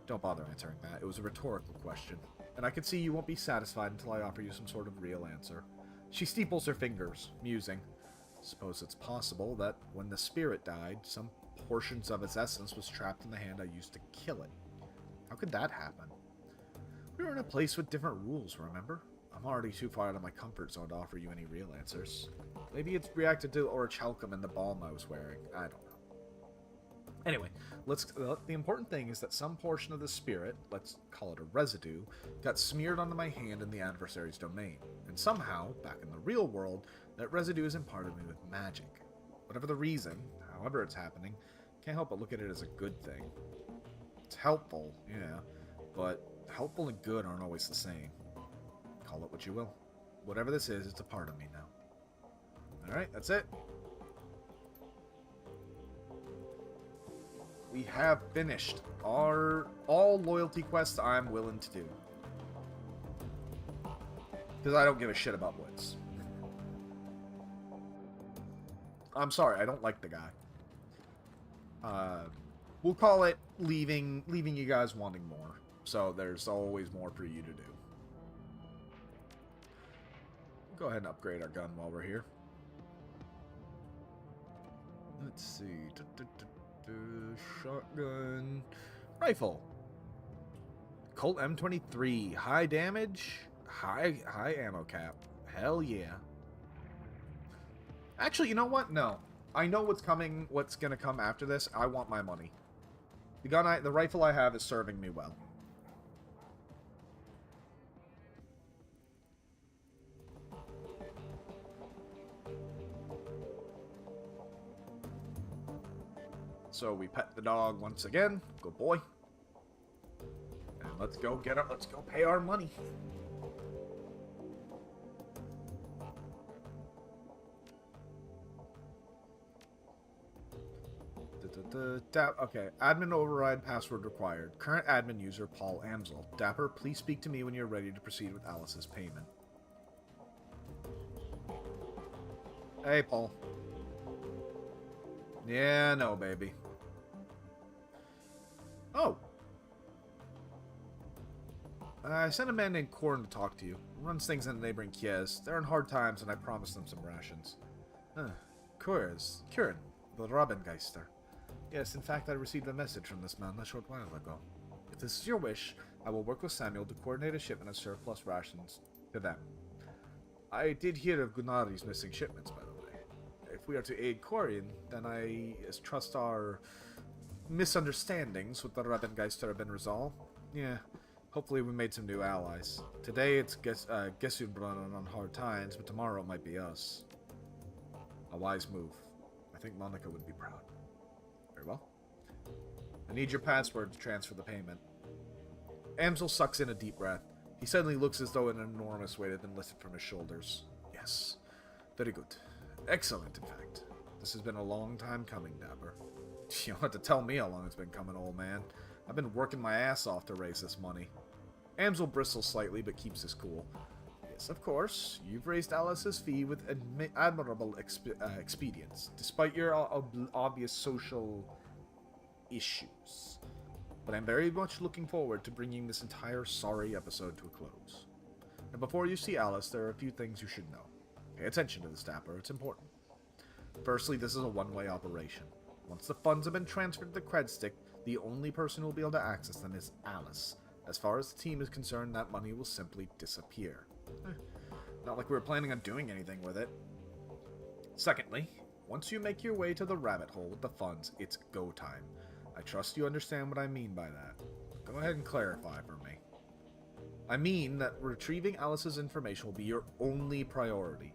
Don't bother answering that. It was a rhetorical question, and I can see you won't be satisfied until I offer you some sort of real answer. She steeples her fingers, musing. Suppose it's possible that when the spirit died, some portions of its essence was trapped in the hand I used to kill it. How could that happen? We were in a place with different rules, remember? I'm already too far out of my comfort zone to offer you any real answers. Maybe it's reacted to orichalcum in the balm I was wearing. I don't know. Anyway, the important thing is that some portion of the spirit, let's call it a residue, got smeared onto my hand in the adversary's domain. And somehow, back in the real world, that residue has imparted me with magic. Whatever the reason, however it's happening, can't help but look at it as a good thing. It's helpful, yeah, but helpful and good aren't always the same. Call it what you will. Whatever this is, it's a part of me now. Alright, that's it. We have finished all loyalty quests I'm willing to do. Because I don't give a shit about Woods. I'm sorry, I don't like the guy. We'll call it leaving you guys wanting more. So there's always more for you to do. Go ahead and upgrade our gun while we're here. Let's see. Shotgun. Rifle. Colt M23. High damage. High ammo cap. Hell yeah. Actually, you know what? No. I know what's coming. What's gonna come after this. I want my money. The rifle I have is serving me well. So we pet the dog once again. Good boy. And let's go pay our money. Okay, admin override password required. Current admin user Paul Amsel. Dapper, please speak to me when you're ready to proceed with Alice's payment. Hey, Paul. Yeah, no, baby. Oh. I sent a man named Korn to talk to you. Runs things in the neighboring Kies. They're in hard times, and I promised them some rations. Kieran, the Robengeister. Yes, in fact, I received a message from this man a short while ago. If this is your wish, I will work with Samuel to coordinate a shipment of surplus rations to them. I did hear of Gunnari's missing shipments, by the way. If we are to aid Corian, then I trust our misunderstandings with the Robengeister have been resolved. Yeah, hopefully we made some new allies. Today it's Gesundbrunn on hard times, but tomorrow it might be us. A wise move. I think Monica would be proud. Very well. I need your password to transfer the payment. Amsel sucks in a deep breath. He suddenly looks as though an enormous weight had been lifted from his shoulders. Yes. Very good. Excellent, in fact. This has been a long time coming, Dapper. You don't have to tell me how long it's been coming, old man. I've been working my ass off to raise this money. Amsel bristles slightly, but keeps his cool. Yes, of course. You've raised Alice's fee with admirable expedience, despite your obvious social issues. But I'm very much looking forward to bringing this entire sorry episode to a close. And before you see Alice, there are a few things you should know. Pay attention to this, Dapper. It's important. Firstly, this is a one-way operation. Once the funds have been transferred to the cred stick, the only person who will be able to access them is Alice. As far as the team is concerned, that money will simply disappear. Not like we were planning on doing anything with it. Secondly, once you make your way to the rabbit hole with the funds, it's go time. I trust you understand what I mean by that. Go ahead and clarify for me. I mean that retrieving Alice's information will be your only priority.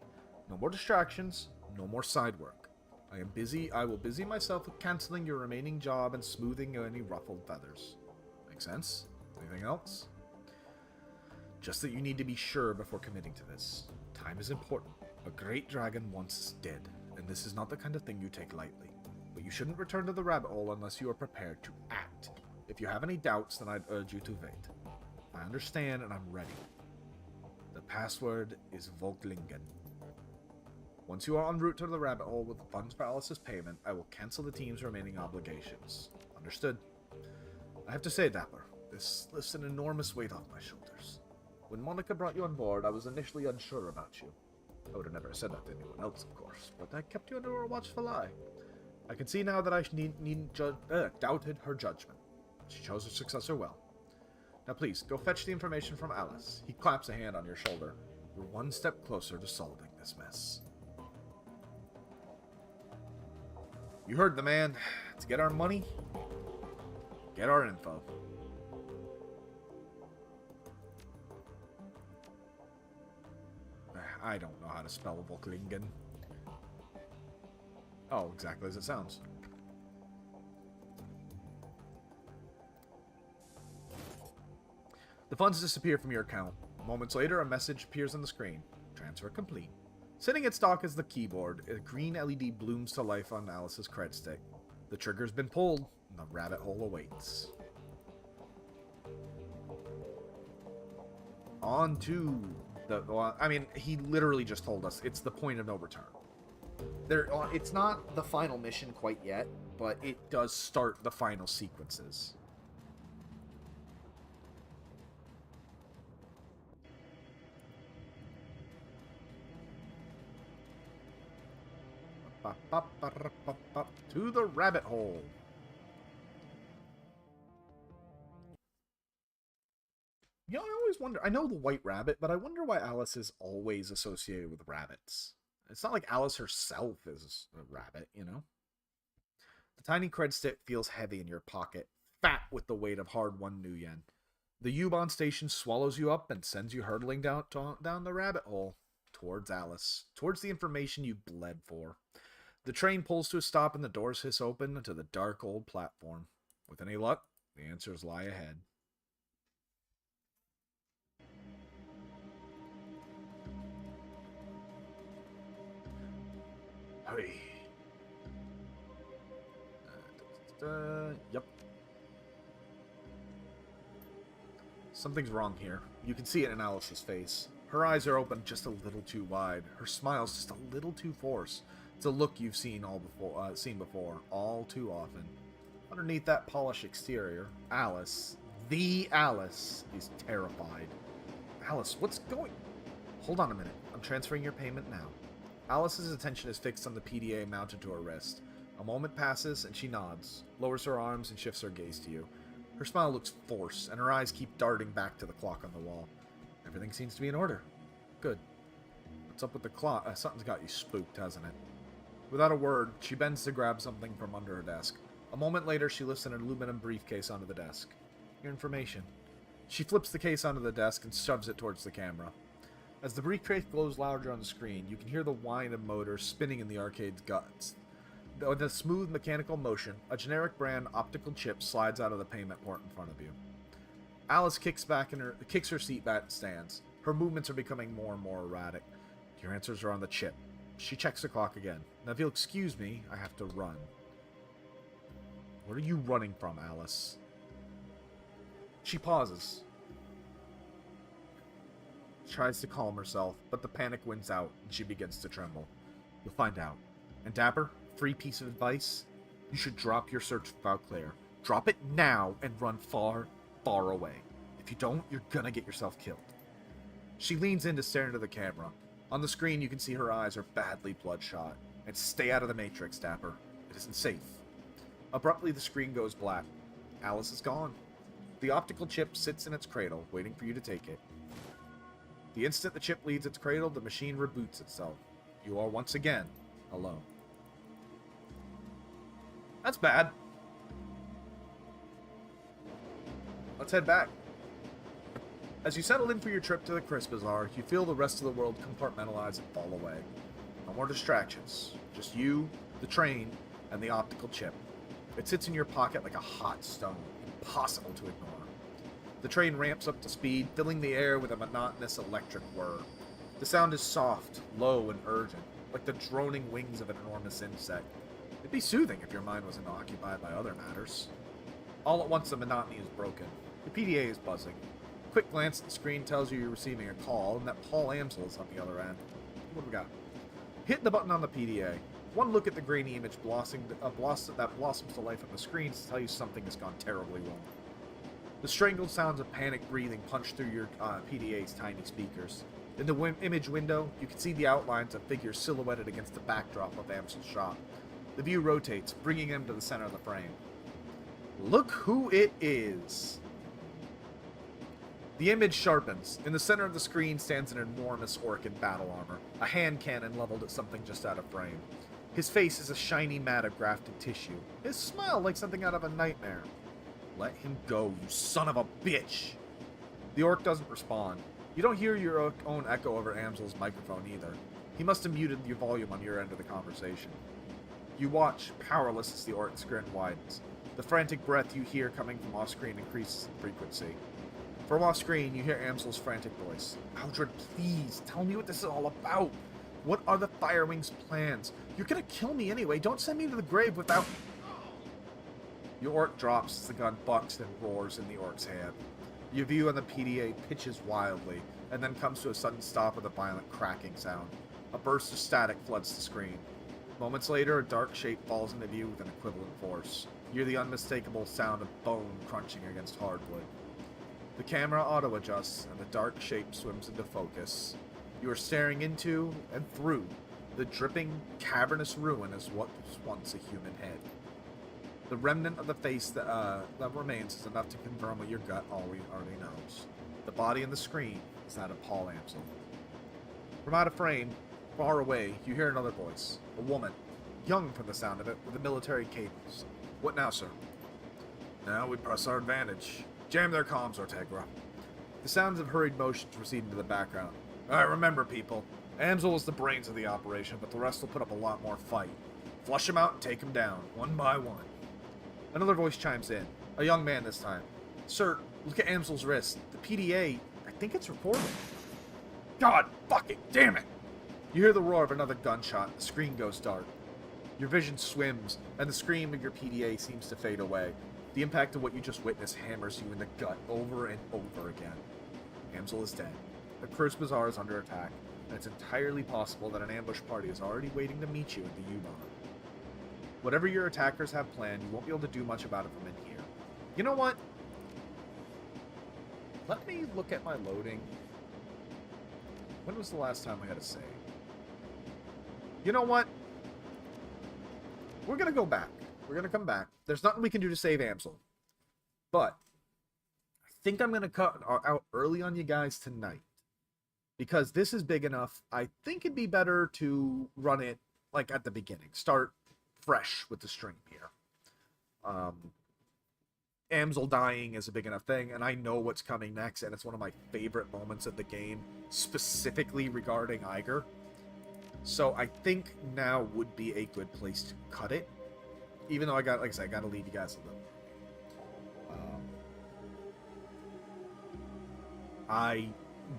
No more distractions, no more side work. I will busy myself with cancelling your remaining job and smoothing any ruffled feathers. Make sense? Anything else? Just that you need to be sure before committing to this. Time is important. A great dragon once is dead, and this is not the kind of thing you take lightly. But you shouldn't return to the rabbit hole unless you are prepared to act. If you have any doubts, then I'd urge you to wait. I understand, and I'm ready. The password is Volklingen. Once you are en route to the rabbit hole with funds for Alice's payment, I will cancel the team's remaining obligations. Understood? I have to say, Dapper, this lifts an enormous weight off my shoulders. When Monica brought you on board, I was initially unsure about you. I would have never said that to anyone else, of course, but I kept you under a watchful eye. I can see now that I doubted her judgment. She chose her successor well. Now please, go fetch the information from Alice. He claps a hand on your shoulder. We're one step closer to solving this mess. You heard the man. To get our money, get our info. I don't know how to spell Volklingen. Oh, exactly as it sounds. The funds disappear from your account. Moments later, a message appears on the screen. Transfer complete. Sitting at stock is the keyboard. A green LED blooms to life on Alice's cred stick. The trigger's been pulled, and the rabbit hole awaits. On to the... Well, I mean, he literally just told us it's the point of no return. It's not the final mission quite yet, but it does start the final sequences. To the rabbit hole. You know, I always wonder, I know the white rabbit, but I wonder why Alice is always associated with rabbits. It's not like Alice herself is a rabbit, you know? The tiny cred stick feels heavy in your pocket, fat with the weight of hard-won new yen. The U-Bahn station swallows you up and sends you hurtling down the rabbit hole, towards Alice, towards the information you bled for. The train pulls to a stop and the doors hiss open into the dark old platform. With any luck, the answers lie ahead. Hurry. Yep. Something's wrong here. You can see it in Alice's face. Her eyes are open just a little too wide. Her smile's just a little too forced. It's a look you've seen before, all too often. Underneath that polished exterior, Alice, the Alice, is terrified. Alice, what's going... Hold on a minute. I'm transferring your payment now. Alice's attention is fixed on the PDA mounted to her wrist. A moment passes, and she nods, lowers her arms, and shifts her gaze to you. Her smile looks forced, and her eyes keep darting back to the clock on the wall. Everything seems to be in order. Good. What's up with the clock? Something's got you spooked, hasn't it? Without a word, she bends to grab something from under her desk. A moment later, she lifts an aluminum briefcase onto the desk. Your information. She flips the case onto the desk and shoves it towards the camera. As the briefcase glows larger on the screen, you can hear the whine of motors spinning in the arcade's guts. With a smooth mechanical motion, a generic brand optical chip slides out of the payment port in front of you. Alice kicks her seat back and stands. Her movements are becoming more and more erratic. Your answers are on the chip. She checks the clock again. Now, if you'll excuse me, I have to run. Where are you running from, Alice? She pauses. Tries to calm herself, but the panic wins out, and she begins to tremble. You'll find out. And Dapper, free piece of advice, you should drop your search for Valclair. Drop it now and run far, far away. If you don't, you're gonna get yourself killed. She leans in to stare into the camera. On the screen, you can see her eyes are badly bloodshot. And stay out of the Matrix, Dapper. It isn't safe. Abruptly, the screen goes black. Alice is gone. The optical chip sits in its cradle, waiting for you to take it. The instant the chip leaves its cradle, the machine reboots itself. You are once again alone. That's bad. As you settle in for your trip to the Chris Bazaar, you feel the rest of the world compartmentalize and fall away. No more distractions. Just you, the train, and the optical chip. It sits in your pocket like a hot stone, impossible to ignore. The train ramps up to speed, filling the air with a monotonous electric whir. The sound is soft, low, and urgent, like the droning wings of an enormous insect. It'd be soothing if your mind wasn't occupied by other matters. All at once, the monotony is broken. Your PDA is buzzing. A quick glance at the screen tells you you're receiving a call, and that Paul Amsel is on the other end. What do we got? Hit the button on the PDA. One look at the grainy image that blossoms to life on the screen to tell you something has gone terribly wrong. The strangled sounds of panicked breathing punch through your PDA's tiny speakers. In the image window, you can see the outlines of figures silhouetted against the backdrop of Amsel's shop. The view rotates, bringing him to the center of the frame. Look who it is! The image sharpens. In the center of the screen stands an enormous orc in battle armor, a hand cannon leveled at something just out of frame. His face is a shiny mat of grafted tissue. His smile like something out of a nightmare. Let him go, you son of a bitch! The orc doesn't respond. You don't hear your own echo over Amsel's microphone either. He must have muted your volume on your end of the conversation. You watch, powerless as the orc's grin widens. The frantic breath you hear coming from off-screen increases in frequency. From off-screen, you hear Amsel's frantic voice. Aldred, please, tell me what this is all about. What are the Firewing's plans? You're gonna kill me anyway. Don't send me to the grave without... Your orc drops as the gun bucks and roars in the orc's hand. Your view on the PDA pitches wildly, and then comes to a sudden stop with a violent cracking sound. A burst of static floods the screen. Moments later, a dark shape falls into view with an equivalent force. You hear the unmistakable sound of bone crunching against hardwood. The camera auto-adjusts, and the dark shape swims into focus. You are staring into and through the dripping, cavernous ruin as what was once a human head. The remnant of the face that remains is enough to confirm what your gut already knows. The body on the screen is that of Paul Amsel. From out of frame, far away, you hear another voice. A woman, young from the sound of it, with a military cadence. What now, sir? Now we press our advantage. Jam their comms, Ortegra. The sounds of hurried motions recede into the background. Alright, remember, people. Amsel is the brains of the operation, but the rest will put up a lot more fight. Flush them out and take them down, one by one. Another voice chimes in. A young man this time. Sir, look at Amsel's wrist. The PDA, I think it's recording. God fucking damn it! You hear the roar of another gunshot. The screen goes dark. Your vision swims, and the scream of your PDA seems to fade away. The impact of what you just witnessed hammers you in the gut over and over again. Amsel is dead. The Curse Bazaar is under attack, and it's entirely possible that an ambush party is already waiting to meet you at the U-Bahn. Whatever your attackers have planned, you won't be able to do much about it from in here. You know what? Let me look at my loading. When was the last time we had a save? You know what? We're going to go back. We're going to come back. There's nothing we can do to save Amsel. But I think I'm going to cut out early on you guys tonight. Because this is big enough, I think it'd be better to run it like at the beginning. Start fresh with the stream here. Amsel dying is a big enough thing, and I know what's coming next, and it's one of my favorite moments of the game, specifically regarding Iger. So I think now would be a good place to cut it. Even though like I said, I gotta leave you guys a little. I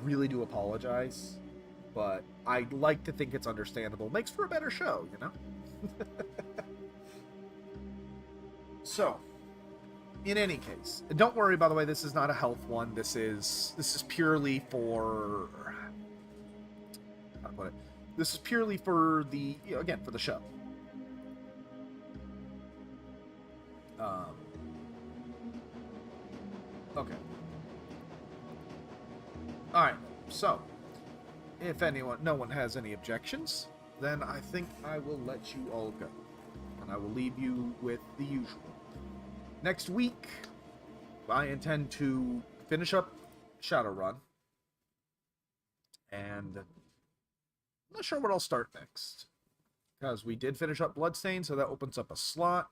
really do apologize, but I like to think it's understandable. Makes for a better show, you know? So, in any case, and don't worry, by the way, this is not a health one. This is purely for... how to put it? This is purely for the, again, for the show. Okay. Alright, so, if no one has any objections, then I think I will let you all go. And I will leave you with the usual. Next week, I intend to finish up Shadowrun. And I'm not sure what I'll start next. Because we did finish up Bloodstain, so that opens up a slot.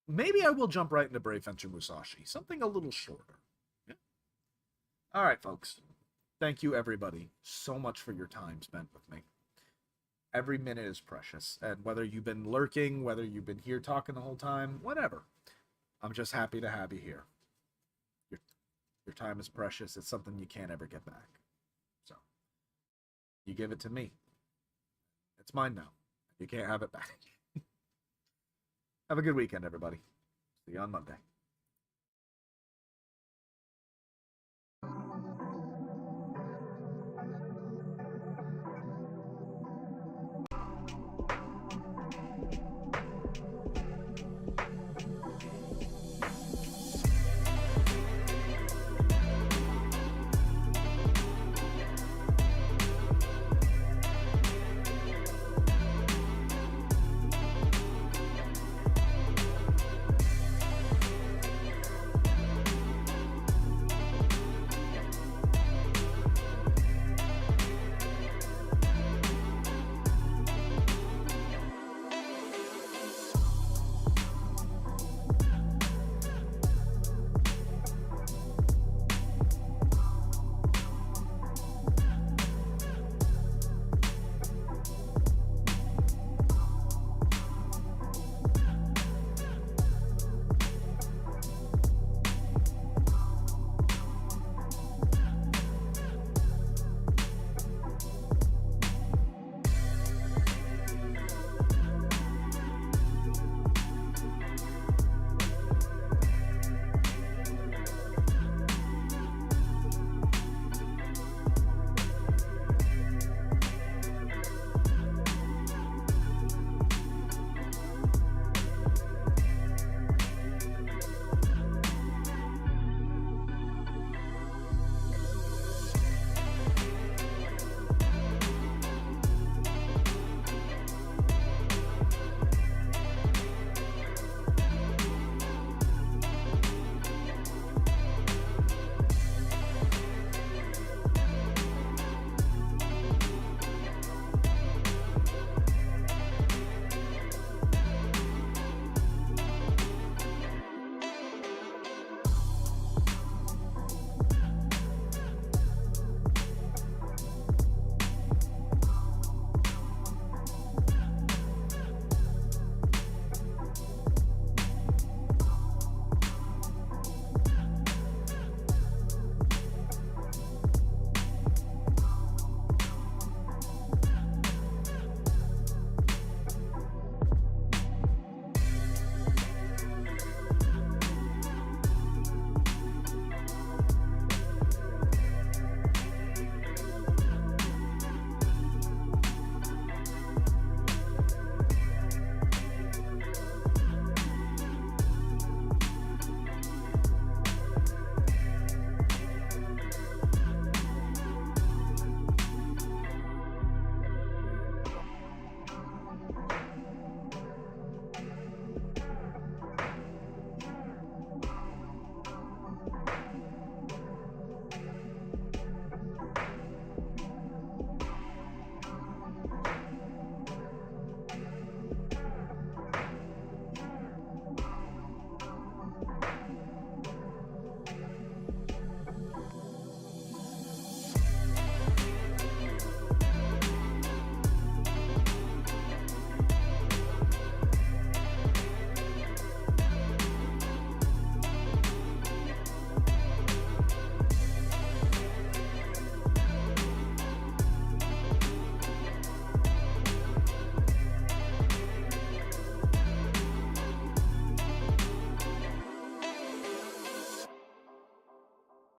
Maybe I will jump right into Brave Fencer Musashi. Something a little shorter. Yeah. All right, folks. Thank you, everybody, so much for your time spent with me. Every minute is precious, and whether you've been lurking, whether you've been here talking the whole time, whatever, I'm just happy to have you here. Your time is precious. It's something you can't ever get back. So, you give it to me. It's mine now. You can't have it back. Have a good weekend, everybody. See you on Monday.